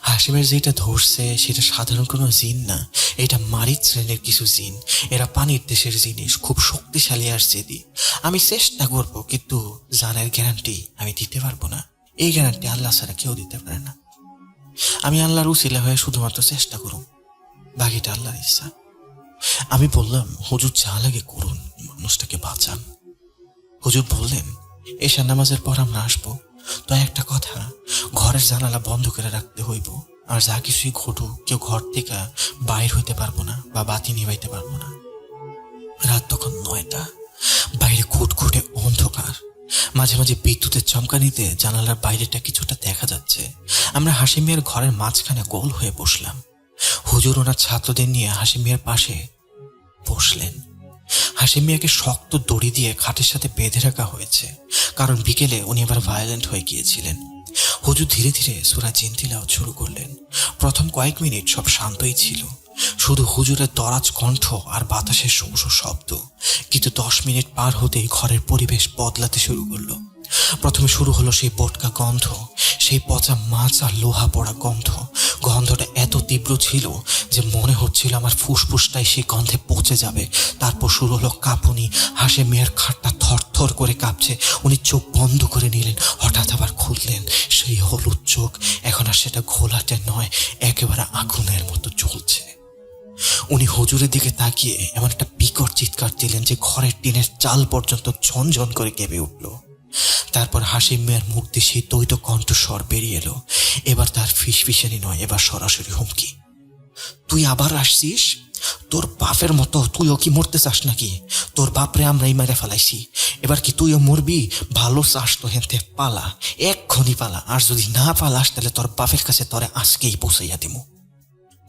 হাসিমের যেটা ধরছে সেটা সাধারণ কোনো জিন না, এটা মারিচ শ্রেণীর কিছু জিন। এরা পানির দেশের জিনিস, খুব শক্তিশালী আর জেদি। আমি চেষ্টা করবো, কিন্তু জানের গ্যারান্টি আমি দিতে পারবো না। এই গ্যারান্টি আল্লাহ ছাড়া কেউ দিতে পারে না। আমি আল্লাহর উসিলা হয়ে শুধুমাত্র চেষ্টা করুন, বাকিটা আল্লাহর ইচ্ছা। আমি বললাম, হুজুর যা লাগে করুন, মানুষটাকে বাঁচান। হুজুর বললেন, এশার নামাজের পর আমরা আসবো, তো একটা কথা, ঘরের জানালা বন্ধ করে রাখতে হইব, আর যা কিছুই ঘটুক কেউ ঘর থেকে বাইর হইতে পারবো না বা বাতি নিভাইতে পারবো না। রাত তখন 9টা, বাইরে খুটখুটে অন্ধকার, মাঝে মাঝে বিদ্যুতের চমকানিতে জানালার বাইরেটা কিছুটা দেখা যাচ্ছে। আমরা হাসিম মিয়ার ঘরের মাঝখানে গোল হয়ে বসলাম। হুজুর ওনার ছাত্রদের নিয়ে হাসিম মিয়ার পাশে বসলেন। হাসিম মিয়াকে শক্ত দড়ি দিয়ে খাটের সাথে বেঁধে রাখা হয়েছে, কারণ বিকেলে উনি আবার ভায়োলেন্ট হয়ে গিয়েছিলেন। হুজুর ধীরে ধীরে সূরা জিন তিলাওয়াত শুরু করলেন। প্রথম কয়েক মিনিট সব শান্তই ছিল, শুধু হুজুরের দরাজ কণ্ঠ আর বাতাসের শোষ শব্দ। কিন্তু 10 মিনিট পার হতেই ঘরের পরিবেশ বদলাতে শুরু করলো। প্রথমে শুরু হলো সেই পটকা গন্ধ, সেই পচা মাছ আর লোহা পড়া গন্ধ। গন্ধটা এত তীব্র ছিল যে মনে হচ্ছিল আমার ফুসফুসটাই সেই গন্ধে পচে যাবে। তারপর শুরু হলো কাঁপুনি। হাসিম মিয়ার খাটটা থরথর করে কাঁপছে। উনি চোখ বন্ধ করে নিলেন, হঠাৎ আবার খুললেন। সেই হলুদ চোখ এখন আর সেটা ঘোলাটে নয়, একেবারে আগুনের মতো জ্বলছে। উনি হুজুরের দিকে তাকিয়ে এমন একটা বিকট চিৎকার দিলেন যে ঘরের টিনের চাল পর্যন্ত ঝনঝন করে কেঁপে উঠল। তারপর হাসিম মিয়ার মুখ দিয়ে সেই দ্বৈত কণ্ঠস্বর বেরিয়ে এলো। এবার তার ফিসফিসানি নয়, এবার সরাসরি হুমকি। তুই আবার আসছিস? তোর বাপের মতো তুইও কি মরতে চাস নাকি? তোর বাপরে আমরাই মেরে ফেলাইছি, এবার কি তুইও মরবি? ভালো চাস তো হেনতে পালা, এক্ষুনি পালা, আর যদি না পালাস তাহলে তোর বাপের কাছে তোরে আজকেই পৌঁছাইয়া দিমু।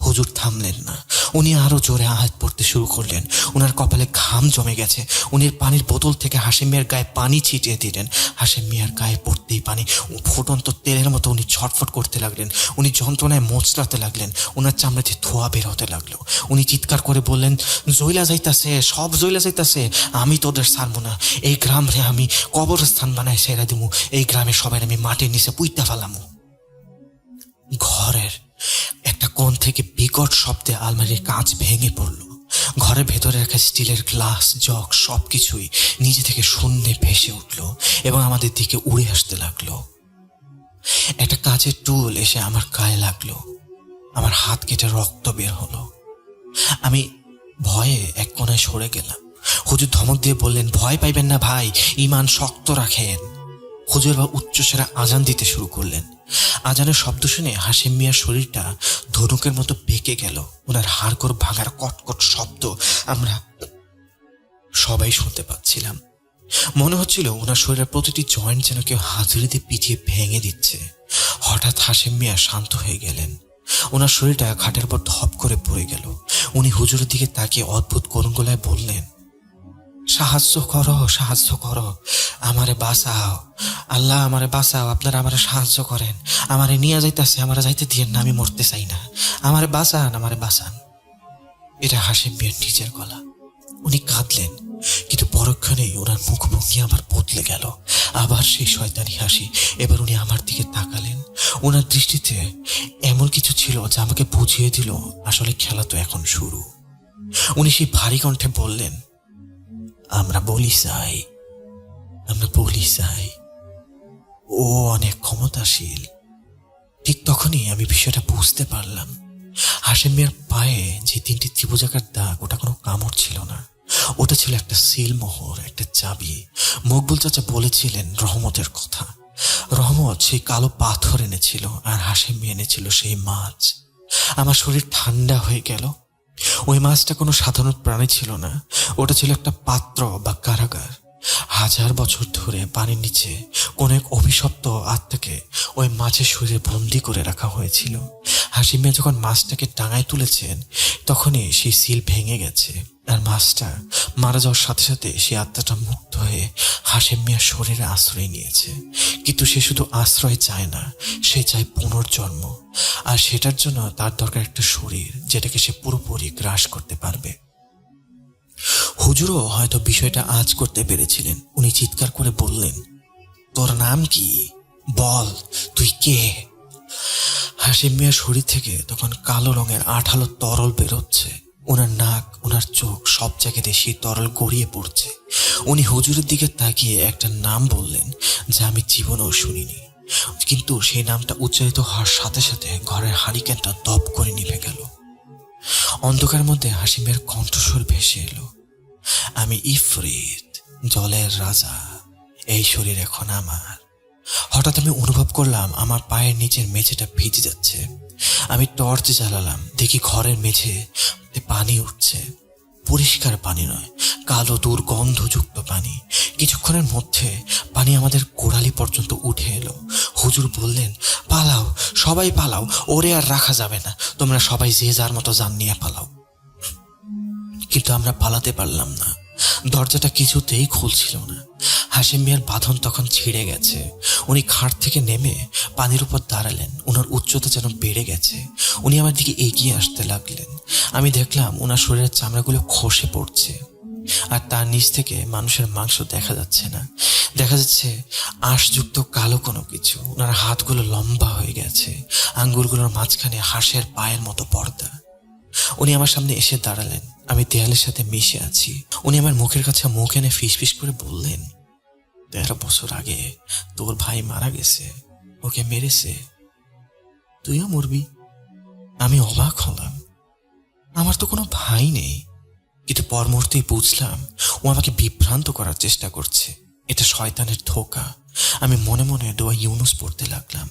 হুজুর থামলেন না, উনি আরো জোরে আয়াত পড়তে শুরু করলেন। ওনার কপালে ঘাম জমে গেছে। উনি পানির বোতল থেকে হাশেম মিয়ার গায়ে পানি ছিটিয়ে দিলেন। হাশেম মিয়ার গায়ে পড়তেই পানি ফুটন্ত তেলের মতো উনি ছটফট করতে লাগলেন। উনি যন্ত্রণায় মোচড়াতে লাগলেন। ওনার চামড়াতে ধোঁয়া বের হতে লাগলো। উনি চিৎকার করে বললেন, জইলা যাইতাছে, সব জইলা যাইতাছে, আমি তোদের ছাড়বো না। এই গ্রাম রে আমি কবরস্থান বানায় সেরা দিমু। এই গ্রামে সবাই আমি মাটির নিচে পুইতা ফেলামু। ঘরের একটা কোণ থেকে বিকট শব্দে আলমারির কাঁচ ভেঙে পড়ল। ঘরের ভেতরে রাখা স্টিলের গ্লাস, জগ সবকিছুই নিজে থেকে শূন্যে ভেসে উঠল এবং আমাদের দিকে উড়ে আসতে লাগলো। একটা কাঁচের টুল এসে আমার গায়ে লাগলো। আমার হাত কেটে রক্ত বের হলো। আমি ভয়ে এক কোণায় সরে গেলাম। হুজুর ধমক দিয়ে বললেন, ভয় পাইবেন না ভাই, ঈমান শক্ত রাখেন। হুজুর বা উচ্চস্বরে আজান দিতে শুরু করলেন। আজানের শব্দ শুনে হাশেম মিয়ার শরীরটা ধনুকের মতো বেঁকে গেল। ওনার হাড়গোড় ভাঙার কটকট শব্দ আমরা সবাই শুনতে পাচ্ছিলাম। মনে হচ্ছিল ওনার শরীরের প্রতিটি জয়েন্ট যেন কেউ হাতুড়ি দিয়ে পিটিয়ে ভেঙে দিচ্ছে। হঠাৎ হাশেম মিয়া শান্ত হয়ে গেলেন। ওনার শরীরটা খাটের পর ধপ করে পড়ে গেল। উনি হুজুরের দিকে তাকিয়ে অদ্ভুত করুণ গলায় বললেন, সাহায্য করো, সাহায্য করো, আমারে বাঁচাও, আল্লাহ আমারে বাঁচাও, আপনারা আমারে সাহায্য করেন, আমারে নিয়ে যাইতেছে, আমারে যাইতে দিয়েন না, আমি মরতে চাই না, আমারে বাঁচান, আমারে বাঁচান। এটা হাশেম মিয়ার নিজের গলা। উনি কাঁদলেন, কিন্তু পরক্ষণেই ওনার মুখভঙ্গি আবার বদলে গেল। আবার সেই শয়তানি হাসি। এবার উনি আমার দিকে তাকালেন। ওনার দৃষ্টিতে এমন কিছু ছিল যা আমাকে বুঝিয়ে দিল আসলে খেলা তো এখন শুরু। উনি সেই ভারী কণ্ঠে বললেন, আমরা বলি চাই, আমরা বলি চাই, ও অনেক ক্ষমতাশীল। ঠিক তখনই আমি বিষয়টা বুঝতে পারলাম। হাশেম মিয়ার পায়ে যে 3টি ত্রিভুজাকার দাগ, ওটা কোনো কামড় ছিল না, ওটা ছিল একটা সিলমোহর, একটা চাবি। মকবুল চাচা বলেছিলেন রহমতের কথা। রহমত সেই কালো পাথর এনেছিল, আর হাশেম মিয়া এনেছিল সেই মাছ। আমার শরীর ঠান্ডা হয়ে গেল। ওই মাছটা কোনো সাধারণ প্রাণী ছিল না, ওটা ছিল একটা পাত্র বা কারাগার। 1000 বছর ধরে পানির নিচে কোন এক অভিশপ্ত আত্মাকে ওই মাছের শরীরে বন্দি করে রাখা হয়েছিল। হাশেম মিয়া যখন মাছটাকে ডাঙায় তুলেছেন, তখনই সেই সিল ভেঙে গেছে, আর মাছটা মারা যাওয়ার সাথে সাথে সেই আত্মাটা মুক্ত হয়ে হাশেম মিয়ার শরীরে আশ্রয় নিয়েছে। কিন্তু সে শুধু আশ্রয় চায় না, সে চায় পুনর্জন্ম। আর সেটার জন্য তার দরকার একটা শরীর যেটাকে সে পুরোপুরি গ্রাস করতে পারবে। হুজুরও হয়তো বিষয়টা আজ করতে পেরেছিলেন। উনি চিৎকার করে বললেন, তোর নাম কি? বল, তুই কে? হাশেম মিয়ার শরীর থেকে তখন কালো রঙের আঠালো তরল বেরোচ্ছে। ওনার নাক, ওনার চোখ সব জায়গাতে সেই তরল গড়িয়ে পড়ছে। উনি হুজুরের দিকে তাকিয়ে একটা নাম বললেন যা আমি জীবনেও শুনিনি, কিন্তু সেই নামটা উচ্চারিত হওয়ার সাথে সাথে ঘরের হারিকেনটা দপ করে নিভে গেল। অন্ধকার মধ্যে হাসিমের কণ্ঠস্বর ভেসে এলো, আমি ইফরিত, জলের রাজা, এই শরীর এখন আমার। হঠাৎ আমি অনুভব করলাম আমার পায়ের নিচের মেঝেটা ভিজে যাচ্ছে। আমি টর্চ জ্বালালাম, দেখি ঘরের মেঝে পানি উঠছে। পরিষ্কার পানি নয়, কালো দুর্গন্ধযুক্ত পানি। কিছুক্ষণের মধ্যে পানি আমাদের গোড়ালি পর্যন্ত উঠে এলো। হুজুর বললেন, পালাও, সবাই পালাও, ওরে আর রাখা যাবে না, তোমরা সবাই যে যার মতো জান নিয়ে পালাও। কিন্তু আমরা পালাতে পারলাম না, দরজাটা কিছুতেই খুলছিল না। হাশেম মিয়ার বাঁধন তখন ছিঁড়ে গেছে। উনি খাট থেকে নেমে পানির উপর দাঁড়ালেন। ওনার উচ্চতা যেন বেড়ে গেছে। উনি আমার দিকে এগিয়ে আসতে লাগলেন। আমি দেখলাম ওনার শরীরের চামড়াগুলো খসে পড়ছে, আর তার নিচ থেকে মানুষের মাংস দেখা যাচ্ছে না, দেখা যাচ্ছে আঁশযুক্ত কালো কোনো কিছু। ওনার হাতগুলো লম্বা হয়ে গেছে, আঙ্গুলগুলোর মাঝখানে হাঁসের পায়ের মতো পর্দা। উনি আমার সামনে এসে দাঁড়ালেন। আমি দেয়ালের সাথে মিশে আছি। উনি আমার মুখের কাছে মুখ এনে ফিসফিস করে বললেন, 13 বছর আগে তোর ভাই মারা গেছে, ওকে মেরেছে, তুইও মরবি। আমি অবাক হলাম, আমার তো কোনো ভাই নেই। কিন্তু পর মুহূর্তেই বুঝলাম ও আমাকে বিভ্রান্ত করার চেষ্টা করছে। এটা শয়তানের ধোঁকা। আমি মনে মনে দোয়া ইউনুস পড়তে লাগলাম।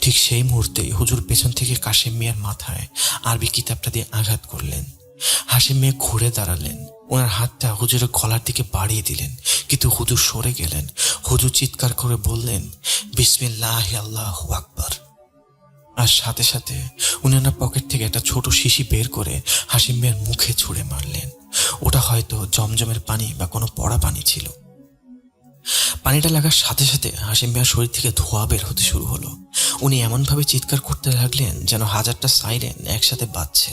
ঠিক সেই মুহূর্তেই হুজুর পেছন থেকে কাশেম মিয়ার মাথায় আরবি কিতাবটা দিয়ে আঘাত করলেন। হাশেম মিয়া ঘুরে দাঁড়ালেন, ওনার হাতটা হুজুরের গলার দিকে বাড়িয়ে দিলেন, কিন্তু হুজুর সরে গেলেন। হুজুর চিৎকার করে বললেন, বিসমিল্লাহ আল্লাহু আকবার। আর সাথে সাথে উনি ওনার পকেট থেকে একটা ছোট শিশি বের করে হাসিম মিয়ার মুখে ছুঁড়ে মারলেন। ওটা হয়তো জমজমের পানি বা কোনো পড়া পানি ছিল। পানিটা লাগার সাথে সাথে হাসিম মিয়ার শরীর থেকে ধোঁয়া বের হতে শুরু হলো। উনি এমনভাবে চিৎকার করতে লাগলেন যেন হাজারটা সাইরেন একসাথে বাজছে।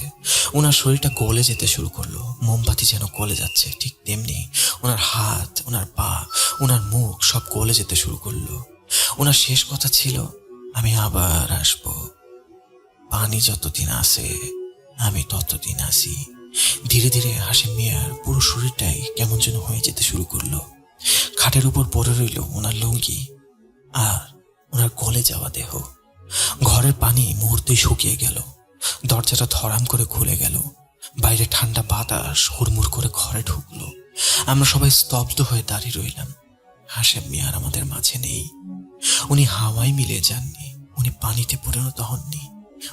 ওনার শরীরটা গলে যেতে শুরু করলো, মোমবাতি যেন গলে যাচ্ছে, ঠিক তেমনি ওনার হাত, ওনার পা, ওনার মুখ সব গলে যেতে শুরু করলো। ওনার শেষ কথা ছিল, আমি আবার আসবো, পানি যতদিন আসে আমি ততদিন আসি। ধীরে ধীরে হাসিম মিয়ার পুরো শরীরটাই কেমন যেন হয়ে যেতে শুরু করলো। খাটের উপর পড়ে রইল ওনার লুঙ্গি আর ওনার গলে যাওয়া দেহ। ঘরের পানি মুহূর্তেই শুকিয়ে গেল। দরজাটা ধরাম করে খুলে গেল। বাইরে ঠান্ডা বাতাস হুড়মুড় করে ঘরে ঢুকলো। আমরা সবাই স্তব্ধ হয়ে দাঁড়িয়ে রইলাম। হাসিম মিয়া আর আমাদের মাঝে নেই। উনি হাওয়ায় মিলে যাননি, উনি পানিতে পরিণত হননি,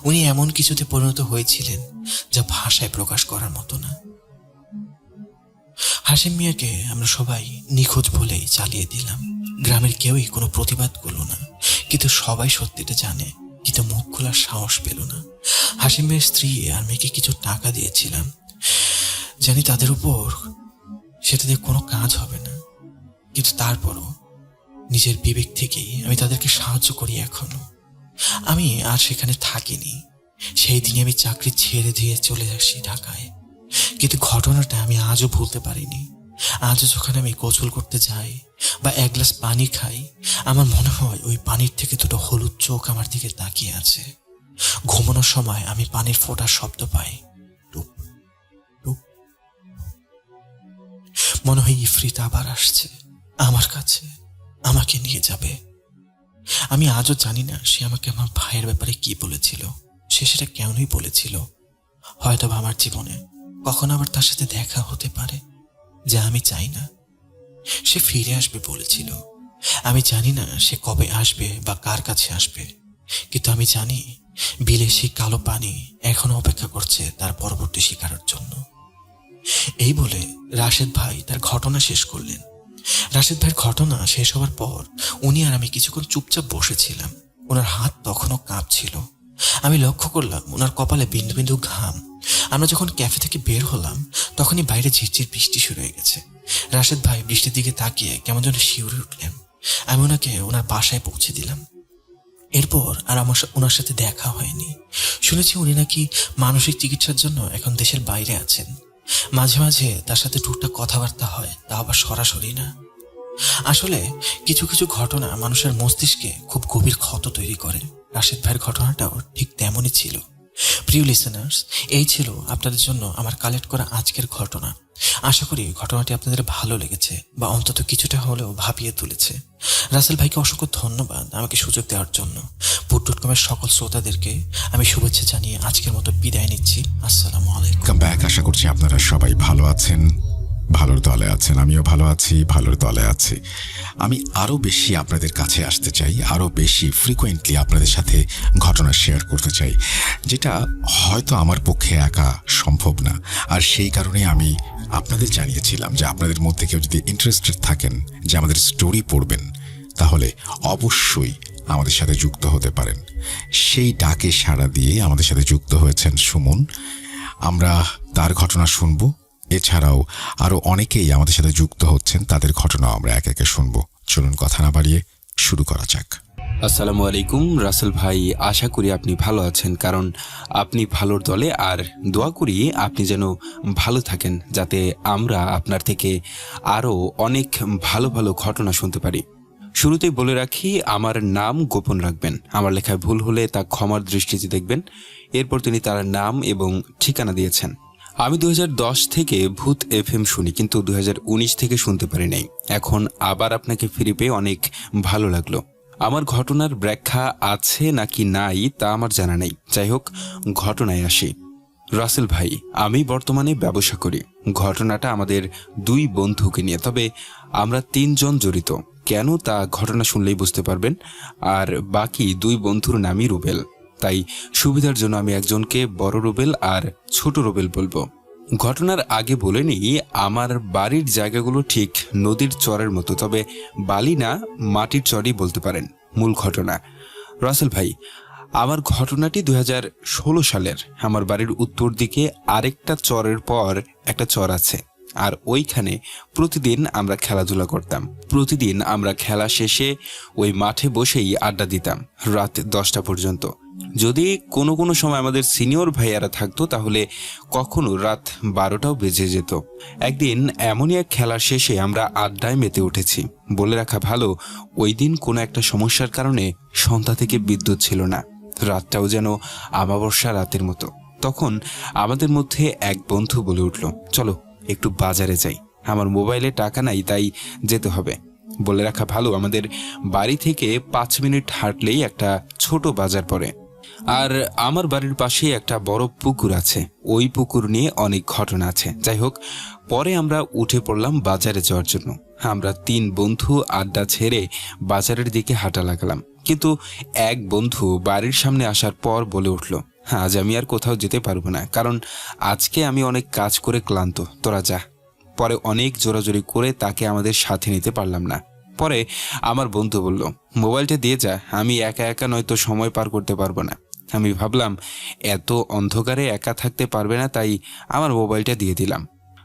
উনি এমন কিছুতে পরিণত হয়েছিলেন যা ভাষায় প্রকাশ করার মতো না। হাসিম মিয়াকে আমরা সবাই নিখোঁজ বলেই চালিয়ে দিলাম। গ্রামের কেউই কোনো প্রতিবাদ করলো না, কিন্তু সবাই সত্যিটা জানে, কিন্তু মুখ খোলার সাহস পেল না। হাসিম মিয়ার স্ত্রী আর মেয়েকে কিছু টাকা দিয়েছিলাম, জানি তাদের উপর সেটা দিয়ে কোনো কাজ হবে না, কিন্তু তারপরও নিজের বিবেক থেকেই আমি তাদেরকে সাহায্য করি। এখনো আমি আর সেখানে থাকিনি। সেই দিনে আমি চাকরি ছেড়ে দিয়ে চলে আসি ঢাকায়, কিন্তু ঘটনাটা আমি আজও ভুলতে পারিনি। আজও যখন আমি গোসল করতে যাই বা এক গ্লাস পানি খাই, আমার মনে হয় ওই পানির থেকে দুটো হলুদ চোখ আমার দিকে তাকিয়ে আছে। ঘুমানোর সময় আমি পানির ফোঁটার শব্দ পাই, টুপ টুপ। মনে হয় ইফরিত আবার আসছে আমার কাছে, আমাকে নিয়ে যাবে। আমি আজও জানি না সে আমাকে আমার ভাইয়ের ব্যাপারে কি বলেছিল। সে সেটা কেনই বলেছিল। হয়তো আমার জীবনে কখন আবার তার সাথে দেখা হতে পারে, যা আমি চাই না। সে ফিরে আসবে বলেছিল। আমি জানি না সে কবে আসবে বা কার কাছে আসবে, কিন্তু আমি জানি বিলে সেই কালো পানি এখনো অপেক্ষা করছে তার পরবর্তী শিকারের জন্য। এই বলে রাশেদ ভাই তার ঘটনা শেষ করলেন। রাশেদ ভাইয়ের ঘটনা শেষ হওয়ার পর উনি আর আমি কিছুক্ষণ চুপচাপ বসেছিলাম। ওনার হাত তখনও কাঁপছিল। আমি লক্ষ্য করলাম ওনার কপালে বিন্দু বিন্দু ঘাম। আমরা যখন ক্যাফে থেকে বের হলাম তখনই বাইরে ঝিরঝির বৃষ্টি শুরু হয়ে গেছে। রাশেদ ভাই বৃষ্টির দিকে তাকিয়ে কেমন যেন শিউরে উঠলেন। আমি ওনাকে ওনার বাসায় পৌঁছে দিলাম। এরপর আর আমার ওনার সাথে দেখা হয়নি। শুনেছি উনি নাকি মানসিক চিকিৎসার জন্য এখন দেশের বাইরে আছেন। মাঝে মাঝে তার সাথে টুকটাক কথাবার্তা হয়, তা আবার সরাসরি না। আসলে কিছু কিছু ঘটনা মানুষের মস্তিষ্কে খুব গভীর ক্ষত তৈরি করে। রাশেদ ভাইয়ের ঘটনাটাও ঠিক তেমনই ছিল। প্রিয় লিসেনার্স, এই ছিল আপনাদের জন্য আমার কালেক্ট করা আজকের ঘটনা। আশা করি ঘটনাটি আপনাদের ভালো লেগেছে বা অন্তত কিছুটা হলেও ভাবিয়ে তুলেছে। রাসেল ভাইকে অসংখ্য ধন্যবাদ আমাকে সুযোগ দেওয়ার জন্য। পুট.কমের সকল শ্রোতাদেরকে আমি শুভেচ্ছা জানিয়ে আজকের মতো বিদায় নিচ্ছি। আসসালামু আলাইকুম। Come back. আশা করছি আপনারা সবাই ভালো আছেন, ভালোর দলে আছেন। আমিও ভালো আছি, ভালোর দলে আছি। আমি আরও বেশি আপনাদের কাছে আসতে চাই, আরও বেশি ফ্রিকোয়েন্টলি আপনাদের সাথে ঘটনা শেয়ার করতে চাই, যেটা হয়তো আমার পক্ষে একা সম্ভব না। আর সেই কারণে আমি আপনাদের জানিয়েছিলাম যে আপনাদের মধ্যে কেউ যদি ইন্টারেস্টেড থাকেন যে আমাদের স্টোরি পড়বেন, তাহলে অবশ্যই আমাদের সাথে যুক্ত হতে পারেন। সেই ডাকে সাড়া দিয়ে আমাদের সাথে যুক্ত হয়েছেন সুমন। আমরা তার ঘটনা শুনব। এছাড়াও আরও অনেকেই আমাদের সাথে যুক্ত হচ্ছেন, তাদের ঘটনাও আমরা একে একে শুনব। চলুন কথা না বাড়িয়ে শুরু করা যাক। আসসালামু আলাইকুম রাসেল ভাই, আশা করি আপনি ভালো আছেন, কারণ আপনি ভালোর দলে। আর দোয়া করি আপনি যেন ভালো থাকেন, যাতে আমরা আপনার থেকে আরও অনেক ভালো ভালো ঘটনা শুনতে পারি। শুরুতেই বলে রাখি, আমার নাম গোপন রাখবেন। আমার লেখায় ভুল হলে তা ক্ষমার দৃষ্টিতে দেখবেন। এরপর তিনি তার নাম এবং ঠিকানা দিয়েছেন। আমি 2010 থেকে ভূত FM শুনি, কিন্তু 2019 থেকে শুনতে পারি নাই। এখন আবার আপনাকে ফিরে পেয়ে অনেক ভালো লাগলো। আমার ঘটনার ব্যাখ্যা আছে নাকি নাই তা আমার জানা নেই। যাই হোক, ঘটনায় আসি। রাসেল ভাই, আমি বর্তমানে ব্যবসা করি। ঘটনাটা আমাদের 2 বন্ধুকে নিয়ে, তবে আমরা 3 জন জড়িত। কেন তা ঘটনা শুনলেই বুঝতে পারবেন। আর বাকি 2 বন্ধুর নামই রুবেল, তাই সুবিধার জন্য আমি একজনকে বড় রুবেল আর ছোট রুবেল বলবো। ঘটনার আগে বলে নিই, আমার বাড়ির জায়গাগুলো ঠিক নদীর চরের মতো, তবে বালি না, মাটির চরই বলতে পারেন। মূল ঘটনা, রাসেল ভাই, আমার ঘটনাটি 2016 সালের। আমার বাড়ির উত্তর দিকে আরেকটা চরের পর একটা চর আছে, আর ওইখানে প্রতিদিন আমরা খেলাধুলা করতাম। প্রতিদিন আমরা খেলা শেষে ওই মাঠে বসেই আড্ডা দিতাম রাত 10টা পর্যন্ত। যদি কোনো কোনো সময় আমাদের সিনিয়র ভাইয়ারা থাকতো তাহলে কখনো রাত 12টাও বেজে যেত। একদিন এমনই এক খেলার শেষে আমরা আড্ডায় মেতে উঠেছি। বলে রাখা ভালো, ওই দিন কোনো একটা সমস্যার কারণে সন্ধ্যা থেকে বিদ্যুৎ ছিল না। রাতটাও যেন আমাবস্যা রাতের মতো। তখন আমাদের মধ্যে এক বন্ধু বলে উঠল, চলো একটু বাজারে যাই, আমার মোবাইলে টাকা নাই, তাই যেতে হবে। বলে রাখা ভালো, আমাদের বাড়ি থেকে 5 মিনিট হাঁটলেই একটা ছোট বাজার পড়ে, আর আমার বাড়ির পাশেই একটা বড় পুকুর আছে। ওই পুকুর নিয়ে অনেক ঘটনা আছে। যাই হোক, পরে আমরা উঠে পড়লাম বাজারে যাওয়ার জন্য। আমরা 3 বন্ধু আড্ডা ছেড়ে বাজারের দিকে হাঁটা লাগালাম। কিন্তু এক বন্ধু বাড়ির সামনে আসার পর বলে উঠল, আজ আমি আর কোথাও যেতে পারবো না, কারণ আজকে আমি অনেক কাজ করে ক্লান্ত, তোরা যা। পরে অনেক জোরাজোরি করে তাকে আমাদের সাথে নিতে পারলাম না। পরে আমার বন্ধু বলল, মোবাইলটা দিয়ে যা, আমি একা একা নয়তো সময় পার করতে পারবো না। আমি ভাবলাম এত অন্ধকারে একা থাকতে পারবে না, তাই আমার মোবাইলটা দিয়ে দিলাম।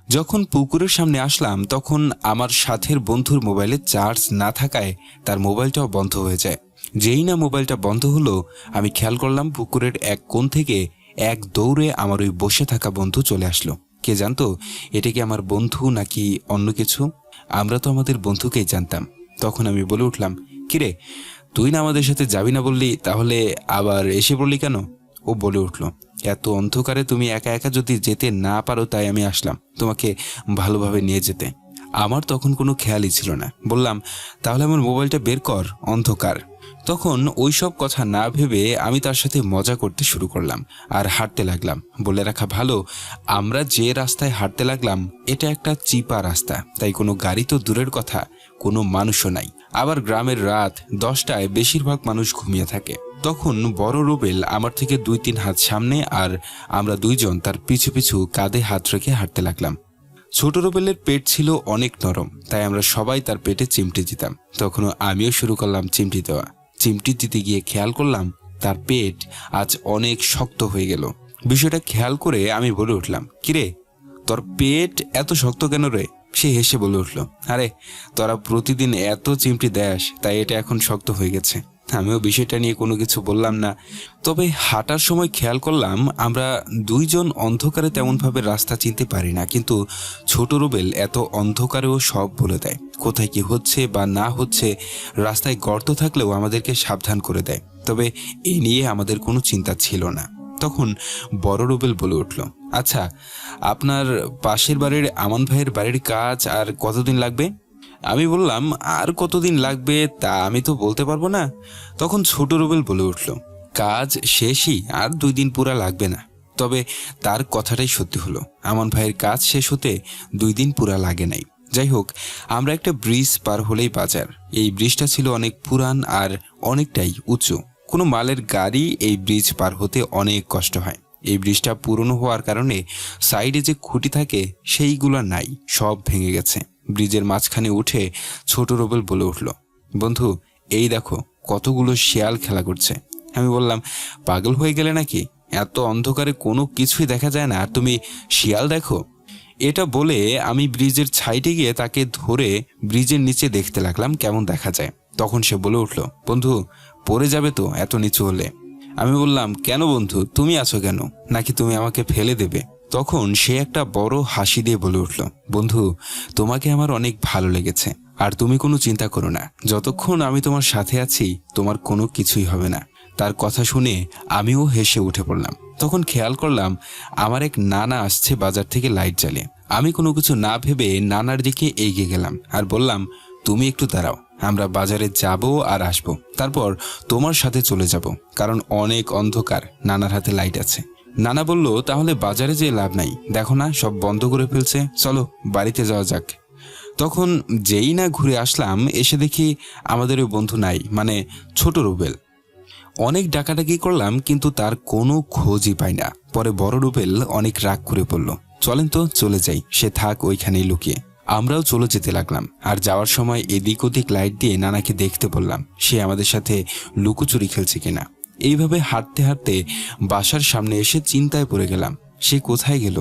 যখন পুকুরের সামনে আসলাম তখন আমার সাথের বন্ধুর মোবাইলে চার্জ না থাকায় তার মোবাইলটাও বন্ধ হয়ে যায়। যেই না মোবাইলটা বন্ধ হলো, আমি খেয়াল করলাম পুকুরের এক কোণ থেকে এক দৌড়ে আমার ওই বসে থাকা বন্ধু চলে আসলো। কে জানতো এটা কি আমার বন্ধু নাকি অন্য কিছু? আমরা তো আমাদের বন্ধুকেই জানতাম। তখন আমি বলে উঠলাম, কিরে তুই না আমাদের সাথে যাবি না বললি, তাহলে আবার এসে পড়লি কেন? ও বলে উঠল, এত অন্ধকারে তুমি একা একা যদি যেতে না পারো তাই আমি আসলাম তোমাকে ভালোভাবে নিয়ে যেতে। আমার তখন কোনো খেয়ালই ছিল না। বললাম, তাহলে আমার মোবাইলটা বের কর, অন্ধকার। তখন ওইসব কথা না ভেবে আমি তার সাথে মজা করতে শুরু করলাম আর হাঁটতে লাগলাম। বলে রাখা ভালো, আমরা যে রাস্তায় হাঁটতে লাগলাম এটা একটা চিপা রাস্তা, তাই কোনো গাড়ি তো দূরের কথা, কোনো মানুষও নাই। আবার গ্রামের রাত 10টায় বেশিরভাগ মানুষ ঘুমিয়ে থাকে। তখন বড় রুবেল আমার থেকে 2-3 হাত সামনে, আর আমরা 2জন তার পিছু পিছু কাঁধে হাত রেখে হাঁটতে লাগলাম। ছোট রুবেলের পেট ছিল অনেক নরম, তাই আমরা সবাই তার পেটে চিমটি দিতাম। তখনও আমিও শুরু করলাম চিমটি দেওয়া। চিমটি দিতে গিয়ে খেয়াল করলাম তার পেট আজ অনেক শক্ত হয়ে গেল। বিষয়টা খেয়াল করে আমি বলে উঠলাম, কিরে তোর পেট এত শক্ত কেন রে? সে হেসে বলে উঠল, আরে তোরা প্রতিদিন এত চিমটি দেস তাই এটা এখন শক্ত হয়ে গেছে। আমিও বিষয়টা নিয়ে কোনো কিছু বললাম না। তবে হাঁটার সময় খেয়াল করলাম আমরা 2জন অন্ধকারে তেমনভাবে রাস্তা চিনতে পারি না, কিন্তু ছোট রুবেল এত অন্ধকারেও সব বলে দেয়। কোথায় কি হচ্ছে বা না হচ্ছে, রাস্তায় গর্ত থাকলেও আমাদেরকে সাবধান করে দেয়। তবে এ নিয়ে আমাদের কোনো চিন্তা ছিল না। তখন বড় রুবেল বলে উঠল, আচ্ছা আপনার পাশের বাড়ির আমান ভাইয়ের বাড়ির কাজ আর কতদিন লাগবে? আমি বললাম, আর কতদিন লাগবে তা আমি তো বলতে পারবো না। তখন ছোট রুবেল বলে উঠল, কাজ শেষই, আর 2 দিন পুরা লাগবে না। তবে তার কথাটাই সত্যি হলো, আমান ভাইয়ের কাজ শেষ হতে 2 দিন পুরা লাগে নাই। যাই হোক, আমরা একটা ব্রিজ পার হলেই বাজার। এই ব্রিজটা ছিল অনেক পুরান আর অনেকটাই উঁচু। কোনো মালের গাড়ি এই ব্রিজ পার হতে অনেক কষ্ট হয়। এই ব্রিজটা পুরনো হওয়ার কারণে সাইডে যে খুঁটি থাকে সেইগুলো নাই, সব ভেঙে গেছে। ব্রিজের মাঝখানে উঠে ছোট রুবেল বলে উঠল, বন্ধু এই দেখো কতগুলো শিয়াল খেলা করছে। আমি বললাম, পাগল হয়ে গেলে নাকি? এত অন্ধকারে কোনো কিছুই দেখা যায় না, আর তুমি শিয়াল দেখো? এটা বলে আমি ব্রিজের সাইডে গিয়ে তাকে ধরে ব্রিজের নিচে দেখতে লাগলাম কেমন দেখা যায়। তখন সে বলে উঠল, বন্ধু পড়ে যাবে তো এত নিচু হলে। আমি বললাম, কেন বন্ধু, তুমি আছো কেন? নাকি তুমি আমাকে ফেলে দেবে? তখন সে একটা বড় হাসি দিয়ে বলে উঠল, বন্ধু তোমাকে আমার অনেক ভালো লেগেছে, আর তুমি কোনো চিন্তা করো না, যতক্ষণ আমি তোমার সাথে আছি তোমার কোনো কিছুই হবে না। তার কথা শুনে আমিও হেসে উঠে পড়লাম। তখন খেয়াল করলাম আমার এক নানা আসছে বাজার থেকে লাইট জ্বালিয়ে। আমি কোনো কিছু না ভেবে নানার দিকে এগিয়ে গেলাম আর বললাম, তুমি একটু দাঁড়াও, আমরা বাজারে যাব আর আসবো, তারপর তোমার সাথে চলে যাব, কারণ অনেক অন্ধকার, নানার হাতে লাইট আছে। নানা বলল, তাহলে বাজারে যেয়ে লাভ নাই, দেখো না সব বন্ধ করে ফেলছে, চলো বাড়িতে যাওয়া যাক। তখন যেই না ঘুরে আসলাম এসে দেখি আমাদের ওই বন্ধু নাই, মানে ছোট রুবেল। অনেক ডাকাডাকি করলাম কিন্তু তার কোনো খোঁজই পাই না। পরে বড় রুবেল অনেক রাগ করে বলল, চলেন তো চলে যাই, সে থাক ওইখানেই লুকিয়ে। আমরাও চলে যেতে লাগলাম, আর যাওয়ার সময় এদিক ওদিক লাইট দিয়ে নানাকে দেখতে বললাম সে আমাদের সাথে লুকোচুরি খেলছে কিনা। এইভাবে হাঁটতে হাঁটতে বাসার সামনে এসে চিন্তায় পড়ে গেলাম, সে কোথায় গেল।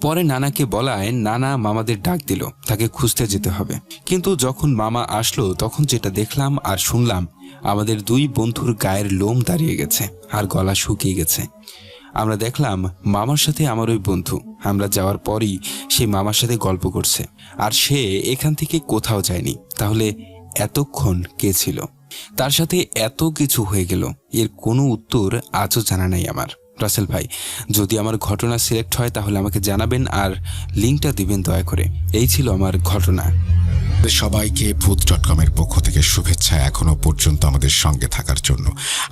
পরে নানাকে বলায় নানা মামাদের ডাক দিল, তাকে খুঁজতে যেতে হবে। কিন্তু যখন মামা আসলো তখন যেটা দেখলাম আর শুনলাম, আমাদের দুই বন্ধুর গায়ের লোম দাঁড়িয়ে গেছে আর গলা শুকিয়ে গেছে। আমরা দেখলাম মামার সাথে আমার ওই বন্ধু, আমরা যাওয়ার পরই সে মামার সাথে গল্প করছে, আর সে এখান থেকে কোথাও যায়নি। তাহলে এতক্ষণ কে ছিল? তার সাথে এত কিছু হয়ে গেল, এর কোনো উত্তর আজও জানা নাই আমার। রাসেল ভাই, যদি আমার ঘটনা সিলেক্ট হয় তাহলে আমাকে জানাবেন আর লিঙ্কটা দিবেন দয়া করে। এই ছিল আমার ঘটনা। সবাইকে ভূত.com এর পক্ষ থেকে শুভেচ্ছা এখনো পর্যন্ত আমাদের সঙ্গে থাকার জন্য।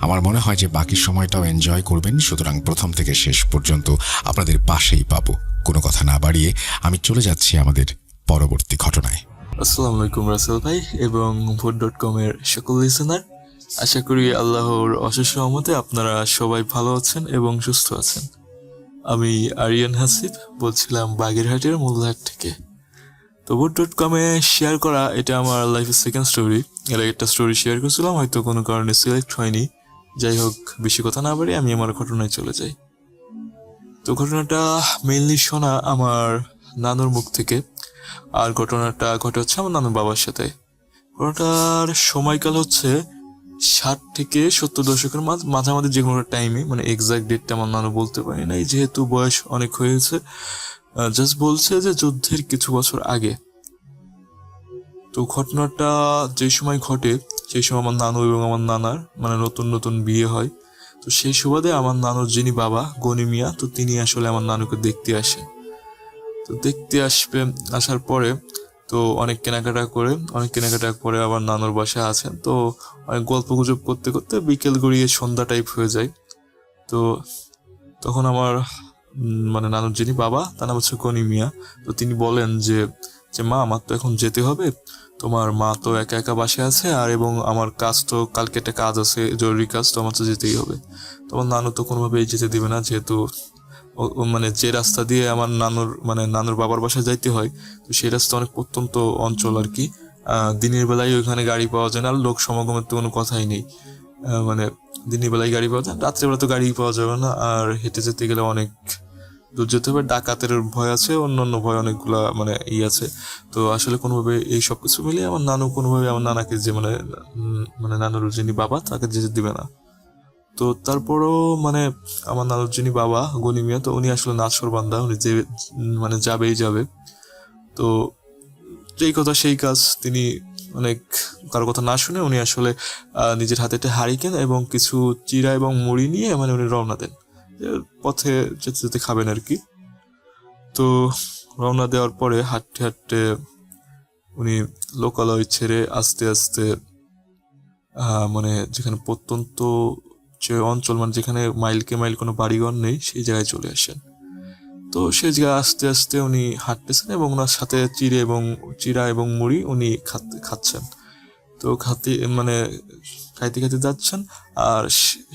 আমার মনে হয় যে বাকি সময়টাও এনজয় করবেন, সুতরাং প্রথম থেকে শেষ পর্যন্ত আপনাদের পাশেই পাবো। কোনো কথা না বাড়িয়ে আমি চলে যাচ্ছি আমাদের পরবর্তী ঘটনায়। আসসালামু আলাইকুম রাসেল ভাই এবং ভূত.com এর সকল লিসেনার, আশা করি আল্লাহর অশেষ রহমতে আপনারা সবাই ভালো আছেন এবং সুস্থ আছেন। আমি আরিয়ান হাসিব বলছিলাম বাগেরহাটের মূলহাট থেকে। তো ভূত.com এ শেয়ার করা এটা আমার লাইফের সেকেন্ড স্টোরি। এর আগে একটা স্টোরি শেয়ার করেছিলাম, হয়তো কোনো কারণে সিলেক্ট হয়নি। যাই হোক, বেশি কথা না বাড়িয়ে আমি আমার ঘটনায় চলে যাই। তো ঘটনাটা মেইনলি শোনা আমার নানুর মুখ থেকে, আর ঘটনাটা ঘটে হচ্ছে আমার নানুর বাবার সাথে। ঘটনাটার সময়কাল হচ্ছে 60 থেকে 70 দশকের মাঝামাঝি যে কোনো টাইমে, মানে এক্সাক্ট ডেটটা আমার নানু বলতে পারি নাই, যেহেতু বয়স অনেক হয়েছে। জাস্ট বলছে যে যুদ্ধের কিছু বছর আগে। তো ঘটনাটা যে সময় ঘটে সেই সময় আমার নানু এবং আমার নানার মানে নতুন নতুন বিয়ে হয়। তো সেই সুবাদে আমার নানুর যিনি বাবা গনি মিয়া, তো তিনি আসলে আমার নানুকে দেখতে আসে। তো দেখতে আসার পরে তো অনেক কেনাকাটা করে আবার নানুর বাসায় আছেন। তো অনেক গল্প গুজব করতে করতে বিকেল গড়িয়ে সন্ধ্যা টাইপ হয়ে যায়। তো তখন আমার মানে নানুর যিনি বাবা, তার নাম হচ্ছে গনি মিয়া। তো তিনি বলেন যে মা, আমার তো এখন যেতে হবে, তোমার মা তো একা একা বাসায় আছে, আর এবং আমার কাজ তো কালকে একটা কাজ আছে, জরুরি কাজ, তো আমার তো যেতেই হবে। তোমার নানু তো কোনোভাবেই যেতে দিবে না, যেহেতু মানে যে রাস্তা দিয়ে আমার নানুর বাবার বাসায় যাইতে হয়, তো সেই রাস্তা অনেক প্রত্যন্ত অঞ্চল আর কি। দিনের বেলায় ওইখানে গাড়ি পাওয়া যায় না, আর লোক সমাগমের তো কোনো কথাই নেই। মানে দিনের বেলায় গাড়ি পাওয়া যায়, রাত্রেবেলা তো গাড়ি পাওয়া যাবে না, আর হেঁটে যেতে গেলে অনেক দূর যেতে হবে। ডাকাতের ভয় আছে, অন্যান্য ভয় অনেকগুলা মানে আছে। তো আসলে কোনোভাবে এই সব কিছু মিলিয়ে আমার নানু কোনোভাবে আমার নানাকে যে মানে নানুর যিনি বাবা তাকে যেতে দিবে না। তো তারপরও মানে আমার নানুর যিনি বাবা গনি মিয়া, তো উনি আসলে নাছোড়বান্দা, উনি যে মানে যাবে। তো যেই কথা সেই কাজ, তিনি অনেক কারো কথা না শুনে উনি আসলে নিজের হাতে একটা হারিকেন এবং কিছু চিড়া এবং মুড়ি নিয়ে মানে উনি রওনা দেন, পথে যেতে যেতে খাবেন আর কি। তো রওনা দেওয়ার পরে হাঁটতে হাঁটতে উনি লোকালয় ছেড়ে আস্তে আস্তে মানে যেখানে প্রত্যন্ত যে অঞ্চল, মানে যেখানে মাইলকে মাইল কোনো বাড়িঘর নেই, সেই জায়গায় চলে আসেন। তো সেই জায়গায় আস্তে আস্তে উনি হাঁটতেছেন এবং ওনার সাথে চিড়া এবং মুড়ি উনি খাচ্ছেন। তো খাইতে খাইতে যাচ্ছেন। আর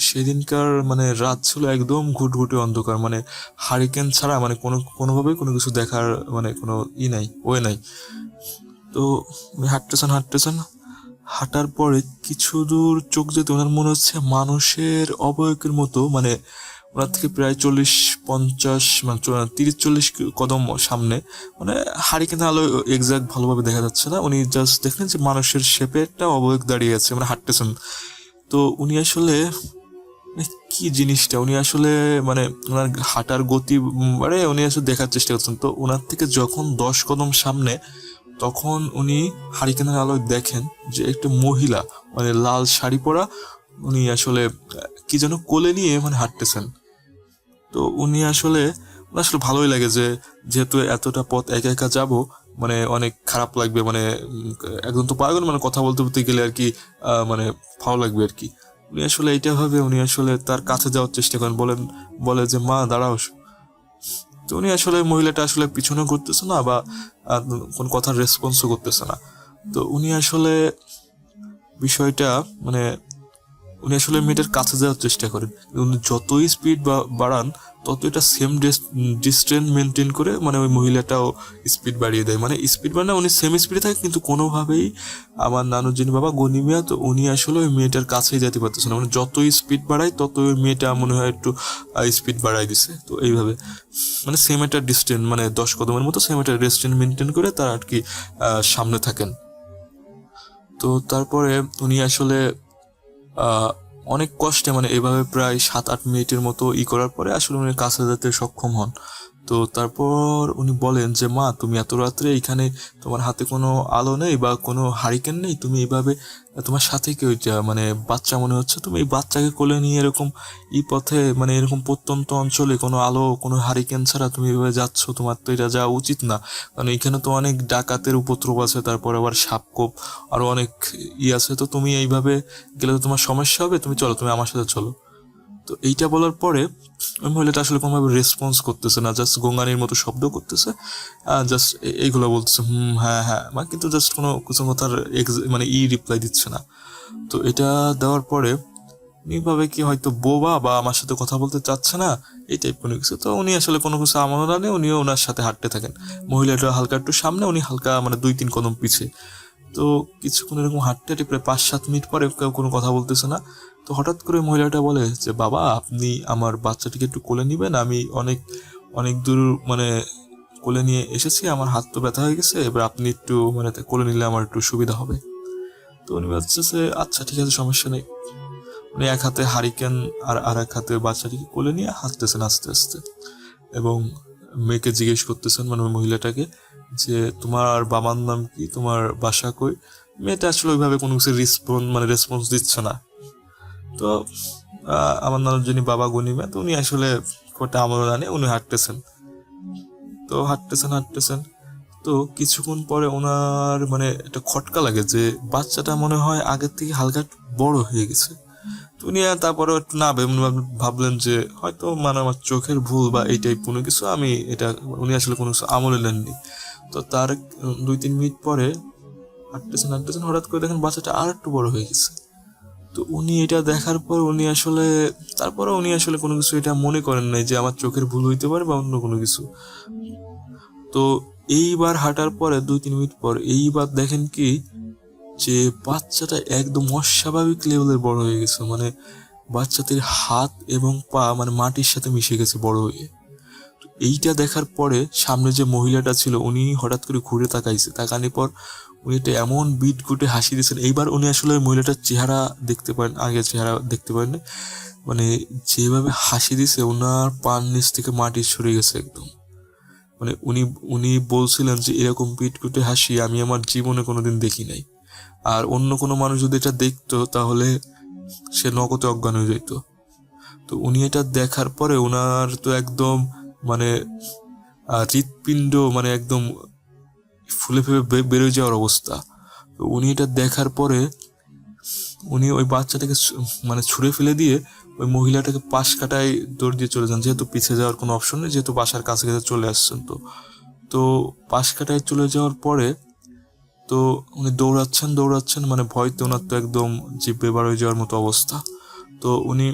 সেদিনকার মানে রাত ছিল একদম ঘুটঘুটে অন্ধকার, মানে হারিকেন ছাড়া মানে কোনোভাবেই কোনো কিছু দেখার মানে কোনো ওয়ে নাই। তো উনি হাঁটতেছেন, হাঁটার পরে কিছু দূর চোখ যেতে ওনার মনে হচ্ছে মানুষের অবয়বের মতো, মানে ওনার থেকে প্রায় 40-50 মানে 30-40 কদম সামনে, মানে হারিকেন আলো এক্সাক্ট ভালোভাবে দেখা যাচ্ছে না, উনি জাস্ট দেখলেন যে মানুষের শেপে একটা অবয়ব দাঁড়িয়ে আছে, মানে হাঁটতেছেন। তো উনি আসলে কি জিনিসটা, উনি আসলে মানে ওনার হাঁটার গতি মানে উনি আসলে দেখার চেষ্টা করছেন। তো ওনার থেকে যখন 10 কদম সামনে, তখন উনি হারিকেনের আলোয় দেখেন যে একটা মহিলা মানে লাল শাড়ি পরা, উনি আসলে কি যেন কোলে নিয়ে মানে হাঁটতেছেন। তো উনি আসলে ভালোই লাগে যে যেহেতু এতটা পথ একা একা যাবো, মানে অনেক খারাপ লাগবে, মানে একদম তো পারবেন মানে কথা বলতে বলতে গেলে আর কি, মানে ভালো লাগবে আর কি। উনি আসলে এইটা ভাবে উনি আসলে তার কাছে যাওয়ার চেষ্টা করেন, বলে যে মা দাঁড়াও। তো উনি আসলে মহিলাটা আসলে পিছনে ঘুরতেছে না বা কোন কথার রেসপন্সও করতেছে না। তো উনি আসলে বিষয়টা মানে উনি আসলে মেয়েটার কাছে যাওয়ার চেষ্টা করেন। উনি যতই স্পিড বাড়ান তত এটা সেম ডিস্টেন্স মেনটেন করে, মানে ওই মহিলাটাও স্পিড বাড়িয়ে দেয়। মানে স্পিড বাড়ানো, উনি সেম স্পিডে থাকে, কিন্তু কোনোভাবেই আমার নানুর যিনি বাবা গনিমিয়া, তো উনি আসলে ওই মেয়েটার কাছেই যেতে পারতেছে না। মানে যতই স্পিড বাড়ায় তত ওই মেয়েটা মনে হয় একটু স্পিড বাড়াই দিছে। তো এইভাবে মানে সেম একটা ডিস্টেন্স, মানে 10 কদমের মতো সেম একটা ডিস্টেন্স মেনটেন করে তারা আর কি সামনে থাকেন। তো তারপরে উনি আসলে অনেক কষ্টে, মানে এভাবে প্রায় 7-8 মিনিটের মতো করার পরে আসলে উনি কাছে যেতে সক্ষম হন। তো তারপর উনি বলেন যে, মা তুমি এত রাত্রে এখানে, তোমার হাতে কোনো আলো নেই বা কোনো হারিকেন নেই, তুমি এইভাবে, তোমার সাথে কেউ মানে বাচ্চা মনে হচ্ছে, তুমি এই বাচ্চাকে কোলে নিয়ে এরকম পথে, মানে এরকম প্রত্যন্ত অঞ্চলে কোনো আলো কোনো হারিকেন ছাড়া তুমি এভাবে যাচ্ছ, তোমার তো এটা যাওয়া উচিত না। কারণ এখানে তো অনেক ডাকাতের উপদ্রব আছে, তারপর আবার সাপকোপ আরো অনেক আছে, তো তুমি এইভাবে গেলে তো তোমার সমস্যা হবে, তুমি চলো, তুমি আমার সাথে চলো। তো এইটা বলার পরে ওই মহিলাটা আসলে কোনোভাবে রেসপন্স করতেছে না, জাস্ট গঙ্গানির মতো শব্দ করতেছে, জাস্ট এইগুলো বলতেছে হ্যাঁ হ্যাঁ, মানে কিন্তু জাস্ট কোনো কিছু কথার মানে রিপ্লাই দিচ্ছে না। তো এটা দেওয়ার পরে উনি ভাবে কি হয়তো বোবা বা আমার সাথে কথা বলতে চাচ্ছে না, এই টাইপ কোনো কিছু। তো উনি আসলে কোনো কিছু আমল না নিয়ে উনিও ওনার সাথে হাঁটতে থাকেন। মহিলাটা হালকা একটু সামনে, উনি হালকা মানে 2-3 কদম পিছে। তো কিছুক্ষণ এরকম হাঁটতে হাঁটে প্রায় 5-7 মিনিট পরে কেউ কোনো কথা বলতেছে না। তো হঠাৎ করে মহিলাটা বলে যে, বাবা আপনি আমার বাচ্চাটিকে একটু কোলে নিবেন, আমি অনেক অনেক দূর মানে কোলে নিয়ে এসেছি, আমার হাত তো ব্যথা হয়ে গেছে, এবার আপনি একটু মানে কোলে নিলে আমার একটু সুবিধা হবে। তো উনি বলছে আচ্ছা ঠিক আছে, সমস্যা নেই। উনি এক হাতে হারিকেন আর এক হাতে বাচ্চাটিকে কোলে নিয়ে হাঁটতেছেন আস্তে আস্তে, এবং মেয়েকে জিজ্ঞেস করতেছেন, মানে ওই মহিলাটাকে, যে তোমার বাবার নাম কি, তোমার বাসা কই। মেয়েটা আসলে ওইভাবে কোনো কিছু রেসপন্স দিচ্ছে না। তো আমার নানুর যিনি বাবা গনিমা, তো উনি আসলে কোটা আমল জানে, উনি হাঁটতেছেন। তো হাঁটতেছেন তো কিছুক্ষণ পরে ওনার মানে একটা খটকা লাগে যে বাচ্চাটা মনে হয় আগের থেকে হালকা একটু বড় হয়ে গেছে। তো উনি আর তারপরে একটু না ভাবলেন যে হয়তো মানে আমার চোখের ভুল বা এই টাইপ কোনো কিছু, আমি এটা, উনি আসলে কোনো কিছু আমলে নেননি। তো তার 2-3 মিনিট পরে হাঁটতেছেন হঠাৎ করে দেখেন বাচ্চাটা আর একটু বড় হয়ে গেছে। তো উনি এটা দেখার পর উনি আসলে, তারপরে উনি আসলে কোনো কিছু এটা মনে করেন নাই যে আমার চোখের ভুল হইতে পারে বা অন্য কোনো কিছু। তো এইবার হাঁটার পরে 2-3 মিনিট পর এইবার দেখেন কি, যে বাচ্চাটা একদম অস্বাভাবিক লেভেলের বড় হয়ে গেছে। মানে বাচ্চাটির হাত এবং পা মানে মাটির সাথে মিশে গেছে বড় হয়ে। এইটা দেখার পরে সামনে যে মহিলাটা ছিল উনি হঠাৎ করে ঘুরে তাকানোর পর উনি একটা এমন বিট গুটে হাসি দিয়েছেন। এইবার উনি আসলে ওই মহিলাটার চেহারা দেখতে পারেন, আগে চেহারা দেখতে পারেন না। মানে যেভাবে হাসি দিছে, ওনার পান নিচ থেকে মাটি সরে গেছে একদম। মানে উনি বলছিলেন যে এরকম পিট কুটে হাসি আমি আমার জীবনে কোনোদিন দেখি নাই। আর অন্য কোনো মানুষ যদি এটা দেখতো তাহলে সে নগদে অজ্ঞান হয়ে যেত। তো উনি এটা দেখার পরে ওনার তো একদম মানে হৃৎপিণ্ড মানে একদম ফুলে ফেপে বেরোয় যাওয়ার অবস্থা। তো উনি এটা দেখার পরে উনি ওই বাচ্চাটাকে মানে ছুঁড়ে ফেলে দিয়ে ওই মহিলাটাকে পাশ কাটায় দৌড় দিয়ে চলে যান, যেহেতু পিছিয়ে যাওয়ার কোনো অপশন নেই, যেহেতু বাসার কাছে কাছে চলে আসছেন। তো পাশ কাটায় চলে যাওয়ার পরে তো উনি দৌড়াচ্ছেন মানে ভয়তে ওনার তো একদম জিভে বার হয়ে যাওয়ার মতো অবস্থা। তো উনি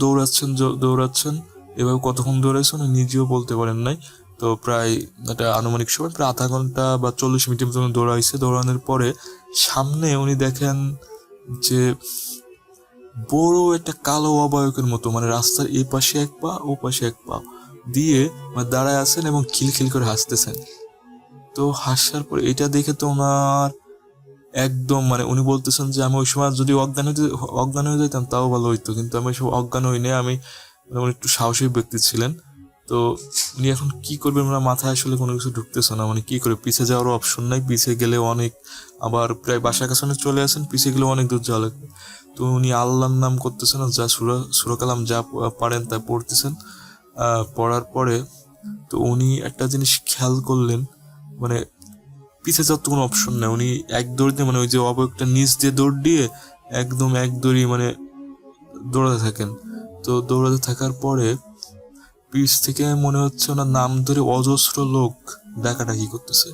দৌড়াচ্ছেন এভাবে কতক্ষণ দৌড়াইছেন উনি নিজেও বলতে পারেন নাই। তো প্রায় একটা আনুমানিক সময় প্রায় আধা ঘন্টা বা 40 মিনিটের মতো দৌড়ানোর পরে সামনে উনি দেখেন যে বড় একটা কালো অবয়বের মতো, মানে রাস্তার এই পাশে এক পা ও পাশে এক পা দিয়ে মানে দাঁড়ায় আছেন এবং খিলখিল করে হাসতেছেন। তো হাসার পর এটা দেখে তো ওনার একদম মানে উনি বলতেছেন যে আমি ওই সময় যদি অজ্ঞান হয়ে যেতাম তাও ভালো হইতো, কিন্তু আমি ওই সময় অজ্ঞান হইনি। আমি মানে উনি একটু সাহসী ব্যক্তি ছিলেন। তো উনি এখন কি করবেন ওনার মাথায় আসলে কোনো কিছু ঢুকতেছে না। মানে কি করে, পিছিয়ে যাওয়ারও অপশন নাই, পিছিয়ে গেলে অনেক, আবার প্রায় বাসার কাছে চলে আসেন, পিছিয়ে গেলে অনেক দূর যাওয়া লাগবে। তো উনি আল্লাহর নাম করতেছেন, যা সূরা কালাম যা পারেন তা পড়তেছেন। পড়ার পরে তো উনি একটা জিনিস খেয়াল করলেন, মানে পিছিয়ে যাওয়ার তো কোনো অপশন নেই। উনি এক দৌড় দিয়ে মানে ওই যে অবয়বটা নিচ দিয়ে দৌড় দিয়ে একদম এক দৌড়ি মানে দৌড়াতে থাকেন। তো দৌড়াতে থাকার পরে পিছ থেকে মনে হচ্ছে ওনার নাম ধরে অজস্র লোক ডাকাডাকি করতেছে।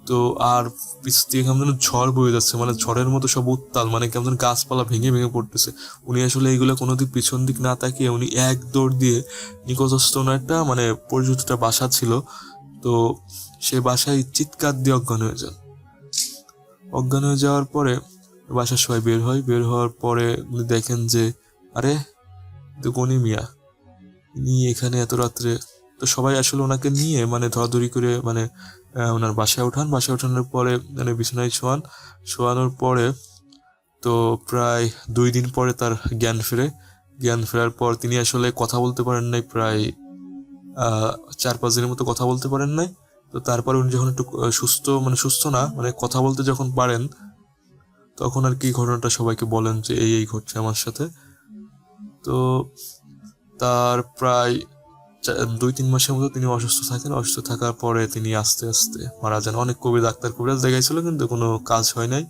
তো আর পিছ দিয়ে কেমন যেন ঝড় বয়ে যাচ্ছে, মানে ঝড়ের মতো সব উত্তাল, মানে কেমন যেন গাছপালা ভেঙে ভেঙে পড়তেছে। উনি আসলে এইগুলো কোনো দিক পিছন দিক না তাকিয়ে উনি এক দৌড় দিয়ে নিকটস্থ ওনার একটা মানে পরিচিত একটা বাসা ছিল, তো সে বাসায় চিৎকার দিয়ে অজ্ঞান হয়ে যান। অজ্ঞান হয়ে যাওয়ার পরে বাসার সবাই বের হয়। বের হওয়ার পরে উনি দেখেন যে আরে তো গনি মিয়া ইনি এখানে এত রাত্রে। তো সবাই আসলে ওনাকে নিয়ে মানে ধরাধরি করে মানে ওনার বাসায় ওঠান। বাসায় ওঠানোর পরে মানে বিছানায় শোয়ানোর পরে তো প্রায় 2 দিন পরে তার জ্ঞান ফেরে। জ্ঞান ফেরার পর তিনি আসলে কথা বলতে পারেন নাই, প্রায় 4-5 দিনের মতো কথা বলতে পারেন নাই। তো তারপরে উনি যখন একটু সুস্থ না মানে কথা বলতে যখন পারেন, তখন আর কি ঘটনাটা সবাইকে বলেন যে এই ঘটছে আমার সাথে। তো তার প্রায় 2-3 মাসের মতো তিনি অসুস্থ থাকেন। অসুস্থ থাকার পরে তিনি আস্তে আস্তে মারা যান। অনেক কবিরাজ দেখাইছিল কিন্তু কোনো কাজ হয় নাই।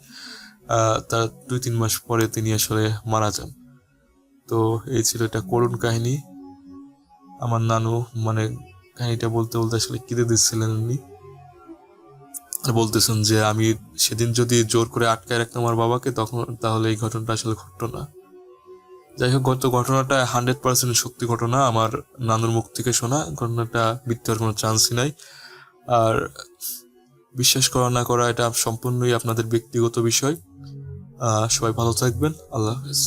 তার 2-3 মাস পরে তিনি আসলে মারা যান। তো এই ছিল একটা করুণ কাহিনী। আমার নানু মানে কাহিনীটা বলতে বলতে আসলে কেঁদে দিচ্ছিলেন উনি, আর বলতেছেন যে আমি সেদিন যদি জোর করে আটকায় রাখতাম আমার বাবাকে তাহলে এই ঘটনাটা আসলে ঘটতো না। যাই হোক, ঘটনাটা 100% সত্যি ঘটনা, আমার নানুর মুখ থেকে শোনা। ঘটনাটা মিথ্যে হওয়ার কোনো চান্সই নাই। আর বিশ্বাস করা না করা এটা সম্পূর্ণই আপনাদের ব্যক্তিগত বিষয়। সবাই ভালো থাকবেন। আল্লাহ হাফেজ।